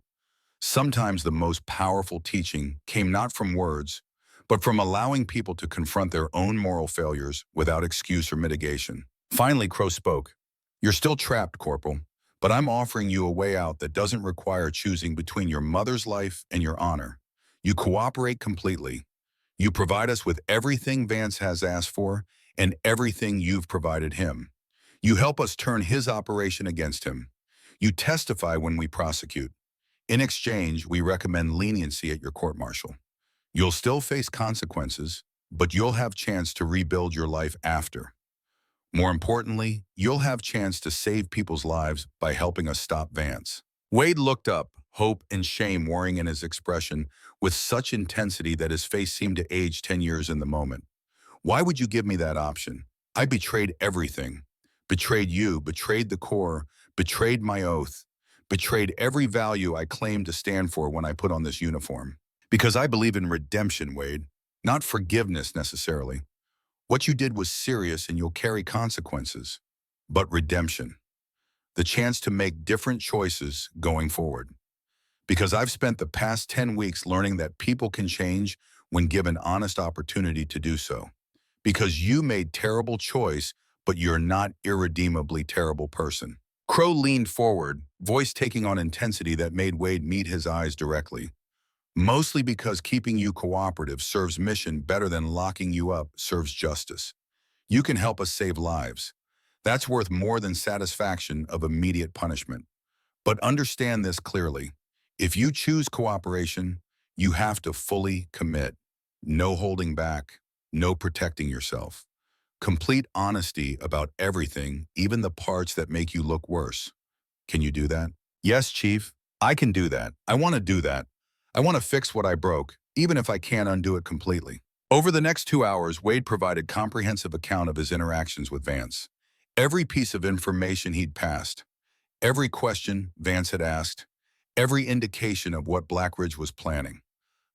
Sometimes the most powerful teaching came not from words, but from allowing people to confront their own moral failures without excuse or mitigation. Finally, Crowe spoke. You're still trapped, Corporal, but I'm offering you a way out that doesn't require choosing between your mother's life and your honor. You cooperate completely. You provide us with everything Vance has asked for and everything you've provided him. You help us turn his operation against him. You testify when we prosecute. In exchange, we recommend leniency at your court-martial. You'll still face consequences, but you'll have chance to rebuild your life after. More importantly, you'll have chance to save people's lives by helping us stop Vance. Wade looked up, hope and shame warring in his expression with such intensity that his face seemed to age 10 years in the moment. Why would you give me that option? I betrayed everything. Betrayed you, betrayed the Corps, betrayed my oath, betrayed every value I claimed to stand for when I put on this uniform. Because I believe in redemption, Wade, not forgiveness necessarily. What you did was serious and you'll carry consequences, but redemption. The chance to make different choices going forward. Because I've spent the past 10 weeks learning that people can change when given honest opportunity to do so. Because you made terrible choice, but you're not irredeemably terrible person. Crowe leaned forward, voice taking on intensity that made Wade meet his eyes directly. Mostly because keeping you cooperative serves mission better than locking you up serves justice. You can help us save lives. That's worth more than satisfaction of immediate punishment. But understand this clearly. If you choose cooperation, you have to fully commit. No holding back, no protecting yourself. Complete honesty about everything, even the parts that make you look worse. Can you do that? Yes, Chief. I can do that. I want to do that. I want to fix what I broke, even if I can't undo it completely. Over the next 2 hours, Wade provided comprehensive account of his interactions with Vance. Every piece of information he'd passed, every question Vance had asked, every indication of what Blackridge was planning.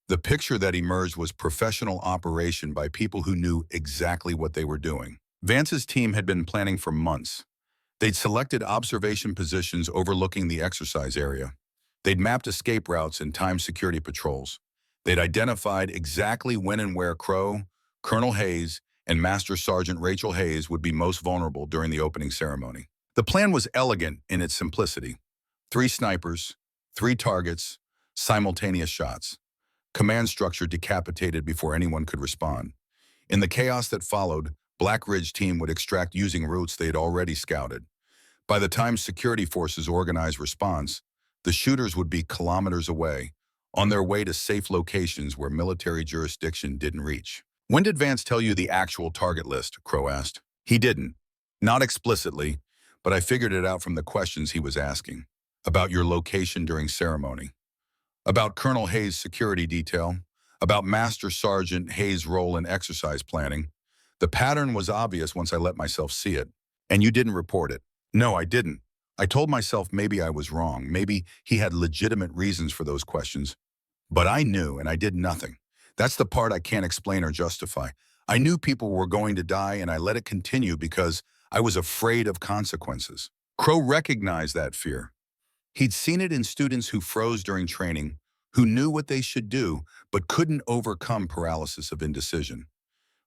The picture that emerged was professional operation by people who knew exactly what they were doing. Vance's team had been planning for months. They'd selected observation positions overlooking the exercise area. They'd mapped escape routes and timed security patrols. They'd identified exactly when and where Crowe, Colonel Hayes, and Master Sergeant Rachel Hayes would be most vulnerable during the opening ceremony. The plan was elegant in its simplicity. 3 snipers, 3 targets, simultaneous shots. Command structure decapitated before anyone could respond. In the chaos that followed, Blackridge team would extract using routes they'd already scouted. By the time security forces organized response, the shooters would be kilometers away, on their way to safe locations where military jurisdiction didn't reach. When did Vance tell you the actual target list? Crowe asked. He didn't. Not explicitly, but I figured it out from the questions he was asking. About your location during ceremony. About Colonel Hayes' security detail, about Master Sergeant Hayes' role in exercise planning. The pattern was obvious once I let myself see it. And you didn't report it. No, I didn't. I told myself maybe I was wrong. Maybe he had legitimate reasons for those questions. But I knew, and I did nothing. That's the part I can't explain or justify. I knew people were going to die, and I let it continue because I was afraid of consequences. Crowe recognized that fear. He'd seen it in students who froze during training, who knew what they should do, but couldn't overcome paralysis of indecision.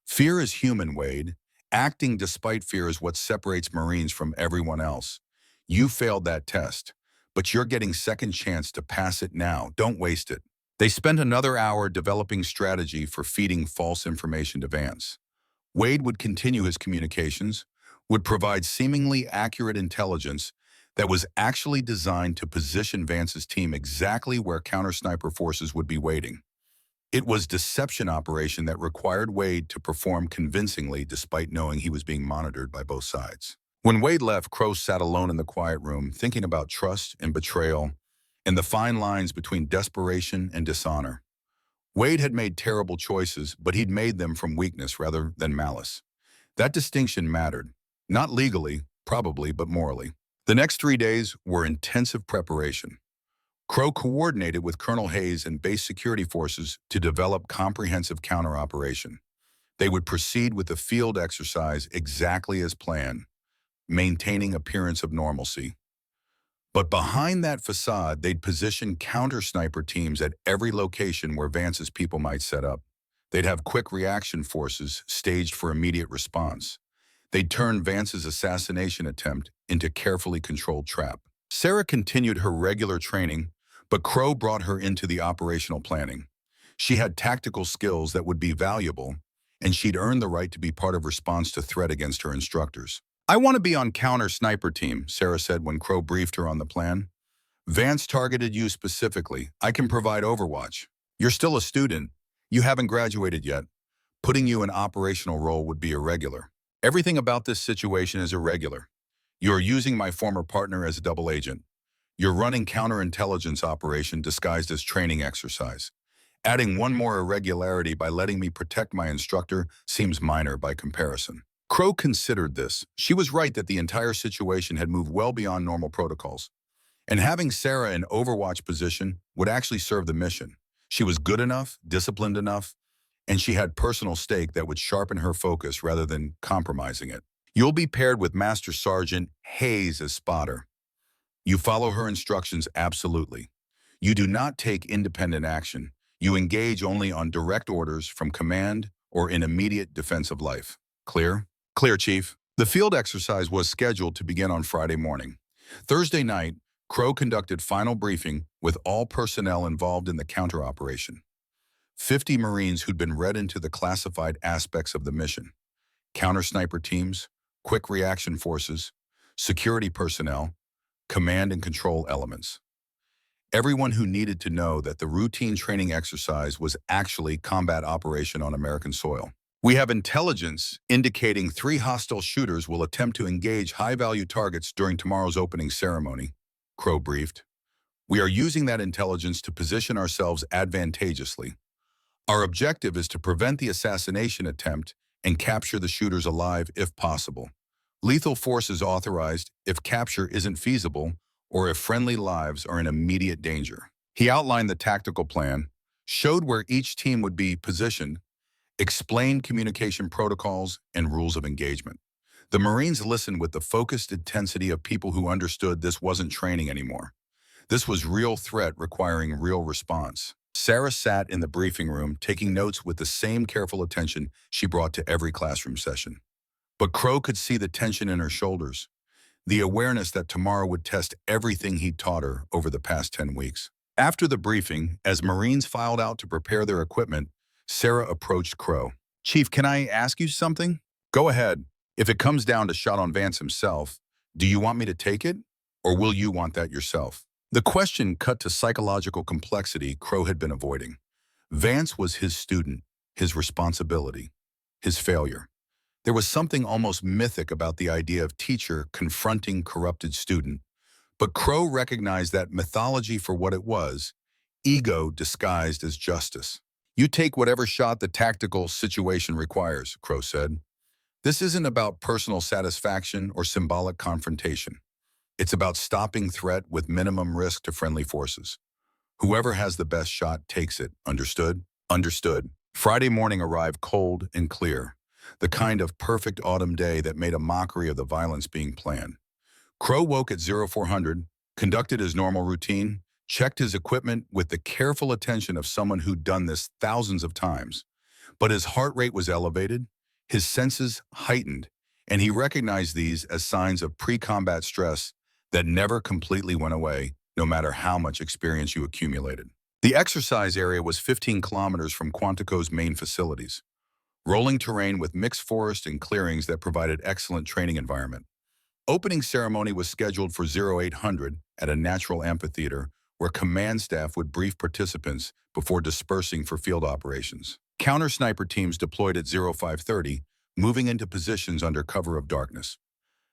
Fear is human, Wade. Acting despite fear is what separates Marines from everyone else. You failed that test, but you're getting second chance to pass it now. Don't waste it. They spent another hour developing strategy for feeding false information to Vance. Wade would continue his communications, would provide seemingly accurate intelligence that was actually designed to position Vance's team exactly where counter-sniper forces would be waiting. It was deception operation that required Wade to perform convincingly despite knowing he was being monitored by both sides. When Wade left, Crowe sat alone in the quiet room, thinking about trust and betrayal and the fine lines between desperation and dishonor. Wade had made terrible choices, but he'd made them from weakness rather than malice. That distinction mattered, not legally, probably, but morally. The next 3 days were intensive preparation. Crowe coordinated with Colonel Hayes and base security forces to develop comprehensive counter-operation. They would proceed with the field exercise exactly as planned, maintaining appearance of normalcy. But behind that facade, they'd position counter-sniper teams at every location where Vance's people might set up. They'd have quick reaction forces staged for immediate response. They'd turn Vance's assassination attempt into carefully controlled trap. Sarah continued her regular training, but Crowe brought her into the operational planning. She had tactical skills that would be valuable, and she'd earned the right to be part of response to threat against her instructors. I want to be on counter-sniper team, Sarah said when Crowe briefed her on the plan. Vance targeted you specifically. I can provide overwatch. You're still a student. You haven't graduated yet. Putting you in operational role would be irregular. Everything about this situation is irregular. You're using my former partner as a double agent. You're running counterintelligence operation disguised as training exercise. Adding one more irregularity by letting me protect my instructor seems minor by comparison. Crowe considered this. She was right that the entire situation had moved well beyond normal protocols. And having Sarah in Overwatch position would actually serve the mission. She was good enough, disciplined enough, and she had personal stake that would sharpen her focus rather than compromising it. You'll be paired with Master Sergeant Hayes as spotter. You follow her instructions absolutely. You do not take independent action. You engage only on direct orders from command or in immediate defense of life. Clear? Clear, Chief. The field exercise was scheduled to begin on Friday morning. Thursday night, Crowe conducted final briefing with all personnel involved in the counter-operation. 50 Marines who'd been read into the classified aspects of the mission. Counter-sniper teams, quick reaction forces, security personnel, command and control elements. Everyone who needed to know that the routine training exercise was actually combat operation on American soil. We have intelligence indicating 3 hostile shooters will attempt to engage high-value targets during tomorrow's opening ceremony, Crowe briefed. We are using that intelligence to position ourselves advantageously. Our objective is to prevent the assassination attempt and capture the shooters alive if possible. Lethal force is authorized if capture isn't feasible or if friendly lives are in immediate danger. He outlined the tactical plan, showed where each team would be positioned, explained communication protocols and rules of engagement. The Marines listened with the focused intensity of people who understood this wasn't training anymore. This was real threat requiring real response. Sarah sat in the briefing room, taking notes with the same careful attention she brought to every classroom session. But Crowe could see the tension in her shoulders, the awareness that tomorrow would test everything he'd taught her over the past 10 weeks. After the briefing, as Marines filed out to prepare their equipment, Sarah approached Crowe. "Chief, can I ask you something?" "Go ahead. If it comes down to shot on Vance himself, do you want me to take it, or will you want that yourself?" The question cut to psychological complexity Crowe had been avoiding. Vance was his student, his responsibility, his failure. There was something almost mythic about the idea of teacher confronting corrupted student, but Crowe recognized that mythology for what it was, ego disguised as justice. "You take whatever shot the tactical situation requires," Crowe said. "This isn't about personal satisfaction or symbolic confrontation. It's about stopping threat with minimum risk to friendly forces. Whoever has the best shot takes it. Understood?" "Understood." Friday morning arrived cold and clear, the kind of perfect autumn day that made a mockery of the violence being planned. Crowe woke at 0400, conducted his normal routine, checked his equipment with the careful attention of someone who'd done this thousands of times. But his heart rate was elevated, his senses heightened, and he recognized these as signs of pre-combat stress that never completely went away, no matter how much experience you accumulated. The exercise area was 15 kilometers from Quantico's main facilities, rolling terrain with mixed forest and clearings that provided excellent training environment. Opening ceremony was scheduled for 0800 at a natural amphitheater where command staff would brief participants before dispersing for field operations. Counter-sniper teams deployed at 0530, moving into positions under cover of darkness.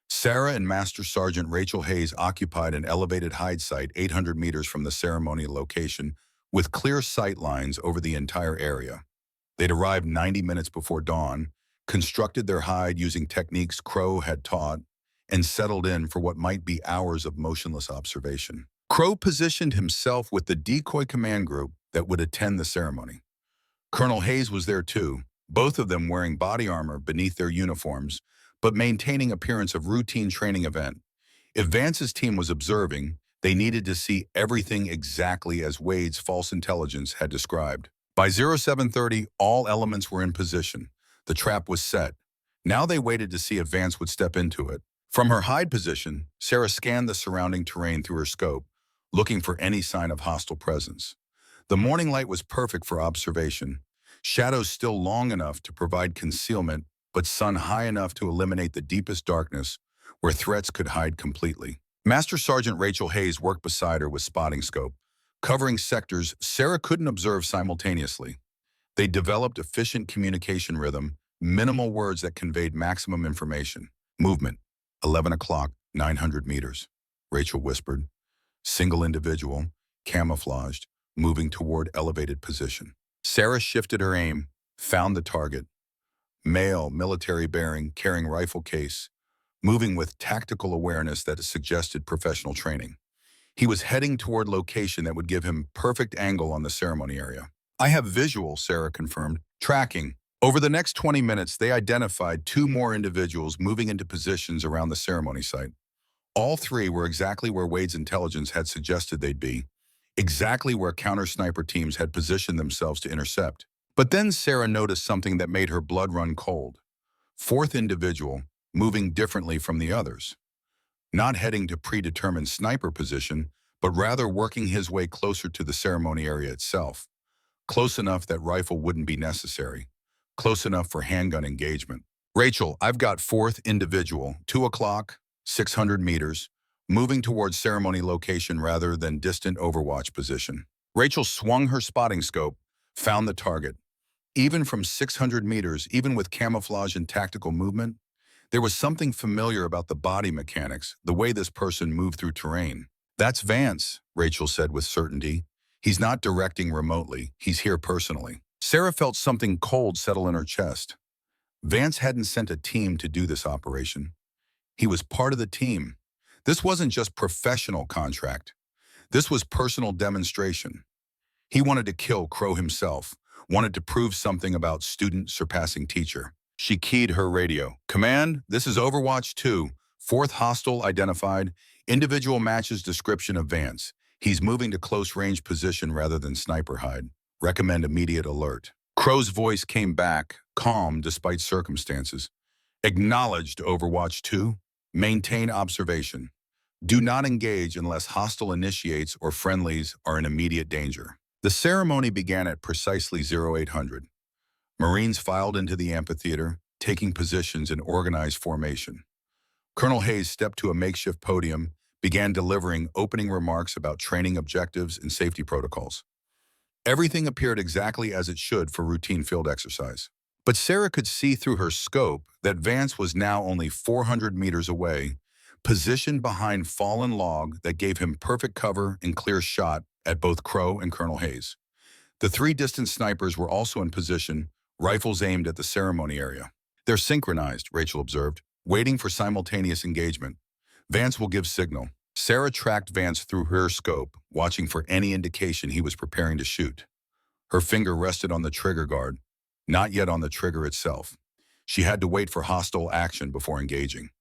Sarah and Master Sergeant Rachel Hayes occupied an elevated hide site 800 meters from the ceremony location with clear sight lines over the entire area. They'd arrived 90 minutes before dawn, constructed their hide using techniques Crowe had taught, and settled in for what might be hours of motionless observation. Crowe positioned himself with the decoy command group that would attend the ceremony. Colonel Hayes was there too, both of them wearing body armor beneath their uniforms, but maintaining appearance of routine training event. If Vance's team was observing, they needed to see everything exactly as Wade's false intelligence had described. By 0730, all elements were in position. The trap was set. Now they waited to see if Vance would step into it. From her hide position, Sarah scanned the surrounding terrain through her scope, looking for any sign of hostile presence. The morning light was perfect for observation, shadows still long enough to provide concealment, but sun high enough to eliminate the deepest darkness where threats could hide completely. Master Sergeant Rachel Hayes worked beside her with spotting scope, covering sectors Sarah couldn't observe simultaneously. They developed efficient communication rhythm, minimal words that conveyed maximum information. "Movement, 11 o'clock, 900 meters, Rachel whispered. Single individual, camouflaged, moving toward elevated position. Sarah shifted her aim, found the target. Male, military bearing, carrying rifle case, moving with tactical awareness that suggested professional training. He was heading toward location that would give him perfect angle on the ceremony area. "I have visual," Sarah confirmed. "Tracking." Over the next 20 minutes, they identified 2 more individuals moving into positions around the ceremony site. All 3 were exactly where Wade's intelligence had suggested they'd be, exactly where counter-sniper teams had positioned themselves to intercept. But then Sarah noticed something that made her blood run cold. 4th individual, moving differently from the others. Not heading to predetermined sniper position, but rather working his way closer to the ceremony area itself. Close enough that rifle wouldn't be necessary. Close enough for handgun engagement. "Rachel, I've got 4th individual, 2 o'clock, 600 meters, moving towards ceremony location rather than distant overwatch position." Rachel swung her spotting scope, found the target. Even from 600 meters, even with camouflage and tactical movement, there was something familiar about the body mechanics, the way this person moved through terrain. "That's Vance," Rachel said with certainty. "He's not directing remotely. He's here personally." Sarah felt something cold settle in her chest. Vance hadn't sent a team to do this operation. He was part of the team. This wasn't just professional contract. This was personal demonstration. He wanted to kill Crowe himself, wanted to prove something about student surpassing teacher. She keyed her radio. "Command, this is Overwatch 2. Fourth hostile identified. Individual matches description of Vance. He's moving to close range position rather than sniper hide. Recommend immediate alert." Crowe's voice came back, calm despite circumstances. "Acknowledged, Overwatch 2. Maintain observation. Do not engage unless hostile initiates or friendlies are in immediate danger." The ceremony began at precisely 0800. Marines filed into the amphitheater, taking positions in organized formation. Colonel Hayes stepped to a makeshift podium, began delivering opening remarks about training objectives and safety protocols. Everything appeared exactly as it should for routine field exercise. But Sarah could see through her scope that Vance was now only 400 meters away, positioned behind fallen log that gave him perfect cover and clear shot at both Crowe and Colonel Hayes. The three distant snipers were also in position, rifles aimed at the ceremony area. "They're synchronized," Rachel observed, waiting for simultaneous engagement. "Vance will give signal." Sarah tracked Vance through her scope, watching for any indication he was preparing to shoot. Her finger rested on the trigger guard, not yet on the trigger itself. She had to wait for hostile action before engaging.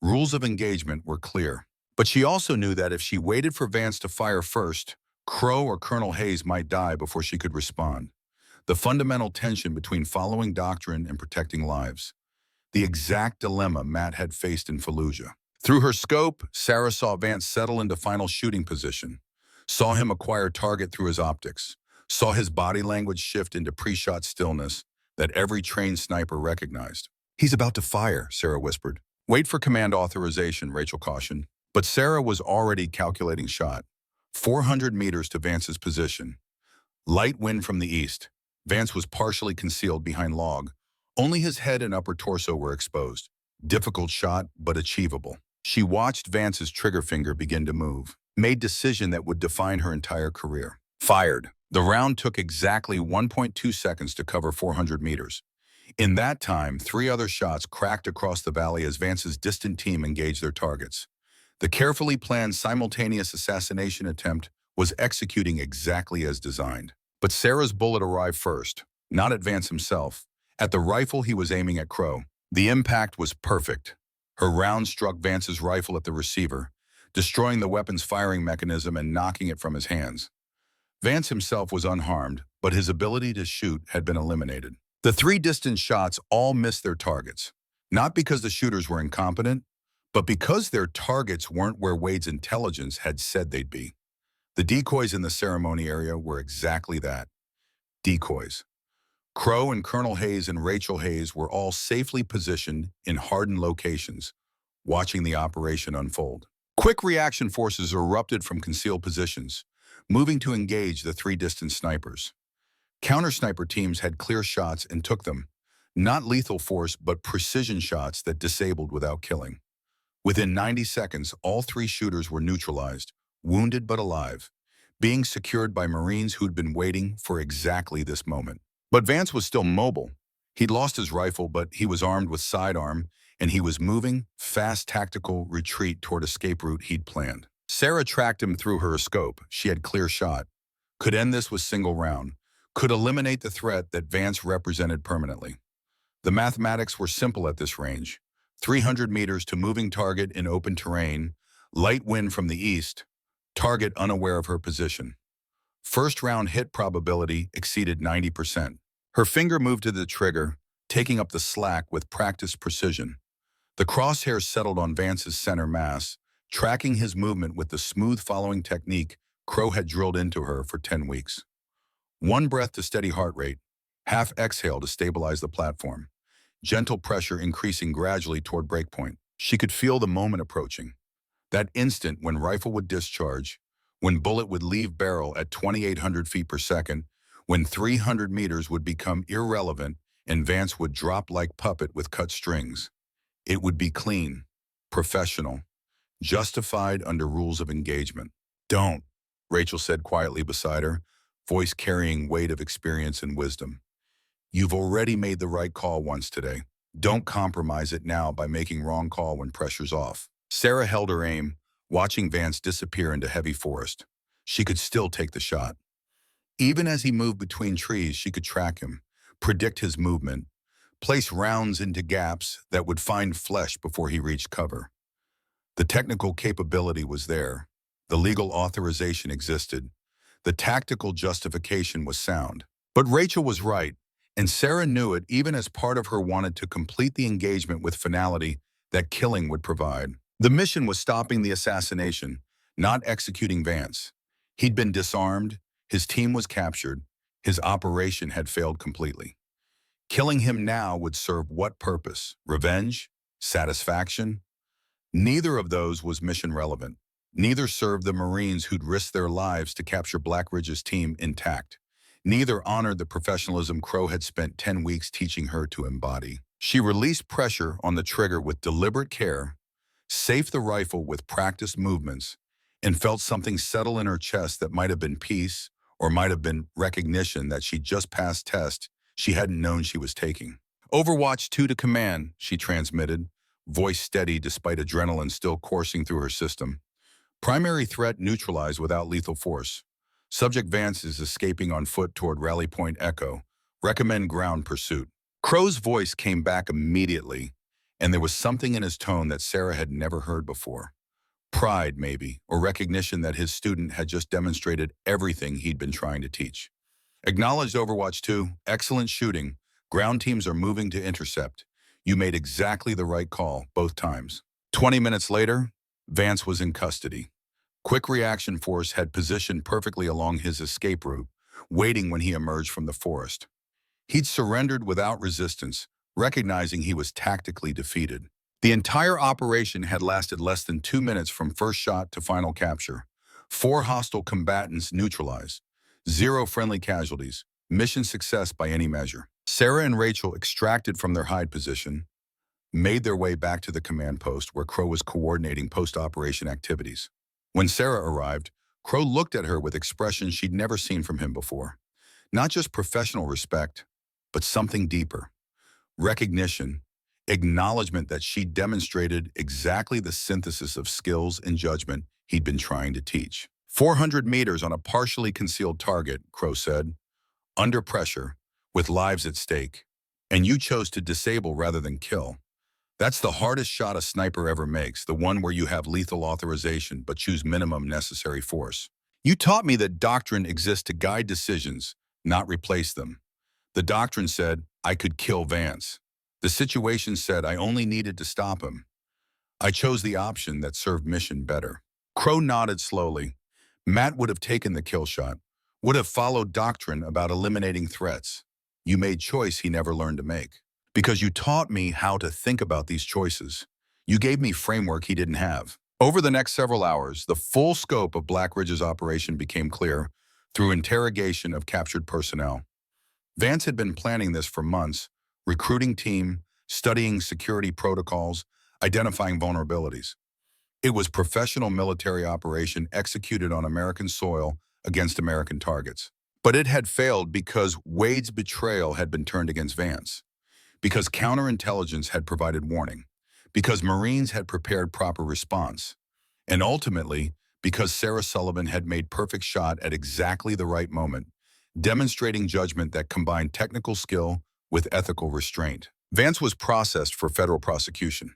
Rules of engagement were clear. But she also knew that if she waited for Vance to fire first, Crowe or Colonel Hayes might die before she could respond. The fundamental tension between following doctrine and protecting lives. The exact dilemma Matt had faced in Fallujah. Through her scope, Sarah saw Vance settle into final shooting position, saw him acquire target through his optics, saw his body language shift into pre-shot stillness that every trained sniper recognized. "He's about to fire," Sarah whispered. "Wait for command authorization," Rachel cautioned. But Sarah was already calculating shot. 400 meters to Vance's position. Light wind from the east. Vance was partially concealed behind log. Only his head and upper torso were exposed. Difficult shot, but achievable. She watched Vance's trigger finger begin to move, made decision that would define her entire career. Fired. The round took exactly 1.2 seconds to cover 400 meters. In that time, 3 other shots cracked across the valley as Vance's distant team engaged their targets. The carefully planned simultaneous assassination attempt was executing exactly as designed. But Sarah's bullet arrived first, not at Vance himself, at the rifle he was aiming at Crowe. The impact was perfect. Her round struck Vance's rifle at the receiver, destroying the weapon's firing mechanism and knocking it from his hands. Vance himself was unharmed, but his ability to shoot had been eliminated. The 3 distant shots all missed their targets, not because the shooters were incompetent, but because their targets weren't where Wade's intelligence had said they'd be. The decoys in the ceremony area were exactly that. Decoys. Crowe and Colonel Hayes and Rachel Hayes were all safely positioned in hardened locations, watching the operation unfold. Quick reaction forces erupted from concealed positions, moving to engage the 3 distant snipers. Counter-sniper teams had clear shots and took them. Not lethal force, but precision shots that disabled without killing. Within 90 seconds, all 3 shooters were neutralized, wounded but alive, being secured by Marines who'd been waiting for exactly this moment. But Vance was still mobile. He'd lost his rifle, but he was armed with sidearm, and he was moving, fast tactical retreat toward escape route he'd planned. Sarah tracked him through her scope. She had clear shot. Could end this with single round. Could eliminate the threat that Vance represented permanently. The mathematics were simple at this range. 300 meters to moving target in open terrain, light wind from the east, target unaware of her position. First round hit probability exceeded 90%. Her finger moved to the trigger, taking up the slack with practiced precision. The crosshairs settled on Vance's center mass, tracking his movement with the smooth following technique Crowe had drilled into her for 10 weeks. 1 breath to steady heart rate, half exhale to stabilize the platform. Gentle pressure increasing gradually toward breakpoint. She could feel the moment approaching. That instant when rifle would discharge, when bullet would leave barrel at 2,800 feet per second, when 300 meters would become irrelevant and Vance would drop like puppet with cut strings. It would be clean, professional, justified under rules of engagement. Don't, Rachel said quietly beside her, voice carrying weight of experience and wisdom. You've already made the right call once today. Don't compromise it now by making wrong call when pressure's off. Sarah held her aim, watching Vance disappear into heavy forest. She could still take the shot. Even as he moved between trees, she could track him, predict his movement, place rounds into gaps that would find flesh before he reached cover. The technical capability was there. The legal authorization existed. The tactical justification was sound. But Rachel was right, and Sarah knew it even as part of her wanted to complete the engagement with finality that killing would provide. The mission was stopping the assassination, not executing Vance. He'd been disarmed, his team was captured, his operation had failed completely. Killing him now would serve what purpose? Revenge? Satisfaction? Neither of those was mission relevant. Neither served the Marines who'd risked their lives to capture Black Ridge's team intact. Neither honored the professionalism Crowe had spent 10 weeks teaching her to embody. She released pressure on the trigger with deliberate care, safed the rifle with practiced movements, and felt something settle in her chest that might have been peace or might have been recognition that she'd just passed test she hadn't known she was taking. Overwatch 2 to command, she transmitted, voice steady despite adrenaline still coursing through her system. Primary threat neutralized without lethal force. Subject Vance is escaping on foot toward Rally Point Echo. Recommend ground pursuit. Crowe's voice came back immediately, and there was something in his tone that Sarah had never heard before. Pride, maybe, or recognition that his student had just demonstrated everything he'd been trying to teach. Acknowledged Overwatch 2, excellent shooting. Ground teams are moving to intercept. You made exactly the right call, both times. 20 minutes later, Vance was in custody. Quick Reaction Force had positioned perfectly along his escape route, waiting when he emerged from the forest. He'd surrendered without resistance, recognizing he was tactically defeated. The entire operation had lasted less than 2 minutes from first shot to final capture. 4 hostile combatants neutralized. 0 friendly casualties. Mission success by any measure. Sarah and Rachel extracted from their hide position, made their way back to the command post where Crowe was coordinating post-operation activities. When Sarah arrived, Crowe looked at her with expressions she'd never seen from him before. Not just professional respect, but something deeper. Recognition, acknowledgement that she'd demonstrated exactly the synthesis of skills and judgment he'd been trying to teach. 400 meters on a partially concealed target, Crowe said, under pressure, with lives at stake. And you chose to disable rather than kill. That's the hardest shot a sniper ever makes, the one where you have lethal authorization but choose minimum necessary force. You taught me that doctrine exists to guide decisions, not replace them. The doctrine said I could kill Vance. The situation said I only needed to stop him. I chose the option that served mission better. Crowe nodded slowly. Matt would have taken the kill shot, would have followed doctrine about eliminating threats. You made choice he never learned to make. Because you taught me how to think about these choices. You gave me framework he didn't have. Over the next several hours, the full scope of Black Ridge's operation became clear through interrogation of captured personnel. Vance had been planning this for months, recruiting team, studying security protocols, identifying vulnerabilities. It was professional military operation executed on American soil against American targets. But it had failed because Wade's betrayal had been turned against Vance. Because counterintelligence had provided warning, because Marines had prepared proper response, and ultimately, because Sarah Sullivan had made perfect shot at exactly the right moment, demonstrating judgment that combined technical skill with ethical restraint. Vance was processed for federal prosecution.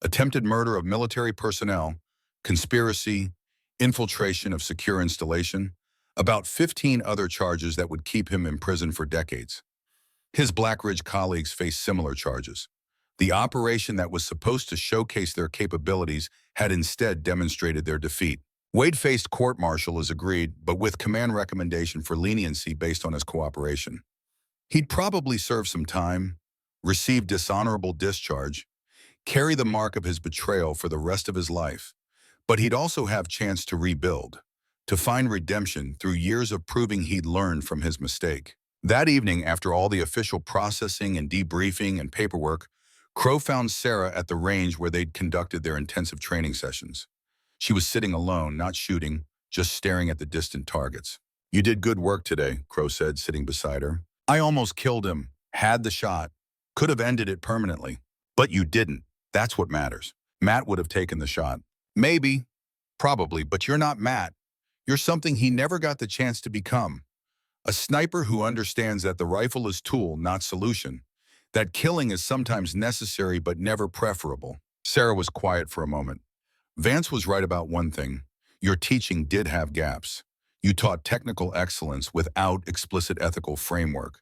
Attempted murder of military personnel, conspiracy, infiltration of secure installation, about 15 other charges that would keep him in prison for decades. His Black Ridge colleagues faced similar charges. The operation that was supposed to showcase their capabilities had instead demonstrated their defeat. Wade faced court-martial as agreed, but with command recommendation for leniency based on his cooperation. He'd probably serve some time, receive dishonorable discharge, carry the mark of his betrayal for the rest of his life, but he'd also have chance to rebuild, to find redemption through years of proving he'd learned from his mistake. That evening, after all the official processing and debriefing and paperwork, Crowe found Sarah at the range where they'd conducted their intensive training sessions. She was sitting alone, not shooting, just staring at the distant targets. "You did good work today," Crowe said, sitting beside her. "I almost killed him, had the shot, could have ended it permanently. But you didn't. That's what matters. Matt would have taken the shot. Maybe, probably, but you're not Matt. You're something he never got the chance to become. A sniper who understands that the rifle is tool, not solution. That killing is sometimes necessary but never preferable." Sarah was quiet for a moment. "Vance was right about one thing. Your teaching did have gaps. You taught technical excellence without explicit ethical framework.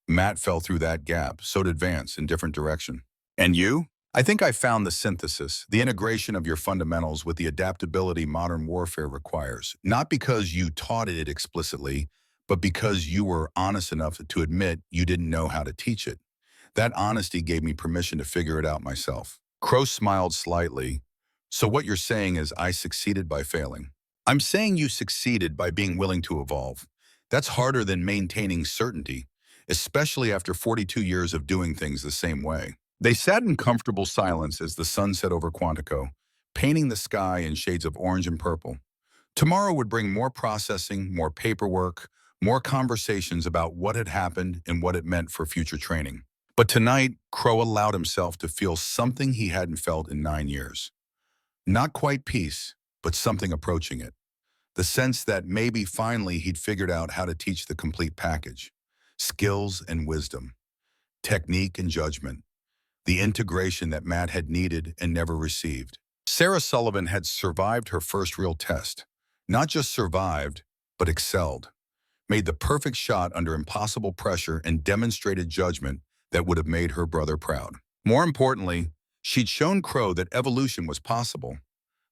Matt fell through that gap, so did Vance, in different direction. And you? I think I found the synthesis, the integration of your fundamentals with the adaptability modern warfare requires, not because you taught it explicitly, but because you were honest enough to admit you didn't know how to teach it. That honesty gave me permission to figure it out myself." Crowe smiled slightly. "So what you're saying is I succeeded by failing." "I'm saying you succeeded by being willing to evolve. That's harder than maintaining certainty, especially after 42 years of doing things the same way." They sat in comfortable silence as the sun set over Quantico, painting the sky in shades of orange and purple. Tomorrow would bring more processing, more paperwork, more conversations about what had happened and what it meant for future training. But tonight, Crowe allowed himself to feel something he hadn't felt in 9 years. Not quite peace, but something approaching it. The sense that maybe finally he'd figured out how to teach the complete package. Skills and wisdom. Technique and judgment. The integration that Matt had needed and never received. Sarah Sullivan had survived her first real test. Not just survived, but excelled. Made the perfect shot under impossible pressure and demonstrated judgment that would have made her brother proud. More importantly, she'd shown Crowe that evolution was possible,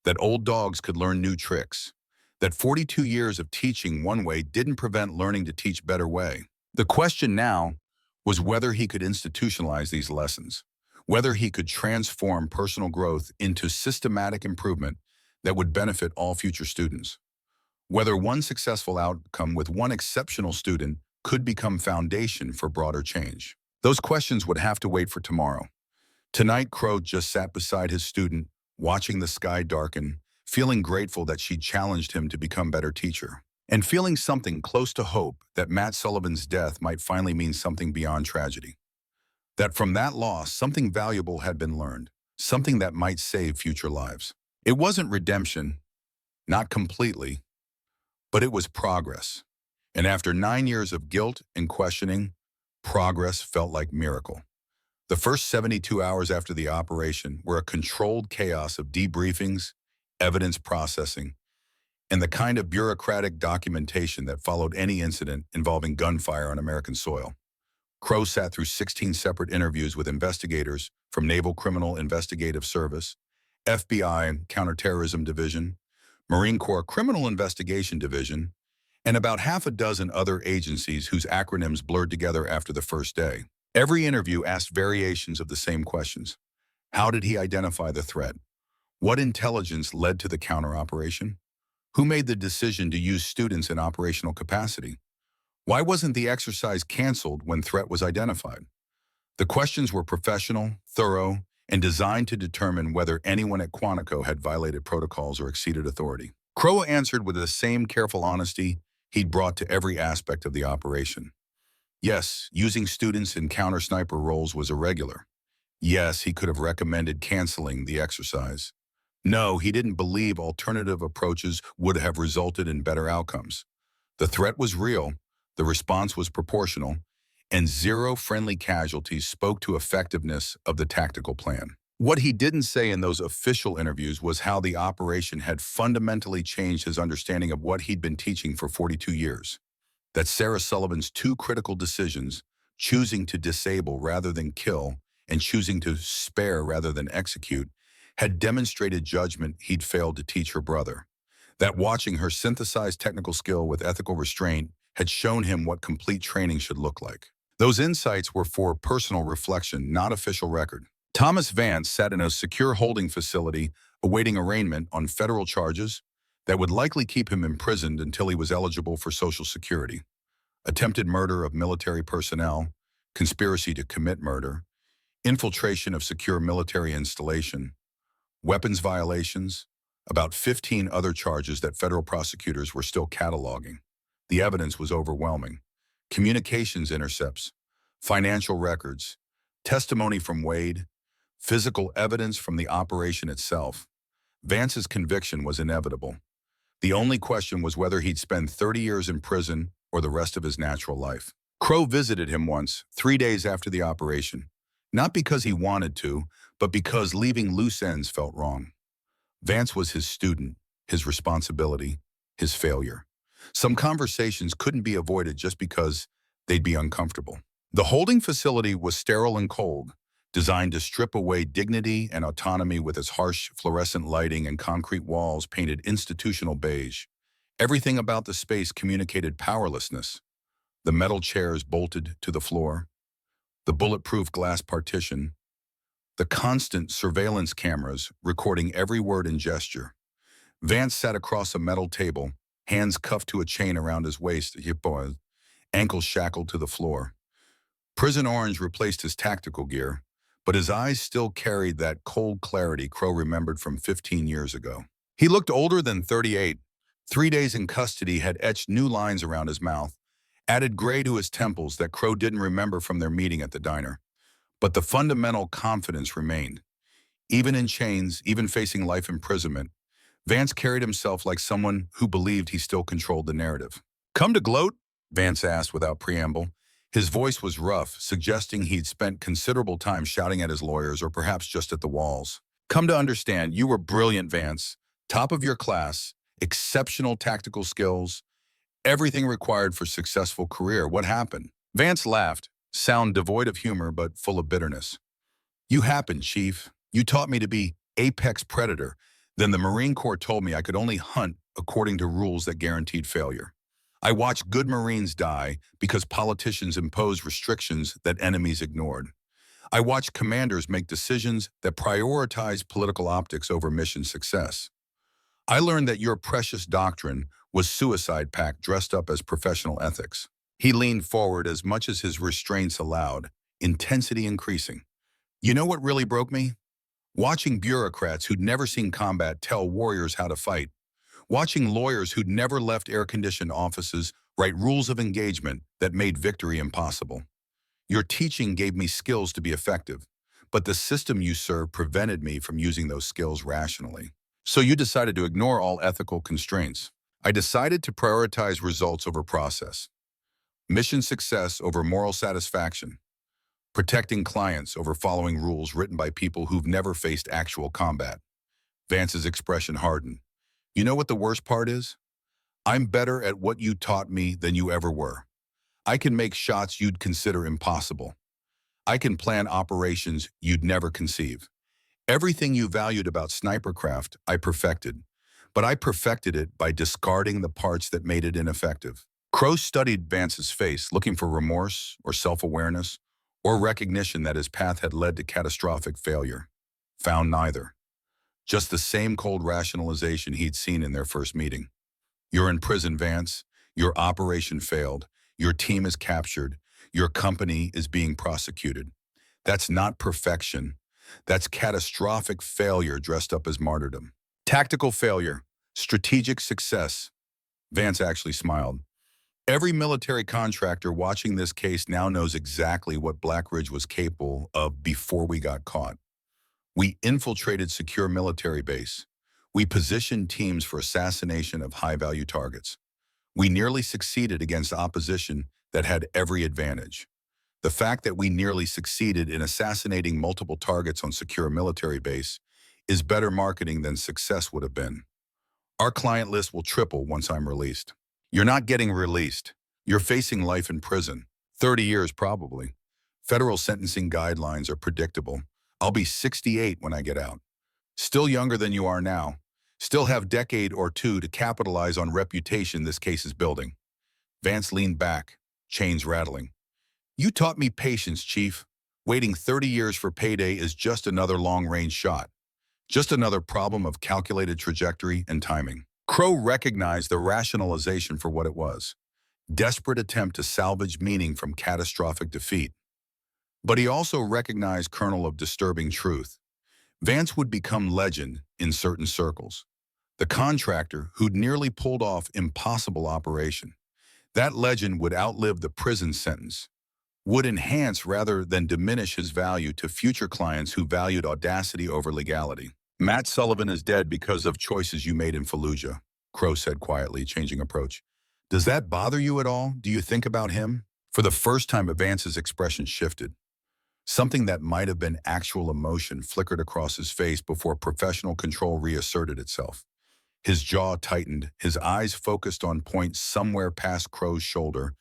that old dogs could learn new tricks, that 42 years of teaching one way didn't prevent learning to teach better way. The question now was whether he could institutionalize these lessons, whether he could transform personal growth into systematic improvement that would benefit all future students, whether one successful outcome with one exceptional student could become foundation for broader change. Those questions would have to wait for tomorrow. Tonight, Crowe just sat beside his student, watching the sky darken, feeling grateful that she challenged him to become a better teacher, and feeling something close to hope that Matt Sullivan's death might finally mean something beyond tragedy. That from that loss, something valuable had been learned, something that might save future lives. It wasn't redemption, not completely, but it was progress. And after 9 years of guilt and questioning, progress felt like miracle. The first 72 hours after the operation were a controlled chaos of debriefings, evidence processing, and the kind of bureaucratic documentation that followed any incident involving gunfire on American soil. Crowe sat through 16 separate interviews with investigators from Naval Criminal Investigative Service, FBI Counterterrorism Division, Marine Corps Criminal Investigation Division, and about half a dozen other agencies whose acronyms blurred together after the first day. Every interview asked variations of the same questions. How did he identify the threat? What intelligence led to the counter-operation? Who made the decision to use students in operational capacity? Why wasn't the exercise canceled when threat was identified? The questions were professional, thorough, and designed to determine whether anyone at Quantico had violated protocols or exceeded authority. Crowe answered with the same careful honesty he'd brought to every aspect of the operation. Yes, using students in counter-sniper roles was irregular. Yes, he could have recommended canceling the exercise. No, he didn't believe alternative approaches would have resulted in better outcomes. The threat was real, the response was proportional, and zero friendly casualties spoke to effectiveness of the tactical plan. What he didn't say in those official interviews was how the operation had fundamentally changed his understanding of what he'd been teaching for 42 years. That Sarah Sullivan's two critical decisions, choosing to disable rather than kill and choosing to spare rather than execute, had demonstrated judgment he'd failed to teach her brother. That watching her synthesize technical skill with ethical restraint had shown him what complete training should look like. Those insights were for personal reflection, not official record. Thomas Vance sat in a secure holding facility awaiting arraignment on federal charges, that would likely keep him imprisoned until he was eligible for Social Security. Attempted murder of military personnel, conspiracy to commit murder, infiltration of secure military installation, weapons violations, about 15 other charges that federal prosecutors were still cataloging. The evidence was overwhelming. Communications intercepts, financial records, testimony from Wade, physical evidence from the operation itself. Vance's conviction was inevitable. The only question was whether he'd spend 30 years in prison or the rest of his natural life. Crowe visited him once, 3 days after the operation, not because he wanted to, but because leaving loose ends felt wrong. Vance was his student, his responsibility, his failure. Some conversations couldn't be avoided just because they'd be uncomfortable. The holding facility was sterile and cold, designed to strip away dignity and autonomy with its harsh fluorescent lighting and concrete walls painted institutional beige. Everything about the space communicated powerlessness. The metal chairs bolted to the floor, the bulletproof glass partition, the constant surveillance cameras recording every word and gesture. Vance sat across a metal table, hands cuffed to a chain around his waist, ankles shackled to the floor. Prison orange replaced his tactical gear, but his eyes still carried that cold clarity Crowe remembered from 15 years ago. He looked older than 38. 3 days in custody had etched new lines around his mouth, added gray to his temples that Crowe didn't remember from their meeting at the diner. But the fundamental confidence remained. Even in chains, even facing life imprisonment, Vance carried himself like someone who believed he still controlled the narrative. "Come to gloat?" Vance asked without preamble. His voice was rough, suggesting he'd spent considerable time shouting at his lawyers or perhaps just at the walls. "Come to understand, you were brilliant, Vance. Top of your class, exceptional tactical skills, everything required for a successful career. What happened?" Vance laughed, sound devoid of humor but full of bitterness. "You happened, Chief. You taught me to be apex predator. Then the Marine Corps told me I could only hunt according to rules that guaranteed failure. I watched good Marines die because politicians imposed restrictions that enemies ignored. I watched commanders make decisions that prioritized political optics over mission success. I learned that your precious doctrine was suicide pact dressed up as professional ethics." He leaned forward as much as his restraints allowed, intensity increasing. "You know what really broke me? Watching bureaucrats who'd never seen combat tell warriors how to fight. Watching lawyers who'd never left air-conditioned offices write rules of engagement that made victory impossible. Your teaching gave me skills to be effective, but the system you served prevented me from using those skills rationally. So you decided to ignore all ethical constraints. I decided to prioritize results over process. Mission success over moral satisfaction. Protecting clients over following rules written by people who've never faced actual combat." Vance's expression hardened. "You know what the worst part is? I'm better at what you taught me than you ever were. I can make shots you'd consider impossible. I can plan operations you'd never conceive. Everything you valued about snipercraft, I perfected. But I perfected it by discarding the parts that made it ineffective." Crowe studied Vance's face, looking for remorse or self-awareness or recognition that his path had led to catastrophic failure. Found neither. Just the same cold rationalization he'd seen in their first meeting. "You're in prison, Vance. Your operation failed. Your team is captured. Your company is being prosecuted. That's not perfection. That's catastrophic failure dressed up as martyrdom. Tactical failure. Strategic success." Vance actually smiled. Every military contractor watching this case now knows exactly what Black Ridge was capable of before we got caught. We infiltrated secure military base. We positioned teams for assassination of high-value targets. We nearly succeeded against opposition that had every advantage. The fact that we nearly succeeded in assassinating multiple targets on secure military base is better marketing than success would have been. Our client list will triple once I'm released. You're not getting released. You're facing life in prison. 30 years probably. Federal sentencing guidelines are predictable. I'll be 68 when I get out. Still younger than you are now. Still have decade or two to capitalize on reputation this case is building. Vance leaned back, chains rattling. "You taught me patience, Chief. Waiting 30 years for payday is just another long-range shot. Just another problem of calculated trajectory and timing." Crowe recognized the rationalization for what it was: desperate attempt to salvage meaning from catastrophic defeat. But he also recognized kernel of disturbing truth. Vance would become legend in certain circles. The contractor who'd nearly pulled off impossible operation. That legend would outlive the prison sentence, would enhance rather than diminish his value to future clients who valued audacity over legality. Matt Sullivan is dead because of choices you made in Fallujah, Crowe said quietly, changing approach. Does that bother you at all? Do you think about him? For the first time, Vance's expression shifted. Something that might have been actual emotion flickered across his face before professional control reasserted itself. His jaw tightened, his eyes focused on points somewhere past Crowe's shoulder,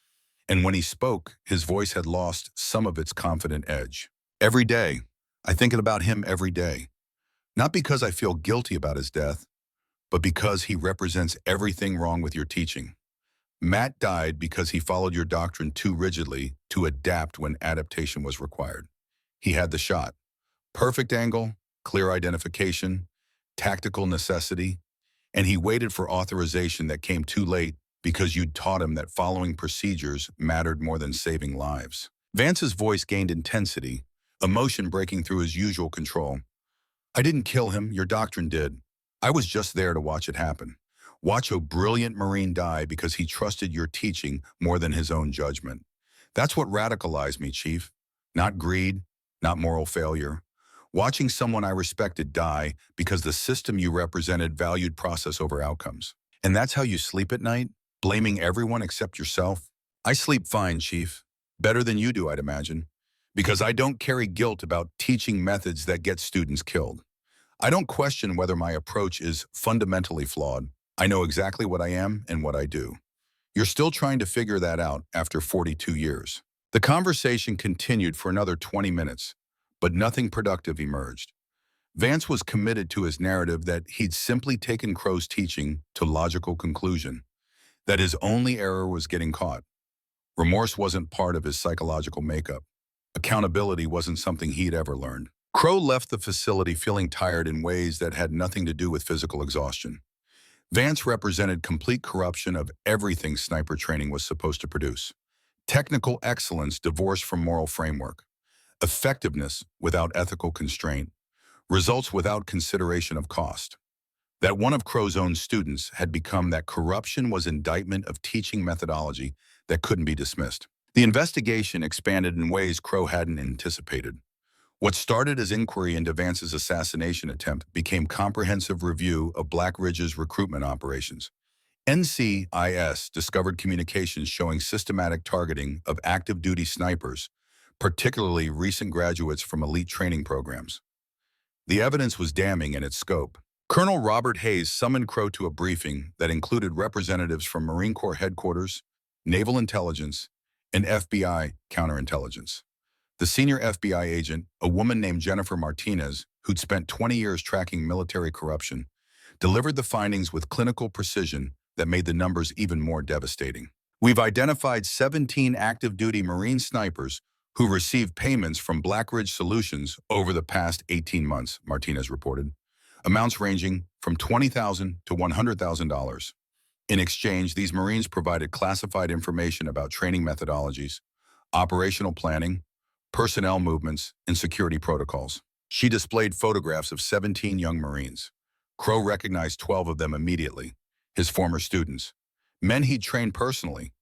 and when he spoke, his voice had lost some of its confident edge. Every day, I think about him every day. Not because I feel guilty about his death, but because he represents everything wrong with your teaching. Matt died because he followed your doctrine too rigidly to adapt when adaptation was required. He had the shot. Perfect angle, clear identification, tactical necessity, and he waited for authorization that came too late because you'd taught him that following procedures mattered more than saving lives. Vance's voice gained intensity, emotion breaking through his usual control. I didn't kill him, your doctrine did. I was just there to watch it happen. Watch a brilliant Marine die because he trusted your teaching more than his own judgment. That's what radicalized me, Chief. Not greed, not moral failure. Watching someone I respected die because the system you represented valued process over outcomes. And that's how you sleep at night? Blaming everyone except yourself? I sleep fine, Chief. Better than you do, I'd imagine. Because I don't carry guilt about teaching methods that get students killed. I don't question whether my approach is fundamentally flawed. I know exactly what I am and what I do. You're still trying to figure that out after 42 years. The conversation continued for another 20 minutes, but nothing productive emerged. Vance was committed to his narrative that he'd simply taken Crowe's teaching to logical conclusion, that his only error was getting caught. Remorse wasn't part of his psychological makeup. Accountability wasn't something he'd ever learned. Crowe left the facility feeling tired in ways that had nothing to do with physical exhaustion. Vance represented complete corruption of everything sniper training was supposed to produce. Technical excellence divorced from moral framework. Effectiveness without ethical constraint. Results without consideration of cost. That one of Crowe's own students had become that corruption was indictment of teaching methodology that couldn't be dismissed. The investigation expanded in ways Crowe hadn't anticipated. What started as inquiry into Vance's assassination attempt became comprehensive review of Black Ridge's recruitment operations. NCIS discovered communications showing systematic targeting of active duty snipers, particularly recent graduates from elite training programs. The evidence was damning in its scope. Colonel Robert Hayes summoned Crowe to a briefing that included representatives from Marine Corps headquarters, Naval Intelligence, and FBI counterintelligence. The senior FBI agent, a woman named Jennifer Martinez, who'd spent 20 years tracking military corruption, delivered the findings with clinical precision that made the numbers even more devastating. We've identified 17 active-duty Marine snipers who received payments from Black Ridge Solutions over the past 18 months, Martinez reported, amounts ranging from $20,000 to $100,000. In exchange, these Marines provided classified information about training methodologies, operational planning, personnel movements, and security protocols. She displayed photographs of 17 young Marines. Crowe recognized 12 of them immediately, his former students, men he'd trained personally,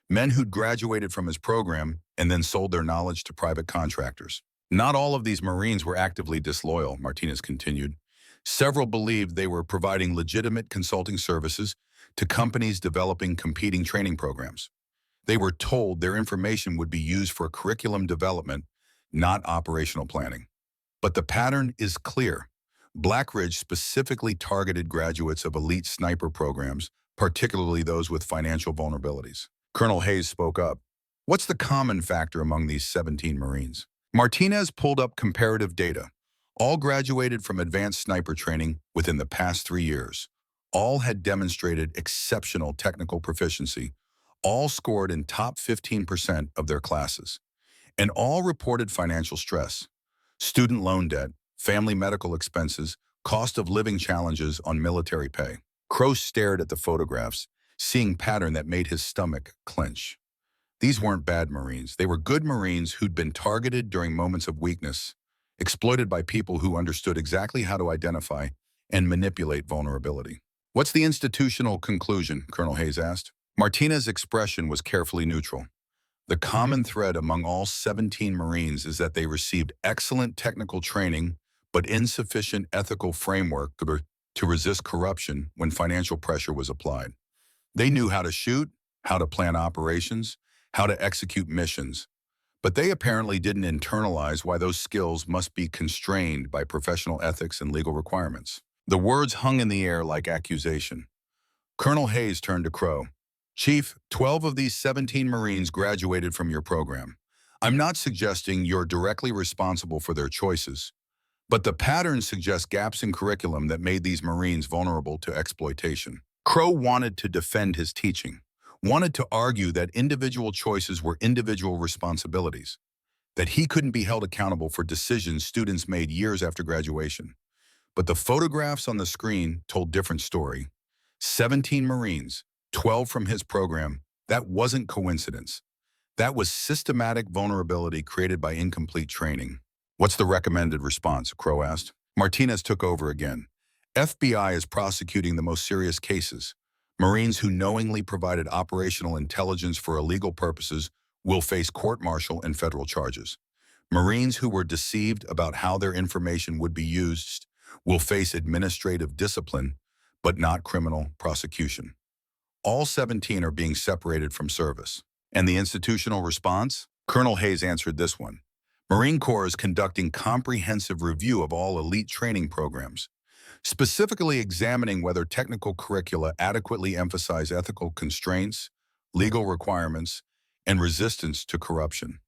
men who'd graduated from his program and then sold their knowledge to private contractors. Not all of these Marines were actively disloyal, Martinez continued. Several believed they were providing legitimate consulting services to companies developing competing training programs. They were told their information would be used for curriculum development, not operational planning. But the pattern is clear. Black Ridge specifically targeted graduates of elite sniper programs, particularly those with financial vulnerabilities. Colonel Hayes spoke up. What's the common factor among these 17 Marines? Martinez pulled up comparative data. All graduated from advanced sniper training within the past 3 years. All had demonstrated exceptional technical proficiency. All scored in top 15% of their classes. And all reported financial stress, student loan debt, family medical expenses, cost of living challenges on military pay. Crowe stared at the photographs, seeing pattern that made his stomach clench. These weren't bad Marines. They were good Marines who'd been targeted during moments of weakness, exploited by people who understood exactly how to identify and manipulate vulnerability. What's the institutional conclusion? Colonel Hayes asked. Martinez's expression was carefully neutral. The common thread among all 17 Marines is that they received excellent technical training, but insufficient ethical framework to resist corruption when financial pressure was applied. They knew how to shoot, how to plan operations, how to execute missions, but they apparently didn't internalize why those skills must be constrained by professional ethics and legal requirements. The words hung in the air like accusation. Colonel Hayes turned to Crowe. Chief, 12 of these 17 Marines graduated from your program. I'm not suggesting you're directly responsible for their choices, but the pattern suggests gaps in curriculum that made these Marines vulnerable to exploitation. Crowe wanted to defend his teaching, wanted to argue that individual choices were individual responsibilities, that he couldn't be held accountable for decisions students made years after graduation. But the photographs on the screen told a different story. 17 Marines, 12 from his program, that wasn't coincidence. That was systematic vulnerability created by incomplete training. What's the recommended response? Crowe asked. Martinez took over again. FBI is prosecuting the most serious cases. Marines who knowingly provided operational intelligence for illegal purposes will face court-martial and federal charges. Marines who were deceived about how their information would be used will face administrative discipline, but not criminal prosecution. All 17 are being separated from service. And the institutional response? Colonel Hayes answered this one. Marine Corps is conducting comprehensive review of all elite training programs, specifically examining whether technical curricula adequately emphasize ethical constraints, legal requirements, and resistance to corruption.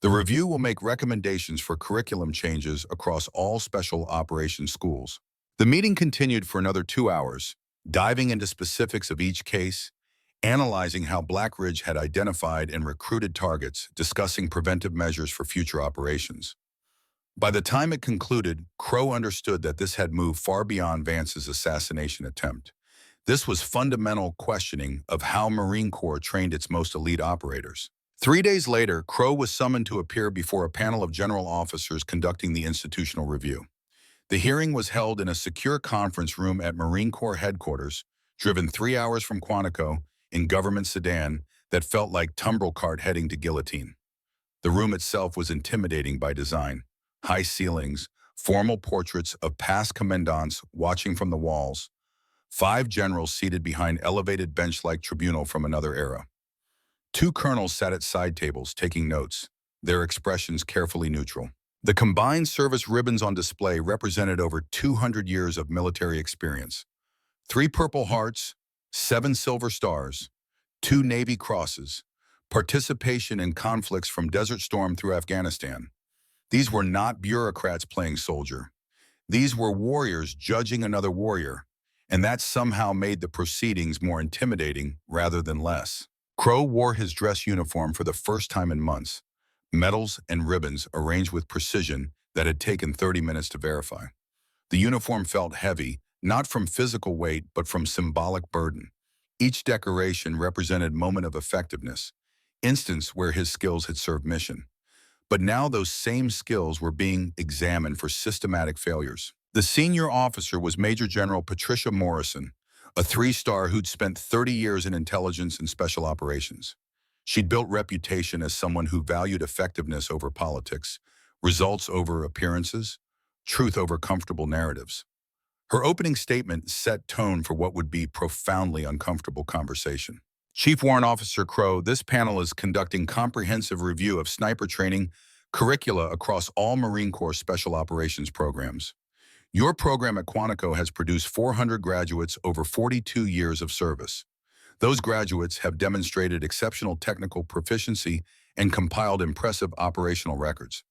The review will make recommendations for curriculum changes across all special operations schools. The meeting continued for another 2 hours, diving into specifics of each case, analyzing how Black Ridge had identified and recruited targets, discussing preventive measures for future operations. By the time it concluded, Crowe understood that this had moved far beyond Vance's assassination attempt. This was fundamental questioning of how Marine Corps trained its most elite operators. 3 days later, Crowe was summoned to appear before a panel of general officers conducting the institutional review. The hearing was held in a secure conference room at Marine Corps headquarters, driven 3 hours from Quantico in government sedan that felt like tumbrel cart heading to guillotine. The room itself was intimidating by design. High ceilings, formal portraits of past commandants watching from the walls, 5 generals seated behind elevated bench-like tribunal from another era. 2 colonels sat at side tables taking notes, their expressions carefully neutral. The combined service ribbons on display represented over 200 years of military experience. 3 Purple Hearts, 7 Silver Stars, 2 Navy Crosses, participation in conflicts from Desert Storm through Afghanistan. These were not bureaucrats playing soldier. These were warriors judging another warrior, and that somehow made the proceedings more intimidating rather than less. Crowe wore his dress uniform for the first time in months, medals and ribbons arranged with precision that had taken 30 minutes to verify. The uniform felt heavy, not from physical weight, but from symbolic burden. Each decoration represented moment of effectiveness, instance where his skills had served mission. But now those same skills were being examined for systematic failures. The senior officer was Major General Patricia Morrison, a 3-star who'd spent 30 years in intelligence and special operations. She'd built reputation as someone who valued effectiveness over politics, results over appearances, truth over comfortable narratives. Her opening statement set tone for what would be profoundly uncomfortable conversation. Chief Warrant Officer Crowe, this panel is conducting comprehensive review of sniper training curricula across all Marine Corps Special Operations programs. Your program at Quantico has produced 400 graduates over 42 years of service. Those graduates have demonstrated exceptional technical proficiency and compiled impressive operational records.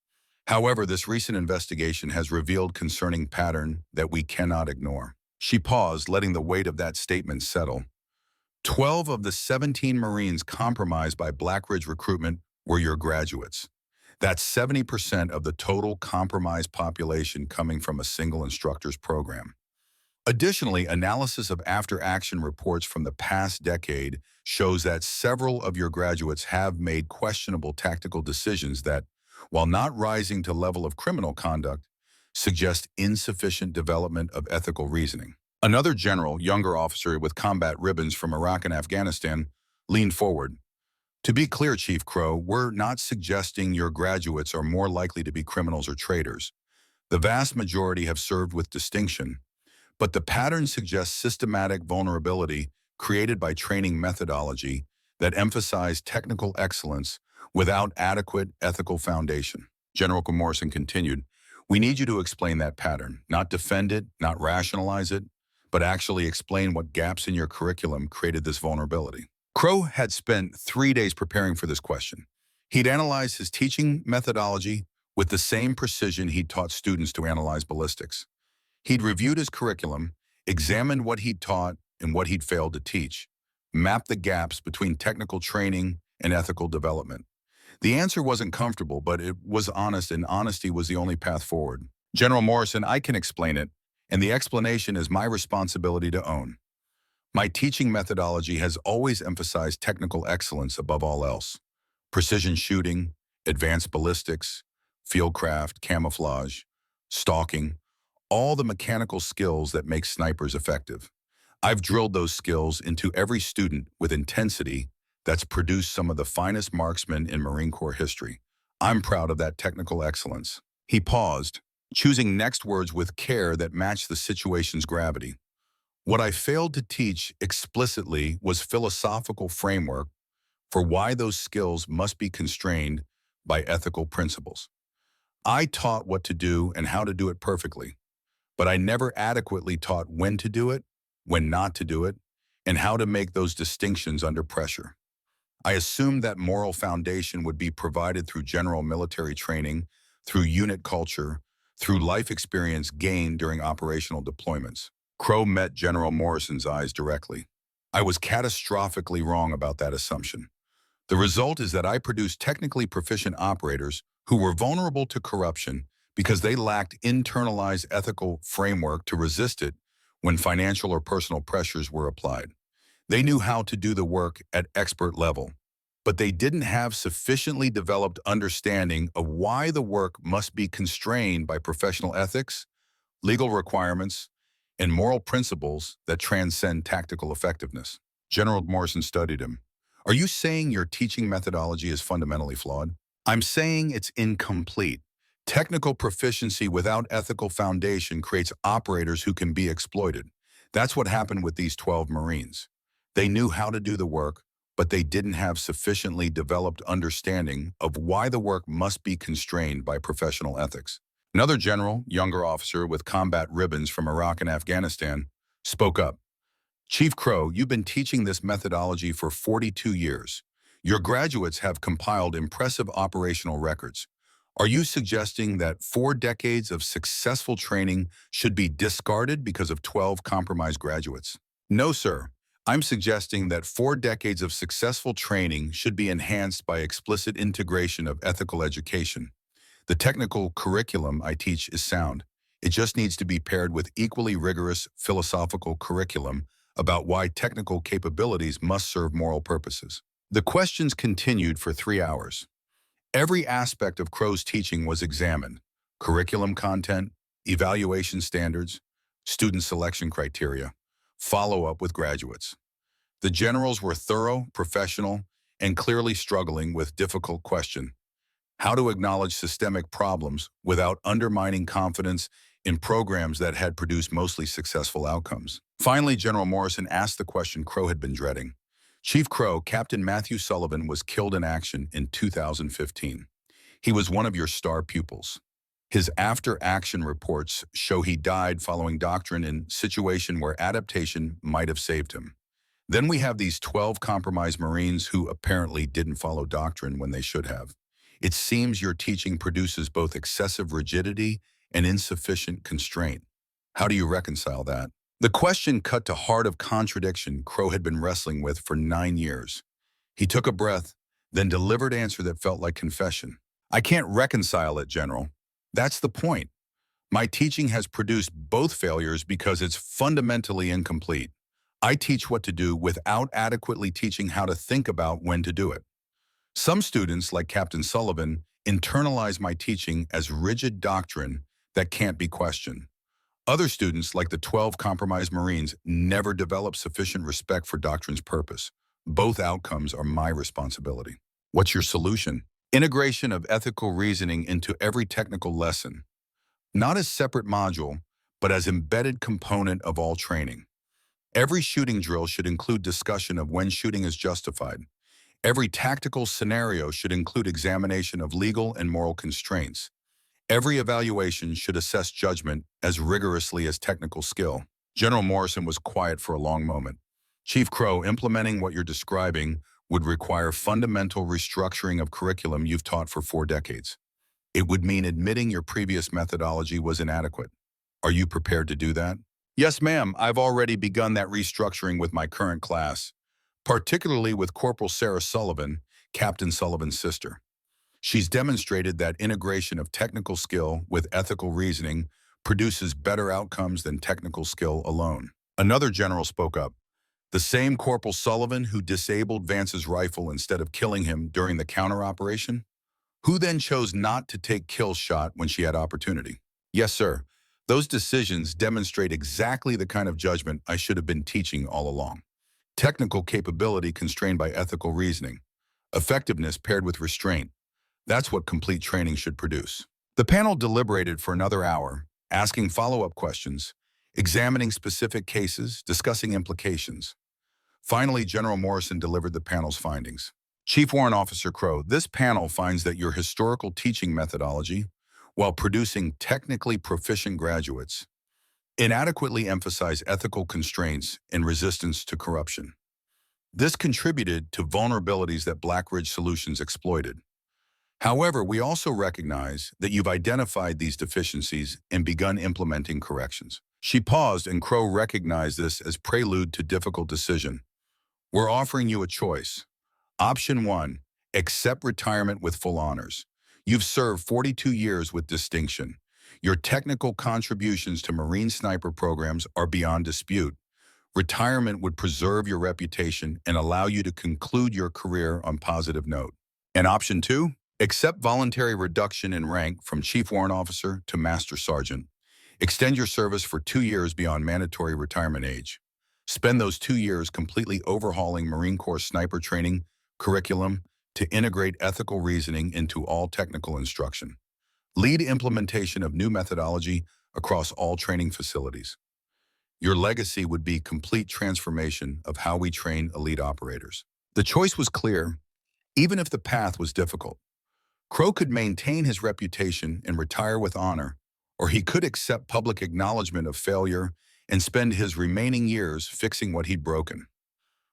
However, this recent investigation has revealed concerning pattern that we cannot ignore. She paused, letting the weight of that statement settle. 12 of the 17 Marines compromised by Black Ridge recruitment were your graduates. That's 70% of the total compromised population coming from a single instructor's program. Additionally, analysis of after-action reports from the past decade shows that several of your graduates have made questionable tactical decisions that, while not rising to level of criminal conduct, suggest insufficient development of ethical reasoning. Another general, younger officer with combat ribbons from Iraq and Afghanistan, leaned forward. To be clear, Chief Crowe, we're not suggesting your graduates are more likely to be criminals or traitors. The vast majority have served with distinction, but the pattern suggests systematic vulnerability created by training methodology that emphasize technical excellence without adequate ethical foundation. General Morrison continued, we need you to explain that pattern, not defend it, not rationalize it, but actually explain what gaps in your curriculum created this vulnerability. Crowe had spent 3 days preparing for this question. He'd analyzed his teaching methodology with the same precision he'd taught students to analyze ballistics. He'd reviewed his curriculum, examined what he'd taught and what he'd failed to teach, mapped the gaps between technical training and ethical development. The answer wasn't comfortable, but it was honest, and honesty was the only path forward. General Morrison, I can explain it, and the explanation is my responsibility to own. My teaching methodology has always emphasized technical excellence above all else. Precision shooting, advanced ballistics, fieldcraft, camouflage, stalking, all the mechanical skills that make snipers effective. I've drilled those skills into every student with intensity that's produced some of the finest marksmen in Marine Corps history. I'm proud of that technical excellence. He paused, choosing next words with care that matched the situation's gravity. What I failed to teach explicitly was philosophical framework for why those skills must be constrained by ethical principles. I taught what to do and how to do it perfectly, but I never adequately taught when to do it, when not to do it, and how to make those distinctions under pressure. I assumed that moral foundation would be provided through general military training, through unit culture, through life experience gained during operational deployments. Crowe met General Morrison's eyes directly. I was catastrophically wrong about that assumption. The result is that I produced technically proficient operators who were vulnerable to corruption because they lacked internalized ethical framework to resist it when financial or personal pressures were applied. They knew how to do the work at expert level, but they didn't have sufficiently developed understanding of why the work must be constrained by professional ethics, legal requirements, and moral principles that transcend tactical effectiveness. General Morrison studied him. Are you saying your teaching methodology is fundamentally flawed? I'm saying it's incomplete. Technical proficiency without ethical foundation creates operators who can be exploited. That's what happened with these 12 Marines. They knew how to do the work, but they didn't have sufficiently developed understanding of why the work must be constrained by professional ethics. Another general, younger officer with combat ribbons from Iraq and Afghanistan, spoke up. Chief Crowe, you've been teaching this methodology for 42 years. Your graduates have compiled impressive operational records. Are you suggesting that 4 decades of successful training should be discarded because of 12 compromised graduates? No, sir. I'm suggesting that 4 decades of successful training should be enhanced by explicit integration of ethical education. The technical curriculum I teach is sound. It just needs to be paired with equally rigorous philosophical curriculum about why technical capabilities must serve moral purposes. The questions continued for 3 hours. Every aspect of Crowe's teaching was examined: curriculum content, evaluation standards, student selection criteria, follow-up with graduates. The generals were thorough, professional, and clearly struggling with difficult question: how to acknowledge systemic problems without undermining confidence in programs that had produced mostly successful outcomes. Finally, General Morrison asked the question Crowe had been dreading. Chief Crowe, Captain Matthew Sullivan, was killed in action in 2015. He was one of your star pupils. His after-action reports show he died following doctrine in a situation where adaptation might have saved him. Then we have these 12 compromised Marines who apparently didn't follow doctrine when they should have. It seems your teaching produces both excessive rigidity and insufficient constraint. How do you reconcile that? The question cut to heart of contradiction Crowe had been wrestling with for 9 years. He took a breath, then delivered an answer that felt like confession. I can't reconcile it, General. That's the point. My teaching has produced both failures because it's fundamentally incomplete. I teach what to do without adequately teaching how to think about when to do it. Some students, like Captain Sullivan, internalize my teaching as rigid doctrine that can't be questioned. Other students, like the 12 compromised Marines, never develop sufficient respect for doctrine's purpose. Both outcomes are my responsibility. What's your solution? Integration of ethical reasoning into every technical lesson, not as separate module, but as embedded component of all training. Every shooting drill should include discussion of when shooting is justified. Every tactical scenario should include examination of legal and moral constraints. Every evaluation should assess judgment as rigorously as technical skill. General Morrison was quiet for a long moment. Chief Crowe, implementing what you're describing would require fundamental restructuring of curriculum you've taught for 4 decades. It would mean admitting your previous methodology was inadequate. Are you prepared to do that? Yes, ma'am. I've already begun that restructuring with my current class, particularly with Corporal Sarah Sullivan, Captain Sullivan's sister. She's demonstrated that integration of technical skill with ethical reasoning produces better outcomes than technical skill alone. Another general spoke up. The same Corporal Sullivan who disabled Vance's rifle instead of killing him during the counter operation? Who then chose not to take kill shot when she had opportunity? Yes, sir. Those decisions demonstrate exactly the kind of judgment I should have been teaching all along. Technical capability constrained by ethical reasoning. Effectiveness paired with restraint. That's what complete training should produce. The panel deliberated for another hour, asking follow-up questions, examining specific cases, discussing implications. Finally, General Morrison delivered the panel's findings. Chief Warrant Officer Crowe, this panel finds that your historical teaching methodology, while producing technically proficient graduates, inadequately emphasized ethical constraints and resistance to corruption. This contributed to vulnerabilities that Black Ridge Solutions exploited. However, we also recognize that you've identified these deficiencies and begun implementing corrections. She paused, and Crowe recognized this as prelude to difficult decision. We're offering you a choice. Option 1, accept retirement with full honors. You've served 42 years with distinction. Your technical contributions to Marine sniper programs are beyond dispute. Retirement would preserve your reputation and allow you to conclude your career on a positive note. And option 2, accept voluntary reduction in rank from Chief Warrant Officer to Master Sergeant. Extend your service for 2 years beyond mandatory retirement age. Spend those 2 years completely overhauling Marine Corps sniper training curriculum to integrate ethical reasoning into all technical instruction. Lead implementation of new methodology across all training facilities. Your legacy would be complete transformation of how we train elite operators. The choice was clear, even if the path was difficult. Crowe could maintain his reputation and retire with honor, or he could accept public acknowledgement of failure and spend his remaining years fixing what he'd broken.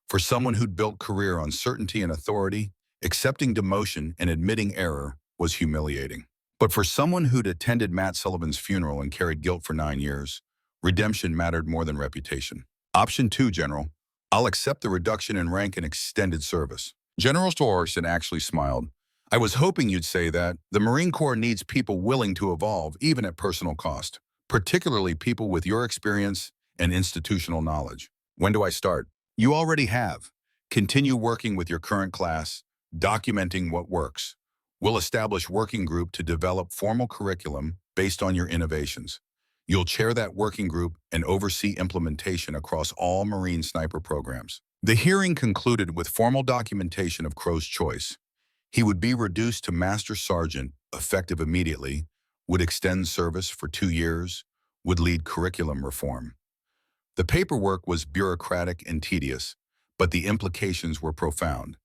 For someone who'd built career on certainty and authority, accepting demotion and admitting error was humiliating. But for someone who'd attended Matt Sullivan's funeral and carried guilt for 9 years, redemption mattered more than reputation. Option 2, General. I'll accept the reduction in rank and extended service. General Morrison actually smiled. I was hoping you'd say that. The Marine Corps needs people willing to evolve, even at personal cost, particularly people with your experience and institutional knowledge. When do I start? You already have. Continue working with your current class, documenting what works. We'll establish working group to develop formal curriculum based on your innovations. You'll chair that working group and oversee implementation across all Marine sniper programs. The hearing concluded with formal documentation of Crowe's choice. He would be reduced to Master Sergeant, effective immediately, would extend service for 2 years, would lead curriculum reform. The paperwork was bureaucratic and tedious, but the implications were profound.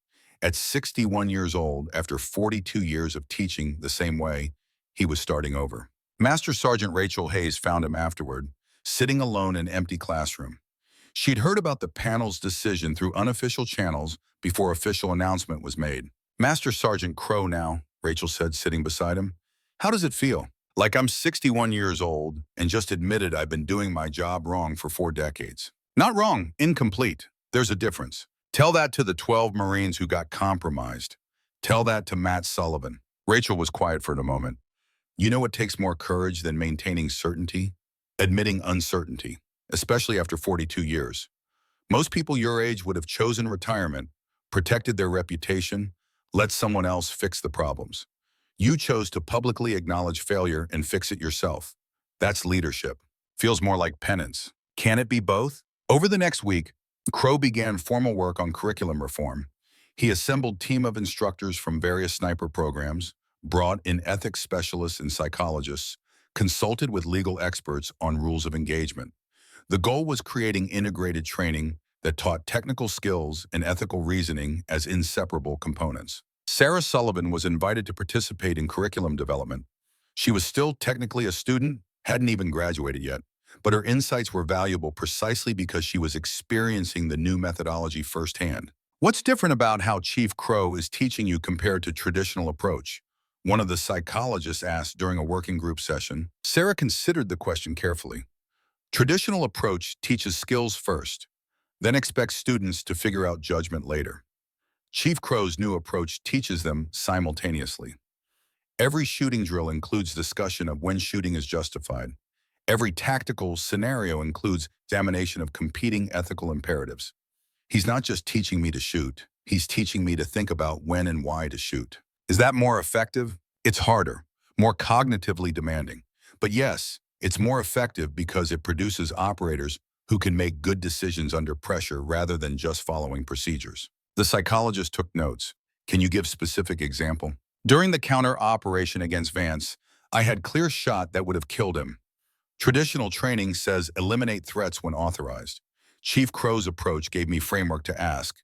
At 61 years old, after 42 years of teaching the same way, he was starting over. Master Sergeant Rachel Hayes found him afterward, sitting alone in an empty classroom. She'd heard about the panel's decision through unofficial channels before official announcement was made. Master Sergeant Crowe now, Rachel said, sitting beside him. How does it feel? Like I'm 61 years old and just admitted I've been doing my job wrong for 4 decades. Not wrong, incomplete. There's a difference. Tell that to the 12 Marines who got compromised. Tell that to Matt Sullivan. Rachel was quiet for a moment. You know what takes more courage than maintaining certainty? Admitting uncertainty, especially after 42 years. Most people your age would have chosen retirement, protected their reputation, let someone else fix the problems. You chose to publicly acknowledge failure and fix it yourself. That's leadership. Feels more like penance. Can it be both? Over the next week, Crowe began formal work on curriculum reform. He assembled a team of instructors from various sniper programs, brought in ethics specialists and psychologists, consulted with legal experts on rules of engagement. The goal was creating integrated training that taught technical skills and ethical reasoning as inseparable components. Sarah Sullivan was invited to participate in curriculum development. She was still technically a student, hadn't even graduated yet, but her insights were valuable precisely because she was experiencing the new methodology firsthand. What's different about how Chief Crowe is teaching you compared to traditional approach? One of the psychologists asked during a working group session. Sarah considered the question carefully. Traditional approach teaches skills first, then expects students to figure out judgment later. Chief Crowe's new approach teaches them simultaneously. Every shooting drill includes discussion of when shooting is justified. Every tactical scenario includes examination of competing ethical imperatives. He's not just teaching me to shoot, he's teaching me to think about when and why to shoot. Is that more effective? It's harder, more cognitively demanding. But yes, it's more effective because it produces operators who can make good decisions under pressure rather than just following procedures. The psychologist took notes. Can you give specific example? During the counter operation against Vance, I had clear shot that would have killed him. Traditional training says eliminate threats when authorized. Chief Crowe's approach gave me framework to ask,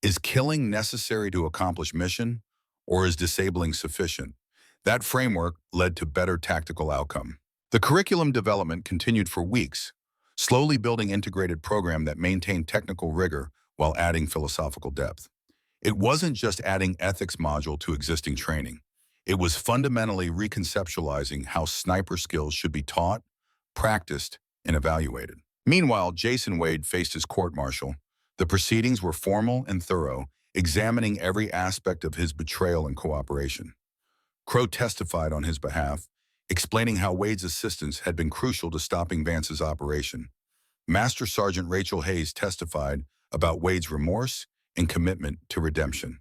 is killing necessary to accomplish mission, or is disabling sufficient? That framework led to better tactical outcome. The curriculum development continued for weeks, slowly building integrated program that maintained technical rigor while adding philosophical depth. It wasn't just adding ethics module to existing training. It was fundamentally reconceptualizing how sniper skills should be taught, practiced, and evaluated. Meanwhile, Jason Wade faced his court-martial. The proceedings were formal and thorough, examining every aspect of his betrayal and cooperation. Crowe testified on his behalf, explaining how Wade's assistance had been crucial to stopping Vance's operation. Master Sergeant Rachel Hayes testified about Wade's remorse and commitment to redemption.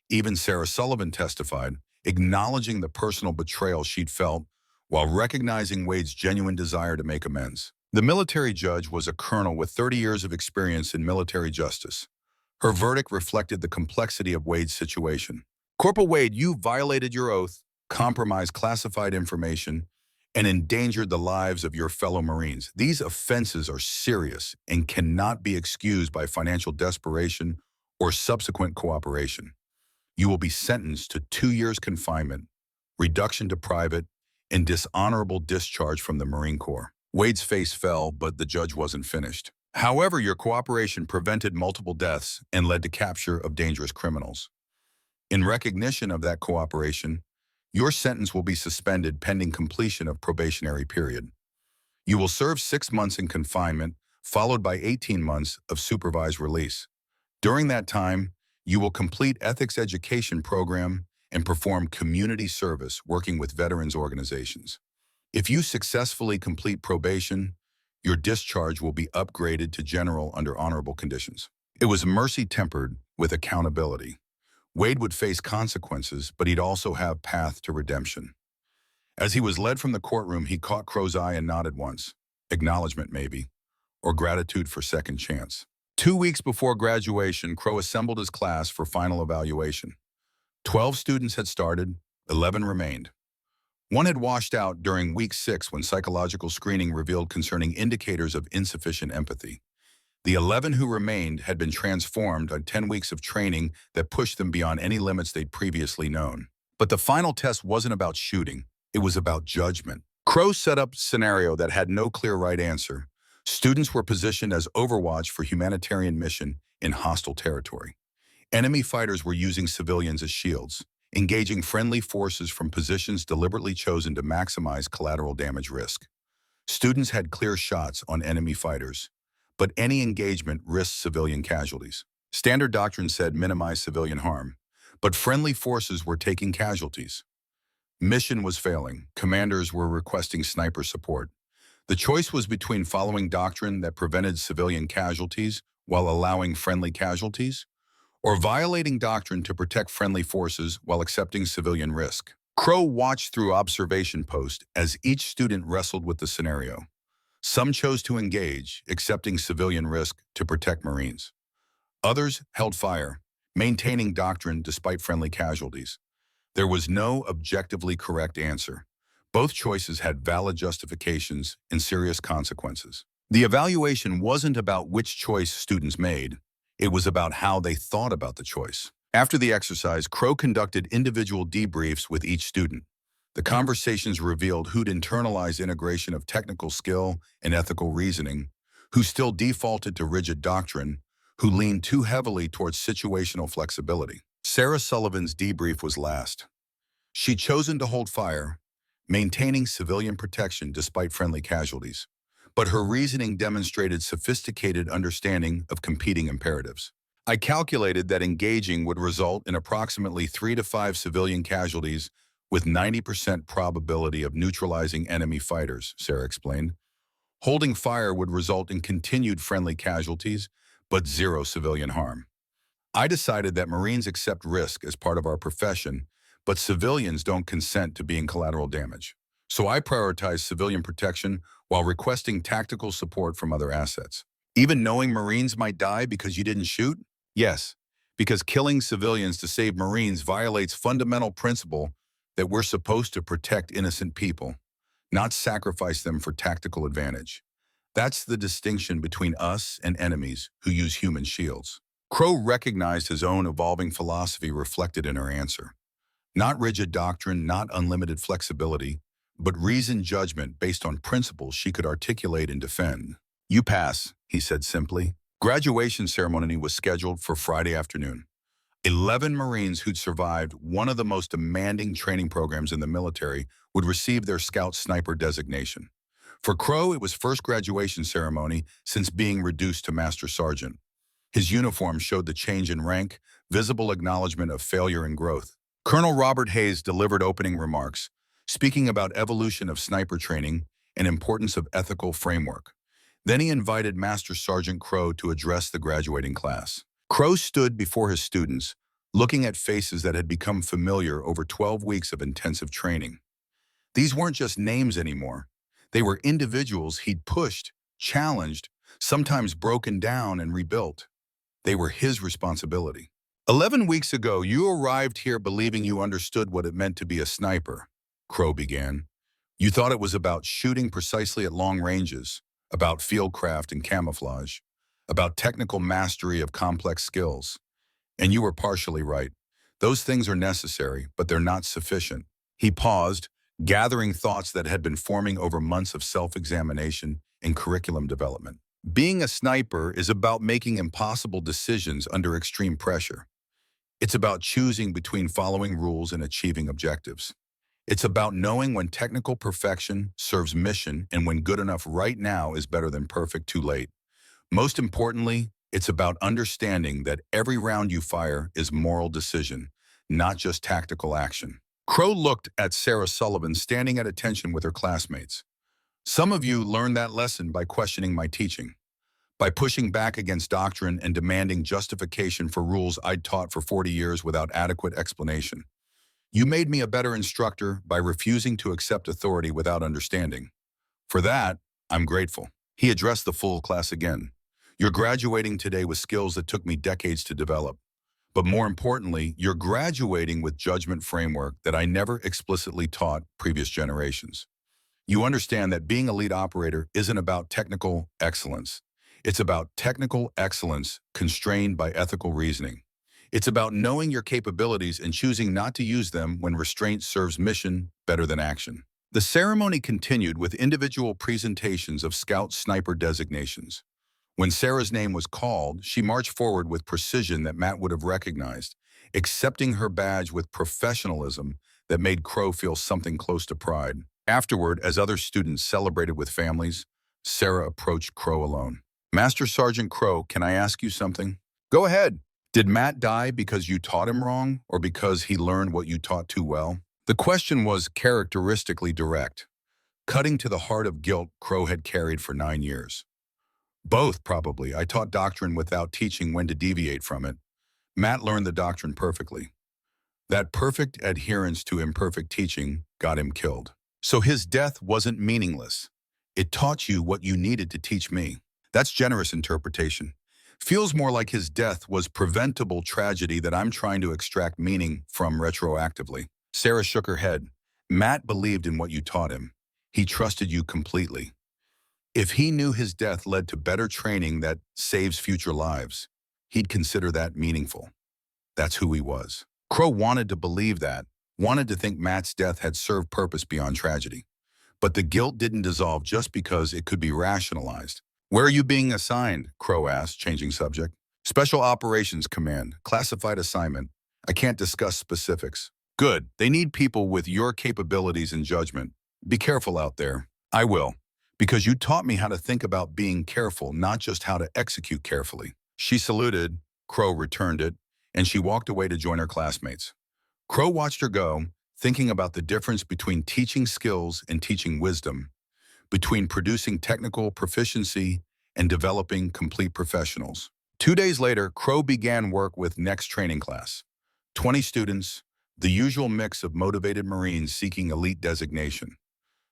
Even Sarah Sullivan testified, acknowledging the personal betrayal she'd felt while recognizing Wade's genuine desire to make amends. The military judge was a colonel with 30 years of experience in military justice. Her verdict reflected the complexity of Wade's situation. Corporal Wade, you violated your oath, compromised classified information, and endangered the lives of your fellow Marines. These offenses are serious and cannot be excused by financial desperation or subsequent cooperation. You will be sentenced to 2 years confinement, reduction to private, and dishonorable discharge from the Marine Corps. Wade's face fell, but the judge wasn't finished. However, your cooperation prevented multiple deaths and led to capture of dangerous criminals. In recognition of that cooperation, your sentence will be suspended pending completion of probationary period. You will serve 6 months in confinement, followed by 18 months of supervised release. During that time, you will complete ethics education program and perform community service working with veterans organizations. If you successfully complete probation, your discharge will be upgraded to general under honorable conditions. It was mercy tempered with accountability. Wade would face consequences, but he'd also have path to redemption. As he was led from the courtroom, he caught Crowe's eye and nodded once. Acknowledgement, maybe, or gratitude for second chance. 2 weeks before graduation, Crowe assembled his class for final evaluation. 12 students had started, 11 remained. One had washed out during week 6 when psychological screening revealed concerning indicators of insufficient empathy. The 11 who remained had been transformed on 10 weeks of training that pushed them beyond any limits they'd previously known. But the final test wasn't about shooting. It was about judgment. Crowe set up a scenario that had no clear right answer. Students were positioned as overwatch for humanitarian mission in hostile territory. Enemy fighters were using civilians as shields, engaging friendly forces from positions deliberately chosen to maximize collateral damage risk. Students had clear shots on enemy fighters, but any engagement risked civilian casualties. Standard doctrine said minimize civilian harm, but friendly forces were taking casualties. Mission was failing. Commanders were requesting sniper support. The choice was between following doctrine that prevented civilian casualties while allowing friendly casualties, or violating doctrine to protect friendly forces while accepting civilian risk. Crowe watched through observation post as each student wrestled with the scenario. Some chose to engage, accepting civilian risk to protect Marines. Others held fire, maintaining doctrine despite friendly casualties. There was no objectively correct answer. Both choices had valid justifications and serious consequences. The evaluation wasn't about which choice students made. It was about how they thought about the choice. After the exercise, Crowe conducted individual debriefs with each student. The conversations revealed who'd internalized integration of technical skill and ethical reasoning, who still defaulted to rigid doctrine, who leaned too heavily towards situational flexibility. Sarah Sullivan's debrief was last. She'd chosen to hold fire, maintaining civilian protection despite friendly casualties. But her reasoning demonstrated sophisticated understanding of competing imperatives. I calculated that engaging would result in approximately 3 to 5 civilian casualties with 90% probability of neutralizing enemy fighters, Sarah explained. Holding fire would result in continued friendly casualties, but 0 civilian harm. I decided that Marines accept risk as part of our profession, but civilians don't consent to being collateral damage. So I prioritized civilian protection while requesting tactical support from other assets. Even knowing Marines might die because you didn't shoot? Yes, because killing civilians to save Marines violates fundamental principle that we're supposed to protect innocent people, not sacrifice them for tactical advantage. That's the distinction between us and enemies who use human shields. Crowe recognized his own evolving philosophy reflected in her answer. Not rigid doctrine, not unlimited flexibility, but reasoned judgment based on principles she could articulate and defend. "You pass," he said simply. Graduation ceremony was scheduled for Friday afternoon. 11 Marines who'd survived one of the most demanding training programs in the military would receive their Scout Sniper designation. For Crowe, it was first graduation ceremony since being reduced to Master Sergeant. His uniform showed the change in rank, visible acknowledgement of failure and growth. Colonel Robert Hayes delivered opening remarks, speaking about evolution of sniper training and importance of ethical framework. Then he invited Master Sergeant Crowe to address the graduating class. Crowe stood before his students, looking at faces that had become familiar over 12 weeks of intensive training. These weren't just names anymore. They were individuals he'd pushed, challenged, sometimes broken down and rebuilt. They were his responsibility. 11 weeks ago, you arrived here believing you understood what it meant to be a sniper, Crowe began. You thought it was about shooting precisely at long ranges, about fieldcraft and camouflage, about technical mastery of complex skills. And you were partially right. Those things are necessary, but they're not sufficient. He paused, gathering thoughts that had been forming over months of self-examination and curriculum development. Being a sniper is about making impossible decisions under extreme pressure. It's about choosing between following rules and achieving objectives. It's about knowing when technical perfection serves mission and when good enough right now is better than perfect too late. Most importantly, it's about understanding that every round you fire is moral decision, not just tactical action. Crowe looked at Sarah Sullivan standing at attention with her classmates. Some of you learned that lesson by questioning my teaching, by pushing back against doctrine and demanding justification for rules I'd taught for 40 years without adequate explanation. You made me a better instructor by refusing to accept authority without understanding. For that, I'm grateful. He addressed the full class again. You're graduating today with skills that took me decades to develop. But more importantly, you're graduating with judgment framework that I never explicitly taught previous generations. You understand that being a lead operator isn't about technical excellence. It's about technical excellence constrained by ethical reasoning. It's about knowing your capabilities and choosing not to use them when restraint serves mission better than action. The ceremony continued with individual presentations of Scout Sniper designations. When Sarah's name was called, she marched forward with precision that Matt would have recognized, accepting her badge with professionalism that made Crowe feel something close to pride. Afterward, as other students celebrated with families, Sarah approached Crowe alone. Master Sergeant Crowe, can I ask you something? Go ahead. Did Matt die because you taught him wrong or because he learned what you taught too well? The question was characteristically direct, cutting to the heart of guilt Crowe had carried for 9 years. Both, probably. I taught doctrine without teaching when to deviate from it. Matt learned the doctrine perfectly. That perfect adherence to imperfect teaching got him killed. So his death wasn't meaningless. It taught you what you needed to teach me. That's generous interpretation. Feels more like his death was preventable tragedy that I'm trying to extract meaning from retroactively. Sarah shook her head. Matt believed in what you taught him. He trusted you completely. If he knew his death led to better training that saves future lives, he'd consider that meaningful. That's who he was. Crowe wanted to believe that, wanted to think Matt's death had served purpose beyond tragedy. But the guilt didn't dissolve just because it could be rationalized. Where are you being assigned? Crowe asked, changing subject. Special Operations Command, classified assignment. I can't discuss specifics. Good. They need people with your capabilities and judgment. Be careful out there. I will. Because you taught me how to think about being careful, not just how to execute carefully. She saluted, Crowe returned it, and she walked away to join her classmates. Crowe watched her go, thinking about the difference between teaching skills and teaching wisdom, between producing technical proficiency and developing complete professionals. 2 days later, Crowe began work with Next Training Class. 20 students, the usual mix of motivated Marines seeking elite designation.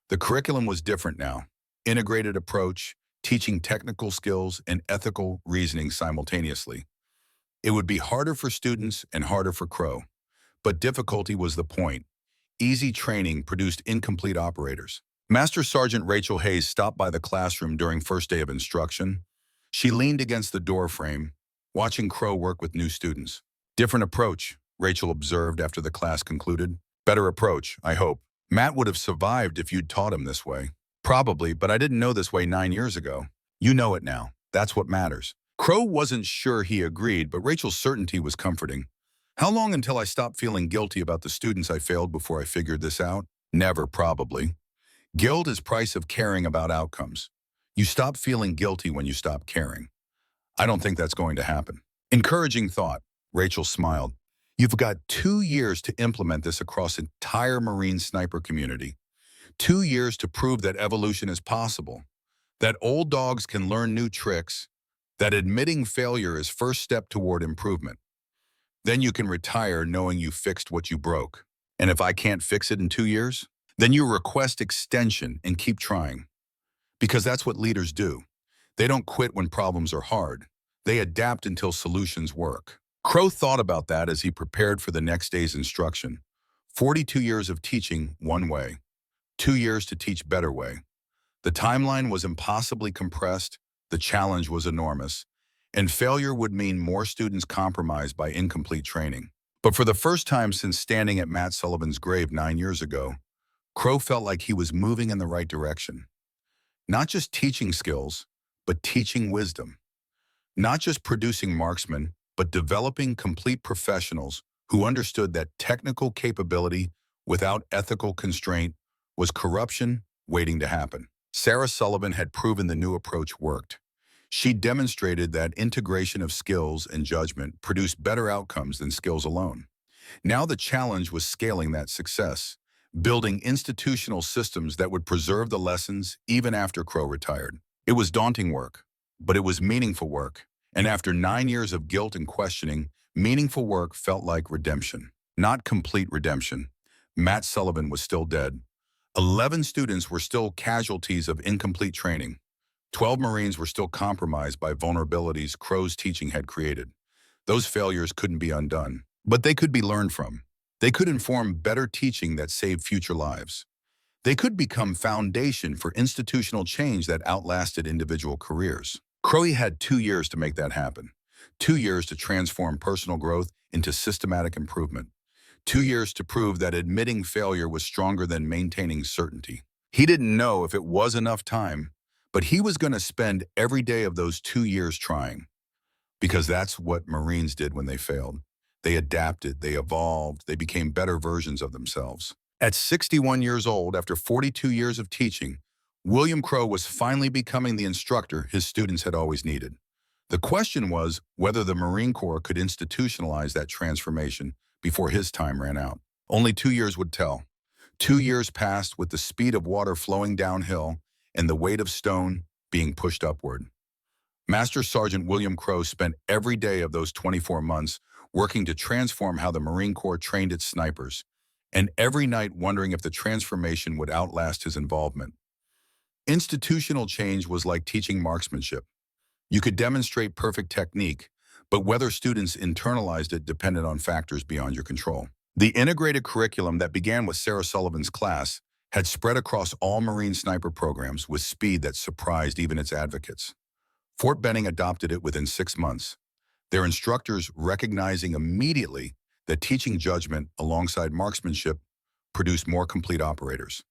The curriculum was different now. Integrated approach, teaching technical skills and ethical reasoning simultaneously. It would be harder for students and harder for Crowe. But difficulty was the point. Easy training produced incomplete operators. Master Sergeant Rachel Hayes stopped by the classroom during first day of instruction. She leaned against the door frame, watching Crowe work with new students. Different approach, Rachel observed after the class concluded. Better approach, I hope. Matt would have survived if you'd taught him this way. Probably, but I didn't know this way 9 years ago. You know it now. That's what matters. Crowe wasn't sure he agreed, but Rachel's certainty was comforting. How long until I stopped feeling guilty about the students I failed before I figured this out? Never, probably. Guilt is price of caring about outcomes. You stop feeling guilty when you stop caring. I don't think that's going to happen. Encouraging thought. Rachel smiled. You've got 2 years to implement this across the entire Marine sniper community. 2 years to prove that evolution is possible, that old dogs can learn new tricks, that admitting failure is first step toward improvement. Then you can retire knowing you fixed what you broke. And if I can't fix it in 2 years, then you request extension and keep trying. Because that's what leaders do. They don't quit when problems are hard. They adapt until solutions work. Crowe thought about that as he prepared for the next day's instruction. 42 years of teaching one way. 2 years to teach better way. The timeline was impossibly compressed, the challenge was enormous, and failure would mean more students compromised by incomplete training. But for the first time since standing at Matt Sullivan's grave 9 years ago, Crowe felt like he was moving in the right direction. Not just teaching skills, but teaching wisdom. Not just producing marksmen, but developing complete professionals who understood that technical capability without ethical constraint was corruption waiting to happen. Sarah Sullivan had proven the new approach worked. She demonstrated that integration of skills and judgment produced better outcomes than skills alone. Now the challenge was scaling that success, building institutional systems that would preserve the lessons even after Crowe retired. It was daunting work, but it was meaningful work. And after 9 years of guilt and questioning, meaningful work felt like redemption. Not complete redemption. Matt Sullivan was still dead. 11 students were still casualties of incomplete training. 12 Marines were still compromised by vulnerabilities Crowe's teaching had created. Those failures couldn't be undone, but they could be learned from. They could inform better teaching that saved future lives. They could become foundation for institutional change that outlasted individual careers. Crowe had 2 years to make that happen. 2 years to transform personal growth into systematic improvement. 2 years to prove that admitting failure was stronger than maintaining certainty. He didn't know if it was enough time, but he was going to spend every day of those 2 years trying. Because that's what Marines did when they failed. They adapted, they evolved, they became better versions of themselves. At 61 years old, after 42 years of teaching, William Crowe was finally becoming the instructor his students had always needed. The question was whether the Marine Corps could institutionalize that transformation before his time ran out. Only 2 years would tell. 2 years passed with the speed of water flowing downhill and the weight of stone being pushed upward. Master Sergeant William Crowe spent every day of those 24 months working to transform how the Marine Corps trained its snipers, and every night wondering if the transformation would outlast his involvement. Institutional change was like teaching marksmanship. You could demonstrate perfect technique, but whether students internalized it depended on factors beyond your control. The integrated curriculum that began with Sarah Sullivan's class had spread across all Marine sniper programs with speed that surprised even its advocates. Fort Benning adopted it within 6 months, their instructors recognizing immediately that teaching judgment alongside marksmanship produced more complete operators.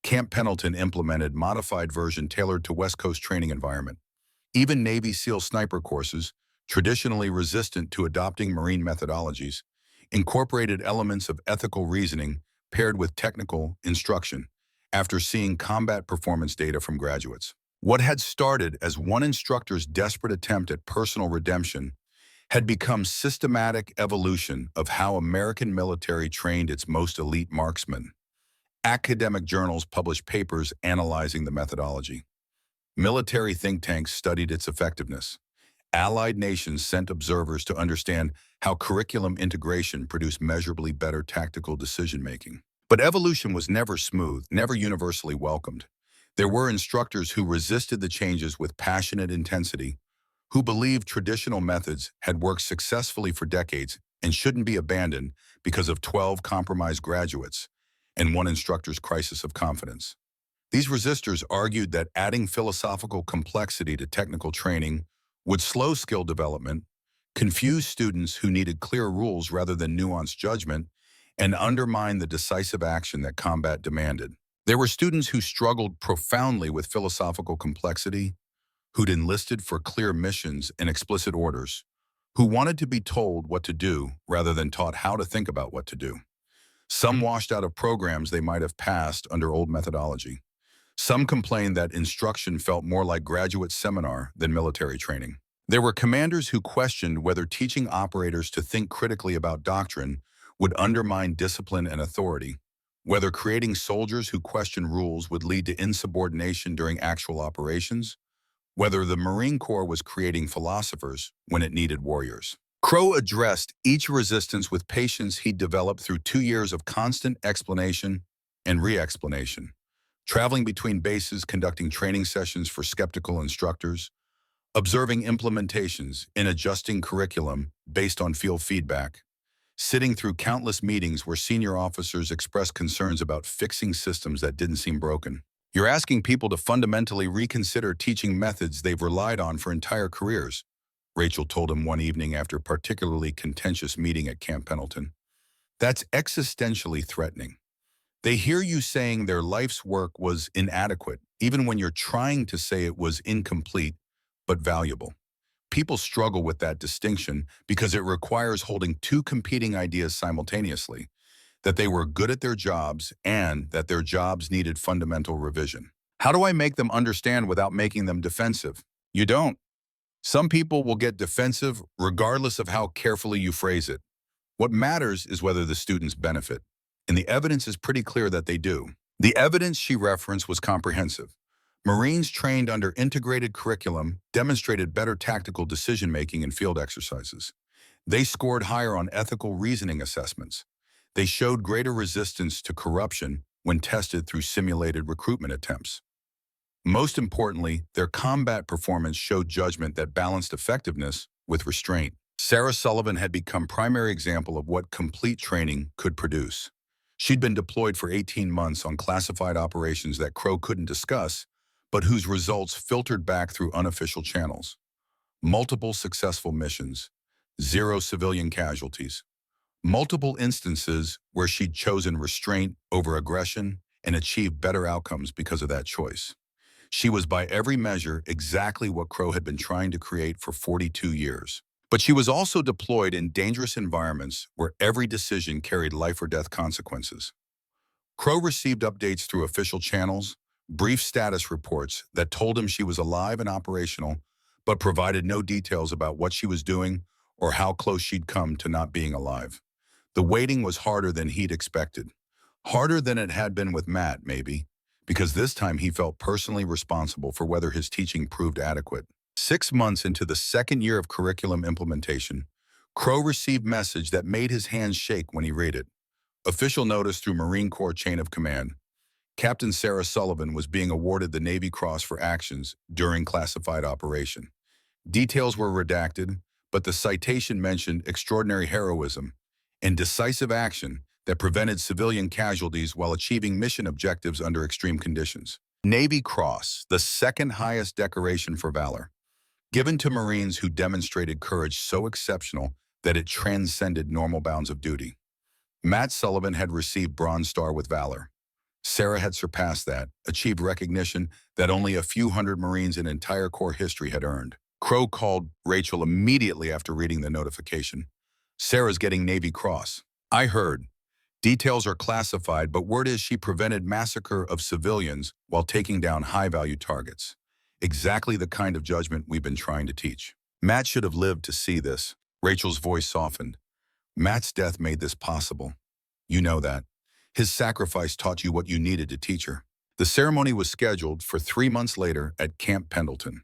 Camp Pendleton implemented modified version tailored to West Coast training environment. Even Navy SEAL sniper courses, traditionally resistant to adopting Marine methodologies, incorporated elements of ethical reasoning paired with technical instruction after seeing combat performance data from graduates. What had started as one instructor's desperate attempt at personal redemption had become systematic evolution of how American military trained its most elite marksmen. Academic journals published papers analyzing the methodology. Military think tanks studied its effectiveness. Allied nations sent observers to understand how curriculum integration produced measurably better tactical decision-making. But evolution was never smooth, never universally welcomed. There were instructors who resisted the changes with passionate intensity, who believed traditional methods had worked successfully for decades and shouldn't be abandoned because of 12 compromised graduates and one instructor's crisis of confidence. These resistors argued that adding philosophical complexity to technical training would slow skill development, confuse students who needed clear rules rather than nuanced judgment, and undermine the decisive action that combat demanded. There were students who struggled profoundly with philosophical complexity, who'd enlisted for clear missions and explicit orders, who wanted to be told what to do rather than taught how to think about what to do. Some washed out of programs they might have passed under old methodology. Some complained that instruction felt more like graduate seminar than military training. There were commanders who questioned whether teaching operators to think critically about doctrine would undermine discipline and authority, whether creating soldiers who question rules would lead to insubordination during actual operations, whether the Marine Corps was creating philosophers when it needed warriors. Crowe addressed each resistance with patience he'd developed through 2 years of constant explanation and re-explanation, traveling between bases, conducting training sessions for skeptical instructors, observing implementations and adjusting curriculum based on field feedback, sitting through countless meetings where senior officers expressed concerns about fixing systems that didn't seem broken. You're asking people to fundamentally reconsider teaching methods they've relied on for entire careers, Rachel told him one evening after a particularly contentious meeting at Camp Pendleton. That's existentially threatening. They hear you saying their life's work was inadequate, even when you're trying to say it was incomplete but valuable. People struggle with that distinction because it requires holding two competing ideas simultaneously, that they were good at their jobs and that their jobs needed fundamental revision. How do I make them understand without making them defensive? You don't. Some people will get defensive regardless of how carefully you phrase it. What matters is whether the students benefit, and the evidence is pretty clear that they do. The evidence she referenced was comprehensive. Marines trained under integrated curriculum demonstrated better tactical decision-making in field exercises. They scored higher on ethical reasoning assessments. They showed greater resistance to corruption when tested through simulated recruitment attempts. Most importantly, their combat performance showed judgment that balanced effectiveness with restraint. Sarah Sullivan had become primary example of what complete training could produce. She'd been deployed for 18 months on classified operations that Crowe couldn't discuss, but whose results filtered back through unofficial channels. Multiple successful missions, 0 civilian casualties. Multiple instances where she'd chosen restraint over aggression and achieved better outcomes because of that choice. She was by every measure exactly what Crowe had been trying to create for 42 years. But she was also deployed in dangerous environments where every decision carried life or death consequences. Crowe received updates through official channels, brief status reports that told him she was alive and operational, but provided no details about what she was doing or how close she'd come to not being alive. The waiting was harder than he'd expected. Harder than it had been with Matt, maybe, because this time he felt personally responsible for whether his teaching proved adequate. 6 months into the second year of curriculum implementation, Crowe received message that made his hands shake when he read it. Official notice through Marine Corps chain of command. Captain Sarah Sullivan was being awarded the Navy Cross for actions during classified operation. Details were redacted, but the citation mentioned extraordinary heroism and decisive action that prevented civilian casualties while achieving mission objectives under extreme conditions. Navy Cross, the second highest decoration for valor, given to Marines who demonstrated courage so exceptional that it transcended normal bounds of duty. Matt Sullivan had received Bronze Star with Valor. Sarah had surpassed that, achieved recognition that only a few hundred Marines in entire Corps history had earned. Crowe called Rachel immediately after reading the notification. "Sarah's getting Navy Cross." "I heard. Details are classified, but word is she prevented massacre of civilians while taking down high-value targets. Exactly the kind of judgment we've been trying to teach." "Matt should have lived to see this." Rachel's voice softened. "Matt's death made this possible. You know that. His sacrifice taught you what you needed to teach her." The ceremony was scheduled for 3 months later at Camp Pendleton.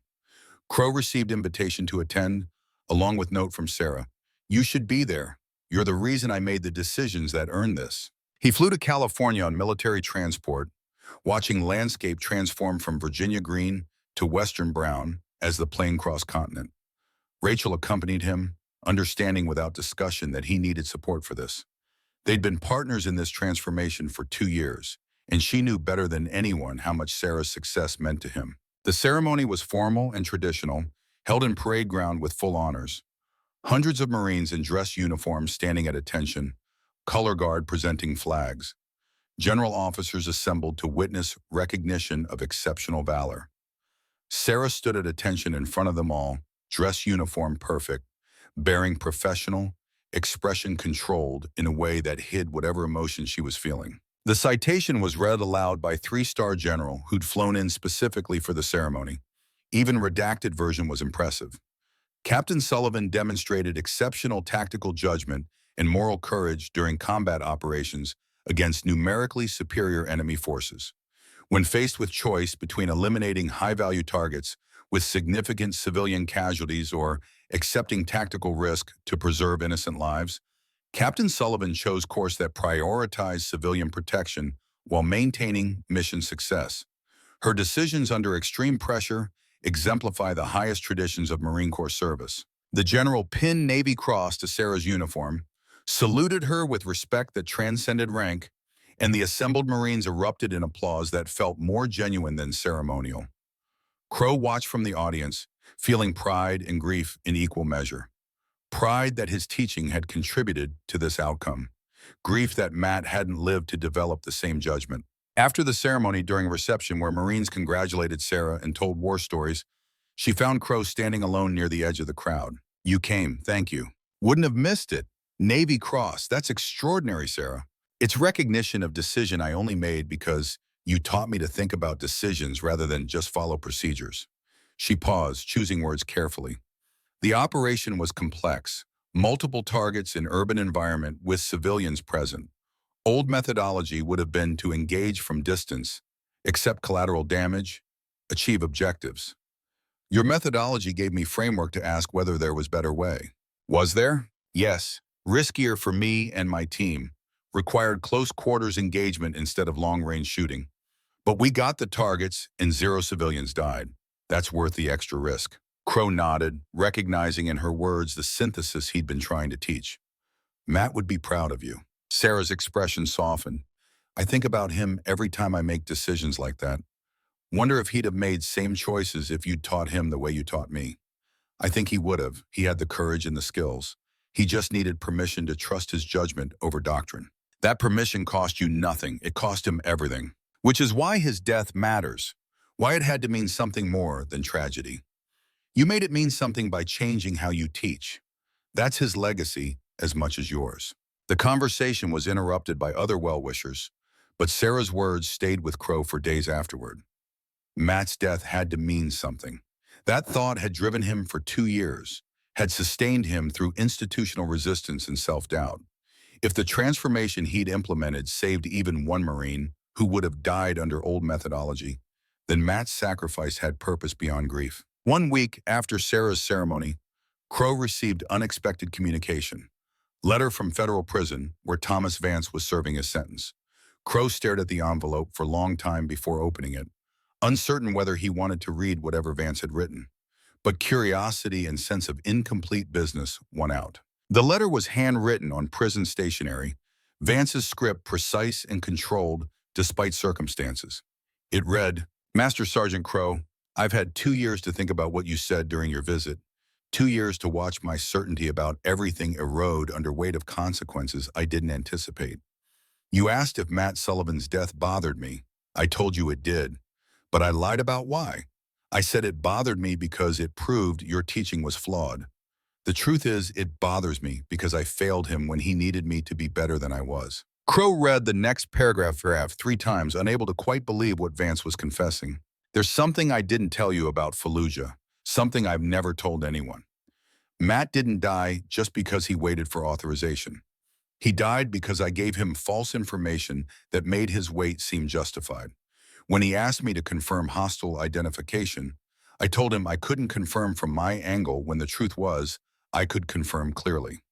Crowe received invitation to attend, along with note from Sarah. "You should be there. You're the reason I made the decisions that earned this." He flew to California on military transport, watching landscape transform from Virginia green to western brown as the plane crossed continent. Rachel accompanied him, understanding without discussion that he needed support for this. They'd been partners in this transformation for 2 years, and she knew better than anyone how much Sarah's success meant to him. The ceremony was formal and traditional, held in parade ground with full honors. Hundreds of Marines in dress uniforms standing at attention, color guard presenting flags. General officers assembled to witness recognition of exceptional valor. Sarah stood at attention in front of them all, dress uniform perfect, bearing professional, expression controlled in a way that hid whatever emotion she was feeling. The citation was read aloud by 3-star general who'd flown in specifically for the ceremony. Even redacted version was impressive. Captain Sullivan demonstrated exceptional tactical judgment and moral courage during combat operations against numerically superior enemy forces. When faced with choice between eliminating high-value targets with significant civilian casualties or accepting tactical risk to preserve innocent lives, Captain Sullivan chose course that prioritized civilian protection while maintaining mission success. Her decisions under extreme pressure exemplify the highest traditions of Marine Corps service. The general pinned Navy Cross to Sarah's uniform, saluted her with respect that transcended rank, and the assembled Marines erupted in applause that felt more genuine than ceremonial. Crowe watched from the audience, feeling pride and grief in equal measure. Pride that his teaching had contributed to this outcome. Grief that Matt hadn't lived to develop the same judgment. After the ceremony during a reception where Marines congratulated Sarah and told war stories, she found Crowe standing alone near the edge of the crowd. "You came, thank you. Wouldn't have missed it. Navy Cross, that's extraordinary, Sarah. It's recognition of decision I only made because you taught me to think about decisions rather than just follow procedures." She paused, choosing words carefully. The operation was complex, multiple targets in urban environment with civilians present. Old methodology would have been to engage from distance, accept collateral damage, achieve objectives. Your methodology gave me framework to ask whether there was better way. Was there? Yes. Riskier for me and my team. Required close quarters engagement instead of long-range shooting. But we got the targets and 0 civilians died. That's worth the extra risk. Crowe nodded, recognizing in her words the synthesis he'd been trying to teach. "Matt would be proud of you." Sarah's expression softened. "I think about him every time I make decisions like that. Wonder if he'd have made same choices if you'd taught him the way you taught me." "I think he would have. He had the courage and the skills. He just needed permission to trust his judgment over doctrine. That permission cost you nothing. It cost him everything. Which is why his death matters. Why it had to mean something more than tragedy. You made it mean something by changing how you teach. That's his legacy as much as yours." The conversation was interrupted by other well-wishers, but Sarah's words stayed with Crowe for days afterward. Matt's death had to mean something. That thought had driven him for 2 years, had sustained him through institutional resistance and self-doubt. If the transformation he'd implemented saved even one Marine who would have died under old methodology, then Matt's sacrifice had purpose beyond grief. 1 week after Sarah's ceremony, Crowe received unexpected communication. Letter from federal prison where Thomas Vance was serving his sentence. Crowe stared at the envelope for a long time before opening it, uncertain whether he wanted to read whatever Vance had written. But curiosity and sense of incomplete business won out. The letter was handwritten on prison stationery, Vance's script precise and controlled despite circumstances. It read, Master Sergeant Crowe, I've had 2 years to think about what you said during your visit, 2 years to watch my certainty about everything erode under weight of consequences I didn't anticipate. You asked if Matt Sullivan's death bothered me. I told you it did, but I lied about why. I said it bothered me because it proved your teaching was flawed. The truth is, it bothers me because I failed him when he needed me to be better than I was. Crowe read the next paragraph 3 times, unable to quite believe what Vance was confessing. There's something I didn't tell you about Fallujah, something I've never told anyone. Matt didn't die just because he waited for authorization. He died because I gave him false information that made his wait seem justified. When he asked me to confirm hostile identification, I told him I couldn't confirm from my angle when the truth was, I could confirm clearly.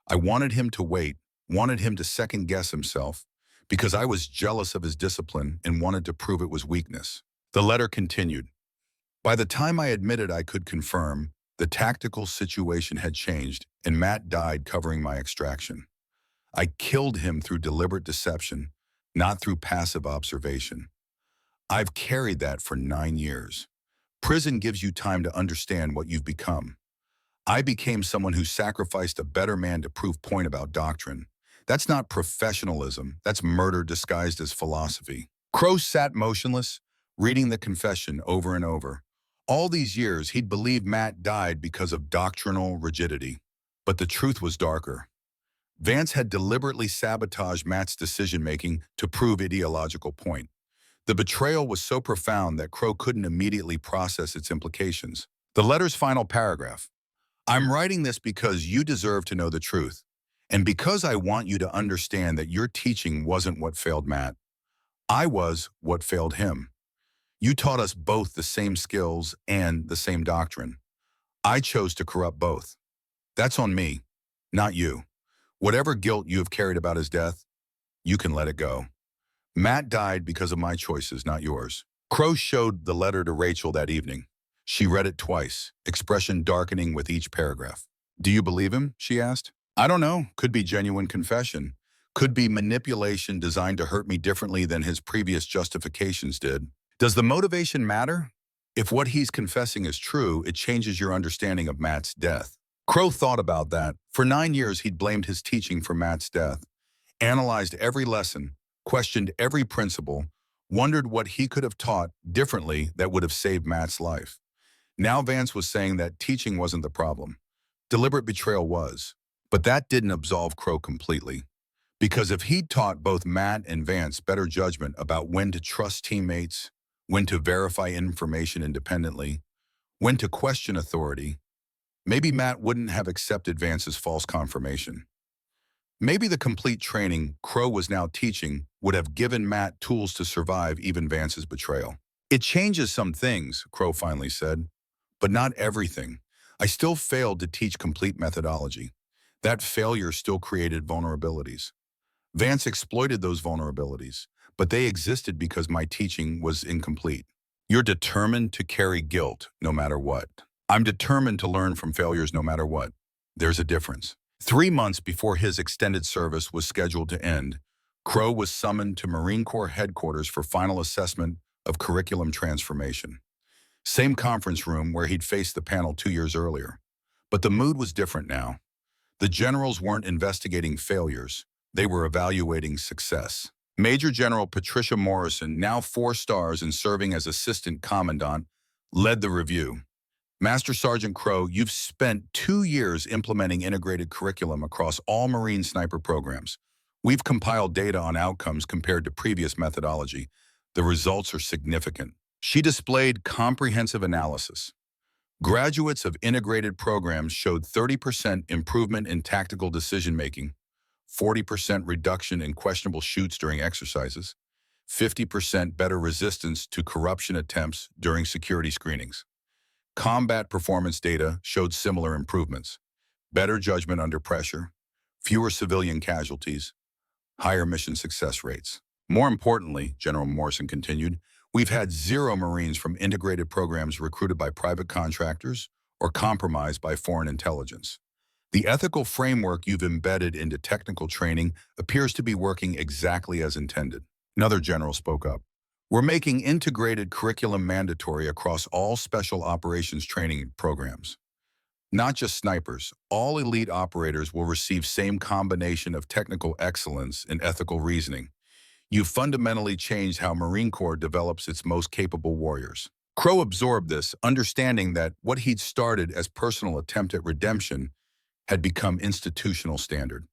I wanted him to wait, wanted him to second-guess himself, because I was jealous of his discipline and wanted to prove it was weakness. The letter continued. By the time I admitted I could confirm, the tactical situation had changed, and Matt died covering my extraction. I killed him through deliberate deception, not through passive observation. I've carried that for 9 years. Prison gives you time to understand what you've become. I became someone who sacrificed a better man to prove point about doctrine. That's not professionalism, that's murder disguised as philosophy. Crowe sat motionless, reading the confession over and over. All these years, he'd believed Matt died because of doctrinal rigidity. But the truth was darker. Vance had deliberately sabotaged Matt's decision-making to prove ideological point. The betrayal was so profound that Crowe couldn't immediately process its implications. The letter's final paragraph. I'm writing this because you deserve to know the truth, and because I want you to understand that your teaching wasn't what failed Matt. I was what failed him. You taught us both the same skills and the same doctrine. I chose to corrupt both. That's on me, not you. Whatever guilt you have carried about his death, you can let it go. Matt died because of my choices, not yours. Crowe showed the letter to Rachel that evening. She read it twice, expression darkening with each paragraph. Do you believe him? She asked. I don't know. Could be genuine confession. Could be manipulation designed to hurt me differently than his previous justifications did. Does the motivation matter? If what he's confessing is true, it changes your understanding of Matt's death. Crowe thought about that. For 9 years, he'd blamed his teaching for Matt's death, analyzed every lesson, questioned every principle, wondered what he could have taught differently that would have saved Matt's life. Now Vance was saying that teaching wasn't the problem. Deliberate betrayal was. But that didn't absolve Crowe completely. Because if he'd taught both Matt and Vance better judgment about when to trust teammates, when to verify information independently, when to question authority, maybe Matt wouldn't have accepted Vance's false confirmation. Maybe the complete training Crowe was now teaching would have given Matt tools to survive even Vance's betrayal. It changes some things, Crowe finally said, but not everything. I still failed to teach complete methodology. That failure still created vulnerabilities. Vance exploited those vulnerabilities, but they existed because my teaching was incomplete. You're determined to carry guilt no matter what. I'm determined to learn from failures no matter what. There's a difference. 3 months before his extended service was scheduled to end, Crowe was summoned to Marine Corps headquarters for final assessment of curriculum transformation. Same conference room where he'd faced the panel 2 years earlier. But the mood was different now. The generals weren't investigating failures. They were evaluating success. Major General Patricia Morrison, now 4 stars and serving as Assistant Commandant, led the review. Master Sergeant Crowe, you've spent 2 years implementing integrated curriculum across all Marine sniper programs. We've compiled data on outcomes compared to previous methodology. The results are significant. She displayed comprehensive analysis. Graduates of integrated programs showed 30% improvement in tactical decision-making, 40% reduction in questionable shoots during exercises, 50% better resistance to corruption attempts during security screenings. Combat performance data showed similar improvements: better judgment under pressure, fewer civilian casualties, higher mission success rates. More importantly, General Morrison continued, we've had 0 Marines from integrated programs recruited by private contractors or compromised by foreign intelligence. The ethical framework you've embedded into technical training appears to be working exactly as intended. Another general spoke up. We're making integrated curriculum mandatory across all special operations training programs. Not just snipers, all elite operators will receive same combination of technical excellence and ethical reasoning. You fundamentally changed how Marine Corps develops its most capable warriors. Crowe absorbed this, understanding that what he'd started as personal attempt at redemption had become institutional standard.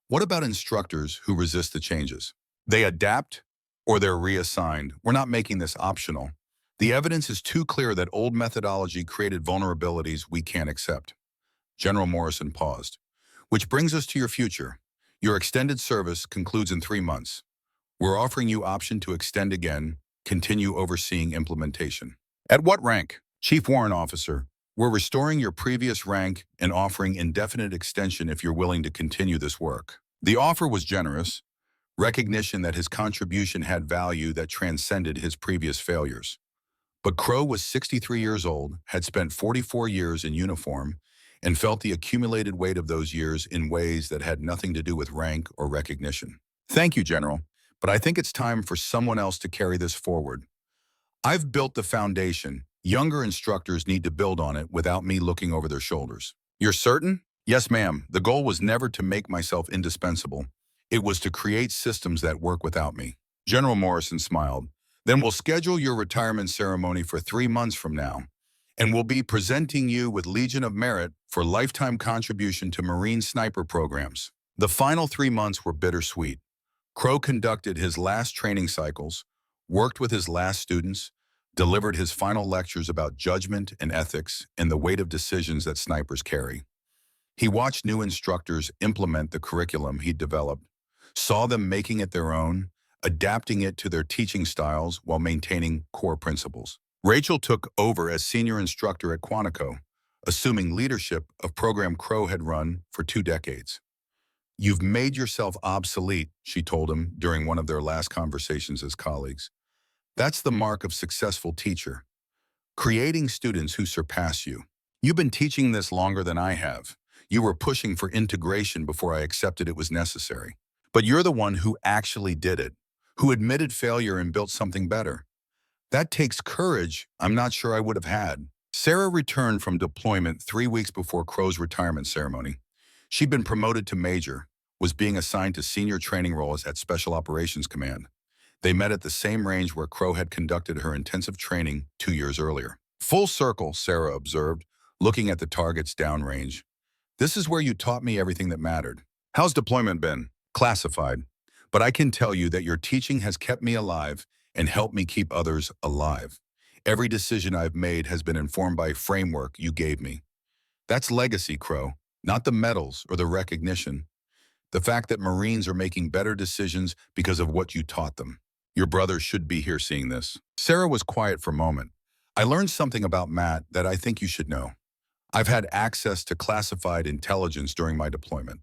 What about instructors who resist the changes? They adapt or they're reassigned. We're not making this optional. The evidence is too clear that old methodology created vulnerabilities we can't accept. General Morrison paused. Which brings us to your future. Your extended service concludes in 3 months. We're offering you option to extend again, continue overseeing implementation. At what rank? Chief Warrant Officer. We're restoring your previous rank and offering indefinite extension if you're willing to continue this work. The offer was generous, recognition that his contribution had value that transcended his previous failures. But Crowe was 63 years old, had spent 44 years in uniform, and felt the accumulated weight of those years in ways that had nothing to do with rank or recognition. Thank you, General, but I think it's time for someone else to carry this forward. I've built the foundation. Younger instructors need to build on it without me looking over their shoulders. You're certain? Yes, ma'am. The goal was never to make myself indispensable. It was to create systems that work without me. General Morrison smiled. Then we'll schedule your retirement ceremony for 3 months from now, and we'll be presenting you with Legion of Merit for lifetime contribution to Marine sniper programs. The final 3 months were bittersweet. Crowe conducted his last training cycles, worked with his last students, delivered his final lectures about judgment and ethics and the weight of decisions that snipers carry. He watched new instructors implement the curriculum he'd developed, saw them making it their own, adapting it to their teaching styles while maintaining core principles. Rachel took over as senior instructor at Quantico, assuming leadership of program Crowe had run for 2 decades. You've made yourself obsolete, she told him during one of their last conversations as colleagues. That's the mark of successful teacher, creating students who surpass you. You've been teaching this longer than I have. You were pushing for integration before I accepted it was necessary. But you're the one who actually did it, who admitted failure and built something better. That takes courage I'm not sure I would have had. Sarah returned from deployment 3 weeks before Crowe's retirement ceremony. She'd been promoted to major, was being assigned to senior training roles at Special Operations Command. They met at the same range where Crowe had conducted her intensive training 2 years earlier. Full circle, Sarah observed, looking at the targets downrange. This is where you taught me everything that mattered. How's deployment been? Classified. But I can tell you that your teaching has kept me alive and helped me keep others alive. Every decision I've made has been informed by a framework you gave me. That's legacy, Crowe, not the medals or the recognition. The fact that Marines are making better decisions because of what you taught them. Your brother should be here seeing this. Sarah was quiet for a moment. I learned something about Matt that I think you should know. I've had access to classified intelligence during my deployment.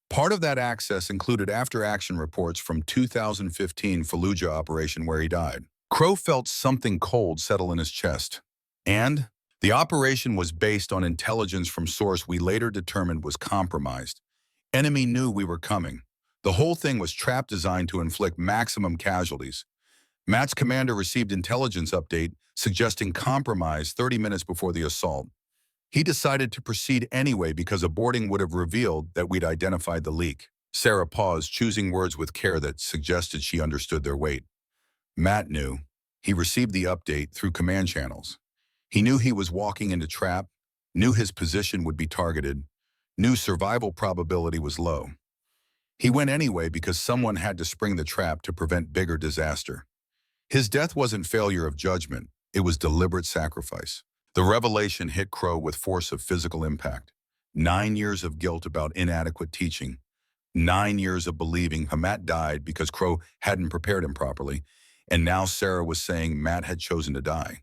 Part of that access included after-action reports from 2015 Fallujah operation where he died. Crowe felt something cold settle in his chest. And the operation was based on intelligence from source we later determined was compromised. Enemy knew we were coming. The whole thing was trap designed to inflict maximum casualties. Matt's commander received intelligence update suggesting compromise 30 minutes before the assault. He decided to proceed anyway because aborting would have revealed that we'd identified the leak. Sarah paused, choosing words with care that suggested she understood their weight. Matt knew. He received the update through command channels. He knew he was walking into trap, knew his position would be targeted, knew survival probability was low. He went anyway because someone had to spring the trap to prevent bigger disaster. His death wasn't failure of judgment, it was deliberate sacrifice. The revelation hit Crowe with force of physical impact. 9 years of guilt about inadequate teaching, 9 years of believing Matt died because Crowe hadn't prepared him properly, and now Sarah was saying Matt had chosen to die,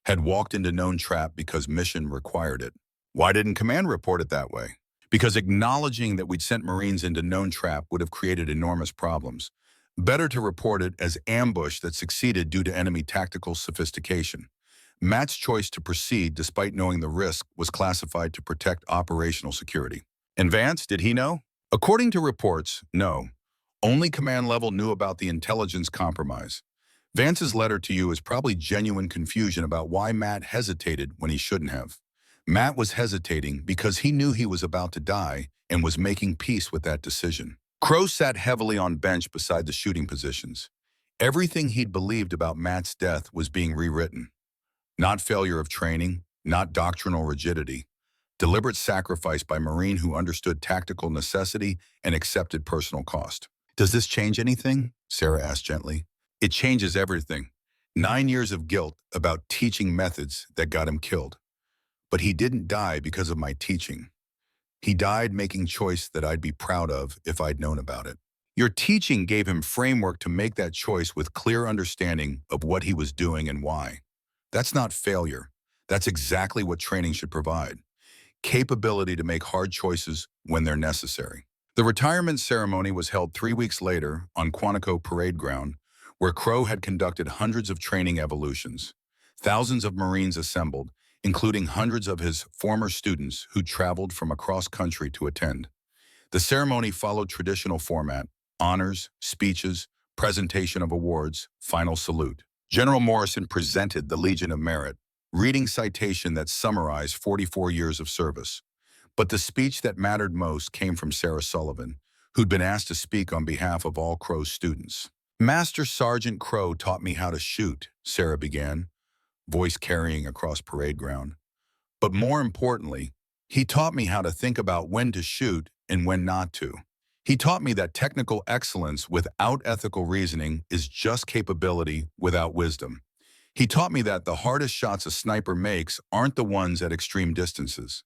had walked into known trap because mission required it. Why didn't command report it that way? Because acknowledging that we'd sent Marines into known trap would have created enormous problems. Better to report it as ambush that succeeded due to enemy tactical sophistication. Matt's choice to proceed despite knowing the risk was classified to protect operational security. And Vance, did he know? According to reports, no. Only command level knew about the intelligence compromise. Vance's letter to you is probably genuine confusion about why Matt hesitated when he shouldn't have. Matt was hesitating because he knew he was about to die and was making peace with that decision. Crowe sat heavily on bench beside the shooting positions. Everything he'd believed about Matt's death was being rewritten. Not failure of training, not doctrinal rigidity. Deliberate sacrifice by Marine who understood tactical necessity and accepted personal cost. Does this change anything? Sarah asked gently. It changes everything. 9 years of guilt about teaching methods that got him killed. But he didn't die because of my teaching. He died making choice that I'd be proud of if I'd known about it. Your teaching gave him framework to make that choice with clear understanding of what he was doing and why. That's not failure. That's exactly what training should provide. Capability to make hard choices when they're necessary. The retirement ceremony was held 3 weeks later on Quantico Parade Ground, where Crowe had conducted hundreds of training evolutions. Thousands of Marines assembled, including hundreds of his former students who traveled from across country to attend. The ceremony followed traditional format: honors, speeches, presentation of awards, final salute. General Morrison presented the Legion of Merit, reading citation that summarized 44 years of service. But the speech that mattered most came from Sarah Sullivan, who'd been asked to speak on behalf of all Crowe's students. Master Sergeant Crowe taught me how to shoot, Sarah began, voice carrying across parade ground. But more importantly, he taught me how to think about when to shoot and when not to. He taught me that technical excellence without ethical reasoning is just capability without wisdom. He taught me that the hardest shots a sniper makes aren't the ones at extreme distances.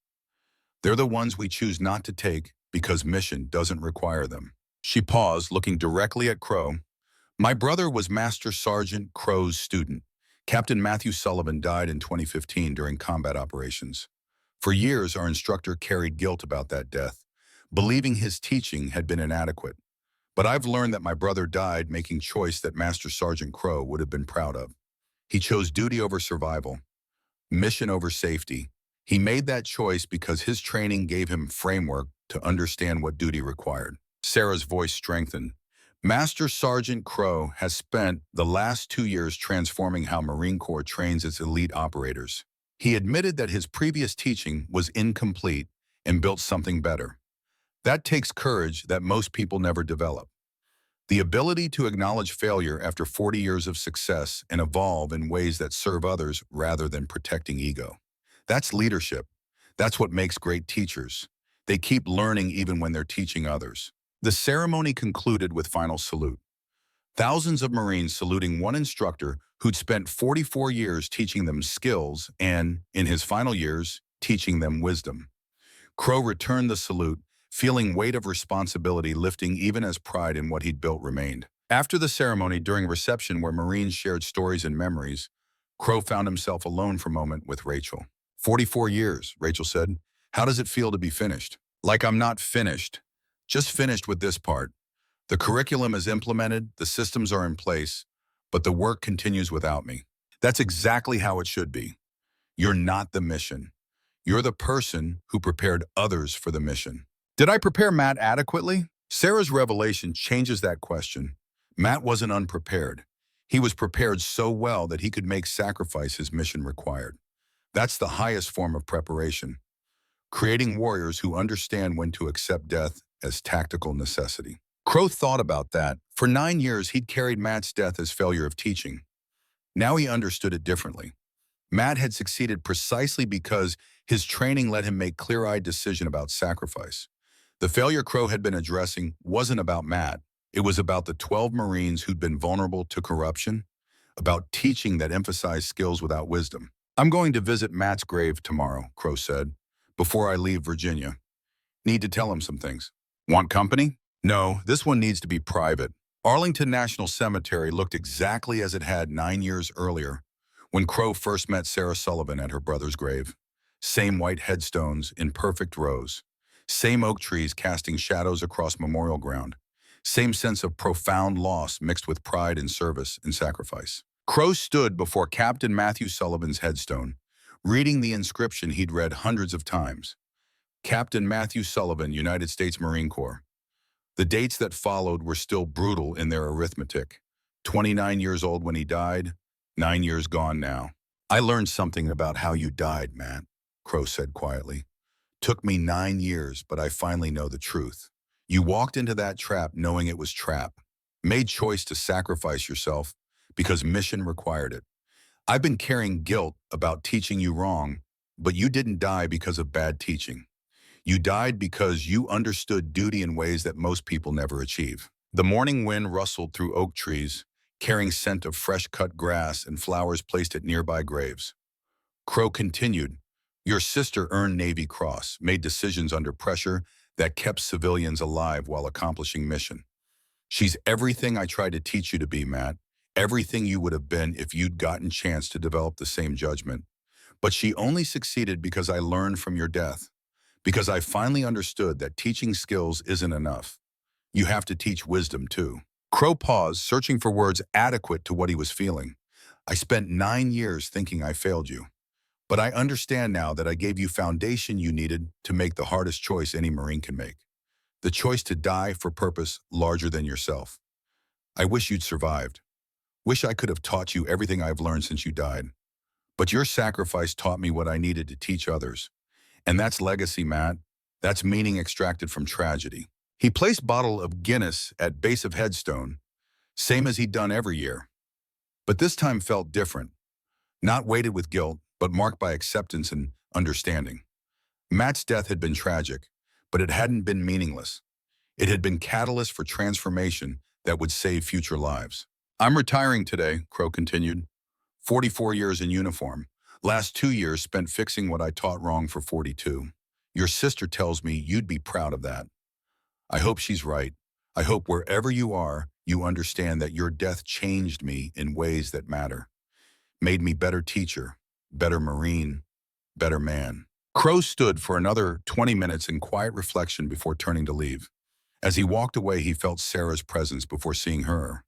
They're the ones we choose not to take because mission doesn't require them. She paused, looking directly at Crowe. My brother was Master Sergeant Crowe's student. Captain Matthew Sullivan died in 2015 during combat operations. For years, our instructor carried guilt about that death, believing his teaching had been inadequate. But I've learned that my brother died making choice that Master Sergeant Crowe would have been proud of. He chose duty over survival, mission over safety. He made that choice because his training gave him framework to understand what duty required. Sarah's voice strengthened. Master Sergeant Crowe has spent the last 2 years transforming how Marine Corps trains its elite operators. He admitted that his previous teaching was incomplete and built something better. That takes courage that most people never develop. The ability to acknowledge failure after 40 years of success and evolve in ways that serve others rather than protecting ego. That's leadership. That's what makes great teachers. They keep learning even when they're teaching others. The ceremony concluded with final salute. Thousands of Marines saluting one instructor who'd spent 44 years teaching them skills and, in his final years, teaching them wisdom. Crowe returned the salute, feeling weight of responsibility lifting even as pride in what he'd built remained. After the ceremony, during reception where Marines shared stories and memories, Crowe found himself alone for a moment with Rachel. 44 years, Rachel said. How does it feel to be finished? Like I'm not finished. Just finished with this part. The curriculum is implemented, the systems are in place, but the work continues without me. That's exactly how it should be. You're not the mission. You're the person who prepared others for the mission. Did I prepare Matt adequately? Sarah's revelation changes that question. Matt wasn't unprepared. He was prepared so well that he could make sacrifice his mission required. That's the highest form of preparation. Creating warriors who understand when to accept death as tactical necessity. Crowe thought about that. For 9 years, he'd carried Matt's death as failure of teaching. Now he understood it differently. Matt had succeeded precisely because his training let him make clear-eyed decision about sacrifice. The failure Crowe had been addressing wasn't about Matt. It was about the 12 Marines who'd been vulnerable to corruption, about teaching that emphasized skills without wisdom. I'm going to visit Matt's grave tomorrow, Crowe said, before I leave Virginia. Need to tell him some things. Want company? No, this one needs to be private. Arlington National Cemetery looked exactly as it had 9 years earlier when Crowe first met Sarah Sullivan at her brother's grave. Same white headstones in perfect rows. Same oak trees casting shadows across memorial ground. Same sense of profound loss mixed with pride in service and sacrifice. Crowe stood before Captain Matthew Sullivan's headstone, reading the inscription he'd read hundreds of times. Captain Matthew Sullivan, United States Marine Corps. The dates that followed were still brutal in their arithmetic. 29 years old when he died, 9 years gone now. I learned something about how you died, Matt, Crowe said quietly. Took me 9 years, but I finally know the truth. You walked into that trap knowing it was trap. Made choice to sacrifice yourself because mission required it. I've been carrying guilt about teaching you wrong, but you didn't die because of bad teaching. You died because you understood duty in ways that most people never achieve. The morning wind rustled through oak trees, carrying scent of fresh-cut grass and flowers placed at nearby graves. Crowe continued, your sister earned Navy Cross, made decisions under pressure that kept civilians alive while accomplishing mission. She's everything I tried to teach you to be, Matt. Everything you would have been if you'd gotten chance to develop the same judgment. But she only succeeded because I learned from your death. Because I finally understood that teaching skills isn't enough. You have to teach wisdom too. Crowe paused, searching for words adequate to what he was feeling. I spent 9 years thinking I failed you. But I understand now that I gave you foundation you needed to make the hardest choice any Marine can make. The choice to die for purpose larger than yourself. I wish you'd survived. Wish I could have taught you everything I've learned since you died. But your sacrifice taught me what I needed to teach others. And that's legacy, Matt. That's meaning extracted from tragedy. He placed bottle of Guinness at base of headstone, same as he'd done every year. But this time felt different. Not weighted with guilt, but marked by acceptance and understanding. Matt's death had been tragic, but it hadn't been meaningless. It had been catalyst for transformation that would save future lives. I'm retiring today, Crowe continued. 44 years in uniform. Last 2 years spent fixing what I taught wrong for 42. Your sister tells me you'd be proud of that. I hope she's right. I hope wherever you are, you understand that your death changed me in ways that matter. Made me better teacher, better Marine, better man. Crowe stood for another 20 minutes in quiet reflection before turning to leave. As he walked away, he felt Sarah's presence before seeing her.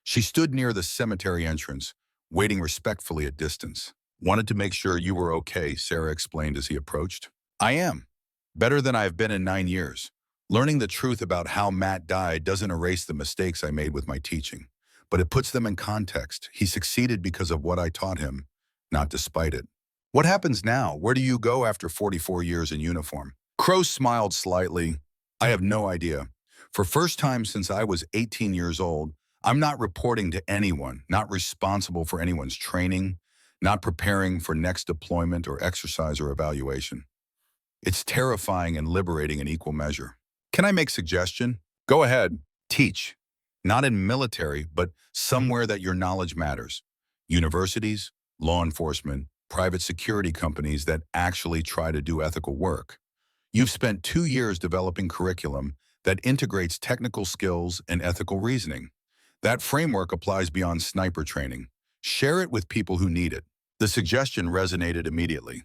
She stood near the cemetery entrance, waiting respectfully at distance. Wanted to make sure you were okay, Sarah explained as he approached. I am. Better than I've been in 9 years. Learning the truth about how Matt died doesn't erase the mistakes I made with my teaching, but it puts them in context. He succeeded because of what I taught him, not despite it. What happens now? Where do you go after 44 years in uniform? Crowe smiled slightly. I have no idea. For first time since I was 18 years old, I'm not reporting to anyone, not responsible for anyone's training, not preparing for next deployment or exercise or evaluation. It's terrifying and liberating in equal measure. Can I make a suggestion? Go ahead. Teach. Not in military, but somewhere that your knowledge matters. Universities, law enforcement, private security companies that actually try to do ethical work. You've spent 2 years developing curriculum that integrates technical skills and ethical reasoning. That framework applies beyond sniper training. Share it with people who need it. The suggestion resonated immediately.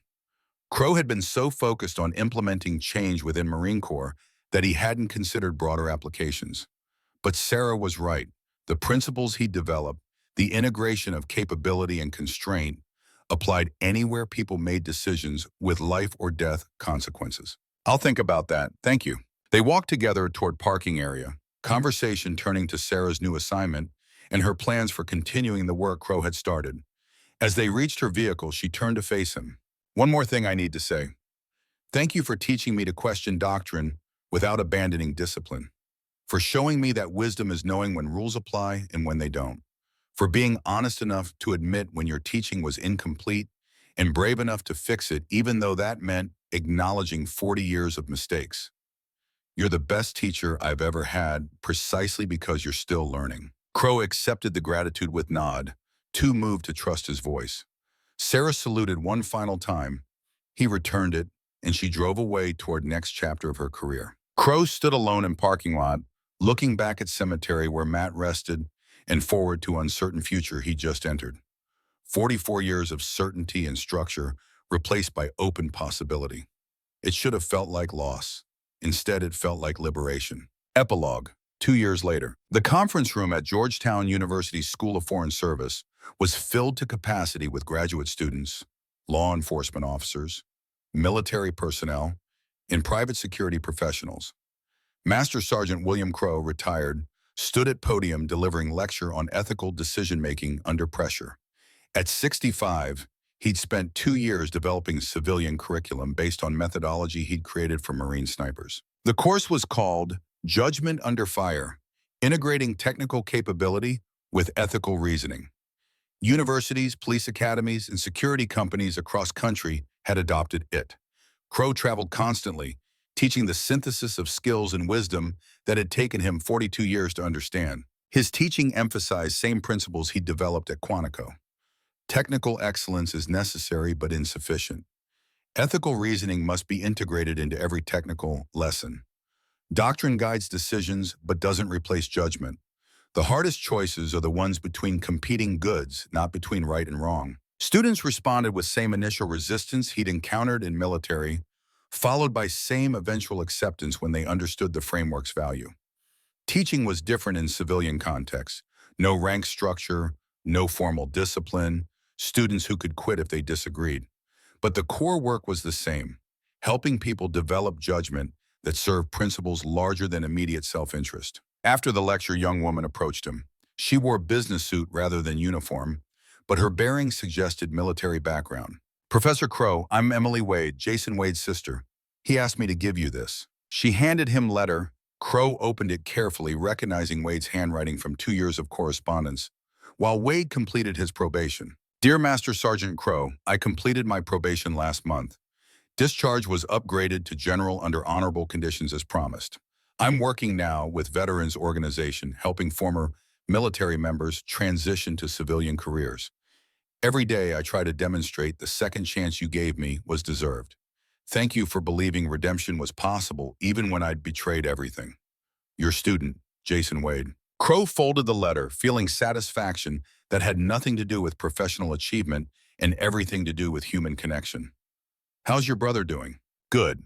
Crowe had been so focused on implementing change within Marine Corps that he hadn't considered broader applications. But Sarah was right. The principles he developed, the integration of capability and constraint, applied anywhere people made decisions with life or death consequences. I'll think about that. Thank you. They walked together toward parking area, conversation turning to Sarah's new assignment and her plans for continuing the work Crowe had started. As they reached her vehicle, she turned to face him. One more thing I need to say. Thank you for teaching me to question doctrine without abandoning discipline. For showing me that wisdom is knowing when rules apply and when they don't. For being honest enough to admit when your teaching was incomplete and brave enough to fix it even though that meant acknowledging 40 years of mistakes. You're the best teacher I've ever had precisely because you're still learning. Crowe accepted the gratitude with nod, too moved to trust his voice. Sarah saluted one final time. He returned it, and she drove away toward next chapter of her career. Crowe stood alone in parking lot, looking back at cemetery where Matt rested and forward to uncertain future he just entered. 44 years of certainty and structure replaced by open possibility. It should have felt like loss. Instead, it felt like liberation. Epilogue. 2 years later, the conference room at Georgetown University's School of Foreign Service was filled to capacity with graduate students, law enforcement officers, military personnel, and private security professionals. Master Sergeant William Crowe, retired, stood at podium delivering lecture on ethical decision-making under pressure. At 65, he'd spent 2 years developing civilian curriculum based on methodology he'd created for Marine snipers. The course was called Judgment Under Fire, Integrating Technical Capability with Ethical Reasoning. Universities, police academies, and security companies across country had adopted it. Crowe traveled constantly, teaching the synthesis of skills and wisdom that had taken him 42 years to understand. His teaching emphasized same principles he'd developed at Quantico. Technical excellence is necessary but insufficient. Ethical reasoning must be integrated into every technical lesson. Doctrine guides decisions but doesn't replace judgment. The hardest choices are the ones between competing goods, not between right and wrong. Students responded with same initial resistance he'd encountered in military, followed by same eventual acceptance when they understood the framework's value. Teaching was different in civilian contexts. No rank structure, no formal discipline, students who could quit if they disagreed. But the core work was the same, helping people develop judgment that served principles larger than immediate self-interest. After the lecture, a young woman approached him. She wore business suit rather than uniform, but her bearing suggested military background. "Professor Crowe, I'm Emily Wade, Jason Wade's sister. He asked me to give you this." She handed him letter. Crowe opened it carefully, recognizing Wade's handwriting from 2 years of correspondence, while Wade completed his probation. "Dear Master Sergeant Crowe, I completed my probation last month. Discharge was upgraded to general under honorable conditions as promised. I'm working now with Veterans Organization, helping former military members transition to civilian careers. Every day I try to demonstrate the second chance you gave me was deserved. Thank you for believing redemption was possible even when I'd betrayed everything. Your student, Jason Wade." Crowe folded the letter, feeling satisfaction that had nothing to do with professional achievement and everything to do with human connection. "How's your brother doing?" "Good.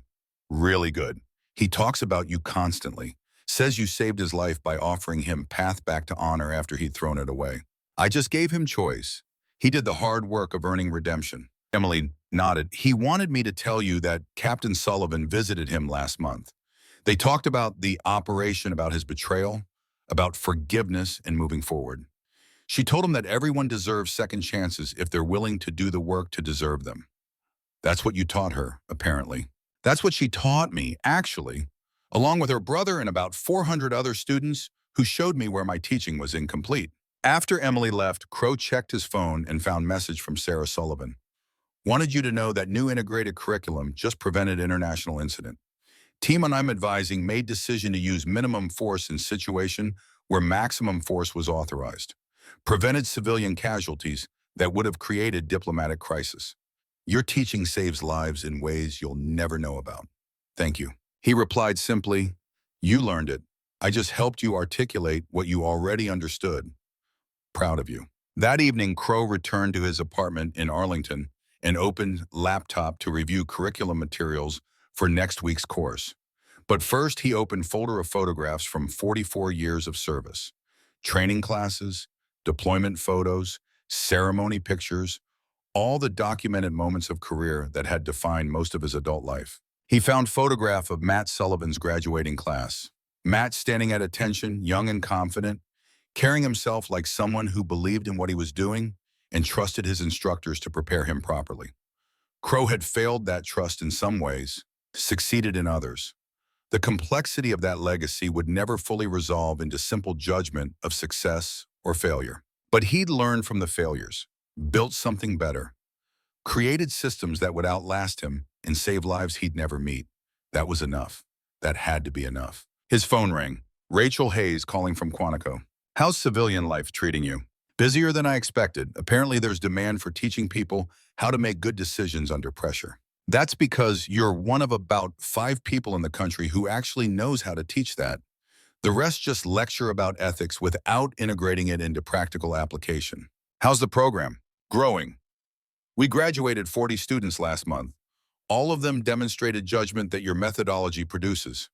Really good. He talks about you constantly. Says you saved his life by offering him path back to honor after he'd thrown it away. I just gave him choice. He did the hard work of earning redemption." Emily nodded. "He wanted me to tell you that Captain Sullivan visited him last month. They talked about the operation, about his betrayal, about forgiveness and moving forward. She told him that everyone deserves second chances if they're willing to do the work to deserve them." That's what you taught her, apparently. That's what she taught me, actually, along with her brother and about 400 other students who showed me where my teaching was incomplete. After Emily left, Crowe checked his phone and found message from Sarah Sullivan. "Wanted you to know that new integrated curriculum just prevented international incident. Team I'm advising made decision to use minimum force in situation where maximum force was authorized. Prevented civilian casualties that would have created diplomatic crisis. Your teaching saves lives in ways you'll never know about. Thank you." He replied simply, "You learned it. I just helped you articulate what you already understood. Proud of you." That evening, Crowe returned to his apartment in Arlington and opened laptop to review curriculum materials for next week's course. But first, he opened folder of photographs from 44 years of service. Training classes, deployment photos, ceremony pictures, all the documented moments of career that had defined most of his adult life. He found photograph of Matt Sullivan's graduating class. Matt standing at attention, young and confident, carrying himself like someone who believed in what he was doing and trusted his instructors to prepare him properly. Crowe had failed that trust in some ways, succeeded in others. The complexity of that legacy would never fully resolve into simple judgment of success or failure. But he'd learned from the failures, built something better, created systems that would outlast him and save lives he'd never meet. That was enough. That had to be enough. His phone rang. Rachel Hayes calling from Quantico. "How's civilian life treating you?" "Busier than I expected. Apparently there's demand for teaching people how to make good decisions under pressure." "That's because you're one of about 5 people in the country who actually knows how to teach that. The rest just lecture about ethics without integrating it into practical application. How's the program? Growing. We graduated 40 students last month. All of them demonstrated judgment that your methodology produces.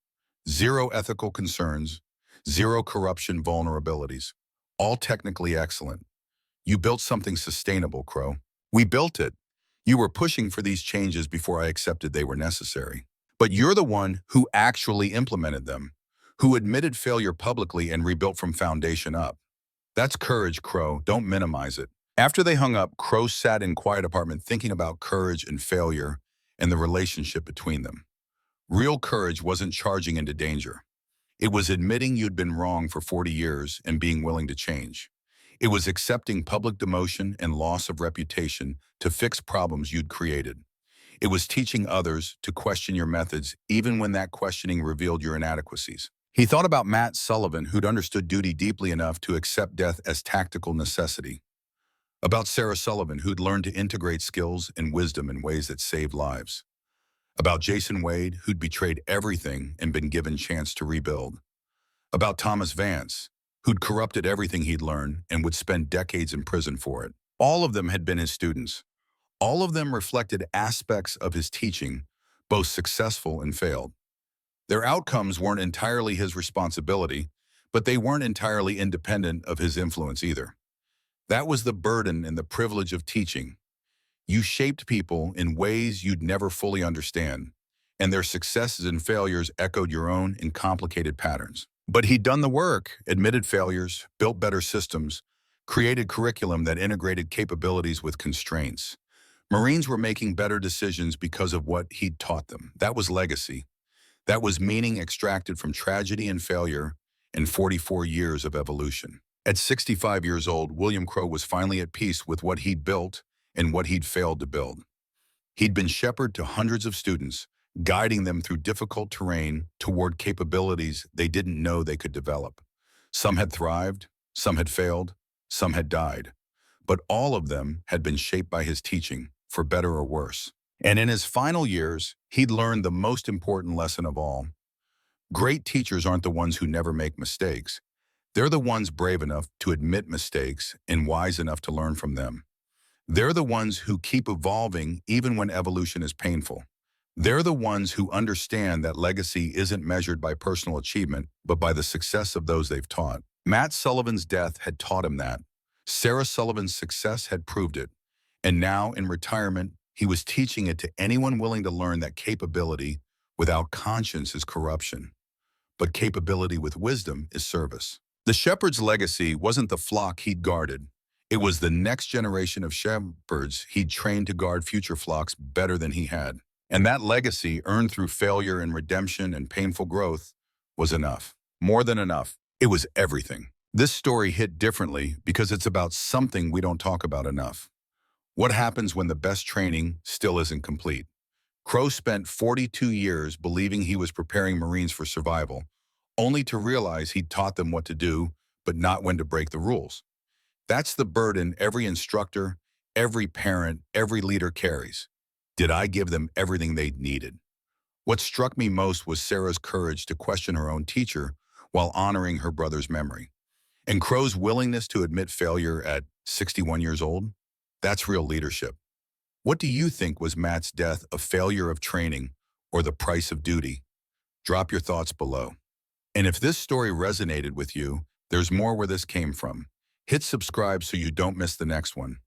Zero ethical concerns, zero corruption vulnerabilities. All technically excellent. You built something sustainable, Crowe. We built it. You were pushing for these changes before I accepted they were necessary. But you're the one who actually implemented them, who admitted failure publicly and rebuilt from foundation up. That's courage, Crowe. Don't minimize it. After they hung up, Crowe sat in quiet apartment thinking about courage and failure and the relationship between them. Real courage wasn't charging into danger. It was admitting you'd been wrong for 40 years and being willing to change. It was accepting public demotion and loss of reputation to fix problems you'd created. It was teaching others to question your methods even when that questioning revealed your inadequacies. He thought about Matt Sullivan, who'd understood duty deeply enough to accept death as tactical necessity. About Sarah Sullivan, who'd learned to integrate skills and wisdom in ways that saved lives. About Jason Wade, who'd betrayed everything and been given chance to rebuild. About Thomas Vance, who'd corrupted everything he'd learned and would spend decades in prison for it. All of them had been his students. All of them reflected aspects of his teaching, both successful and failed. Their outcomes weren't entirely his responsibility, but they weren't entirely independent of his influence either. That was the burden and the privilege of teaching. You shaped people in ways you'd never fully understand, and their successes and failures echoed your own in complicated patterns. But he'd done the work, admitted failures, built better systems, created curriculum that integrated capabilities with constraints. Marines were making better decisions because of what he'd taught them. That was legacy. That was meaning extracted from tragedy and failure and 44 years of evolution. At 65 years old, William Crowe was finally at peace with what he'd built and what he'd failed to build. He'd been shepherd to hundreds of students, guiding them through difficult terrain toward capabilities they didn't know they could develop. Some had thrived, some had failed, some had died. But all of them had been shaped by his teaching, for better or worse. And in his final years, he'd learned the most important lesson of all. Great teachers aren't the ones who never make mistakes. They're the ones brave enough to admit mistakes and wise enough to learn from them. They're the ones who keep evolving even when evolution is painful. They're the ones who understand that legacy isn't measured by personal achievement, but by the success of those they've taught. Matt Sullivan's death had taught him that. Sarah Sullivan's success had proved it. And now, in retirement, he was teaching it to anyone willing to learn that capability without conscience is corruption, but capability with wisdom is service. The shepherd's legacy wasn't the flock he'd guarded. It was the next generation of shepherds he'd trained to guard future flocks better than he had. And that legacy, earned through failure and redemption and painful growth, was enough. More than enough. It was everything. This story hit differently because it's about something we don't talk about enough. What happens when the best training still isn't complete? Crowe spent 42 years believing he was preparing Marines for survival, only to realize he'd taught them what to do, but not when to break the rules. That's the burden every instructor, every parent, every leader carries. Did I give them everything they needed? What struck me most was Sarah's courage to question her own teacher while honoring her brother's memory. And Crowe's willingness to admit failure at 61 years old? That's real leadership. What do you think was Matt's death, a failure of training or the price of duty? Drop your thoughts below. And if this story resonated with you, there's more where this came from. Hit subscribe so you don't miss the next one.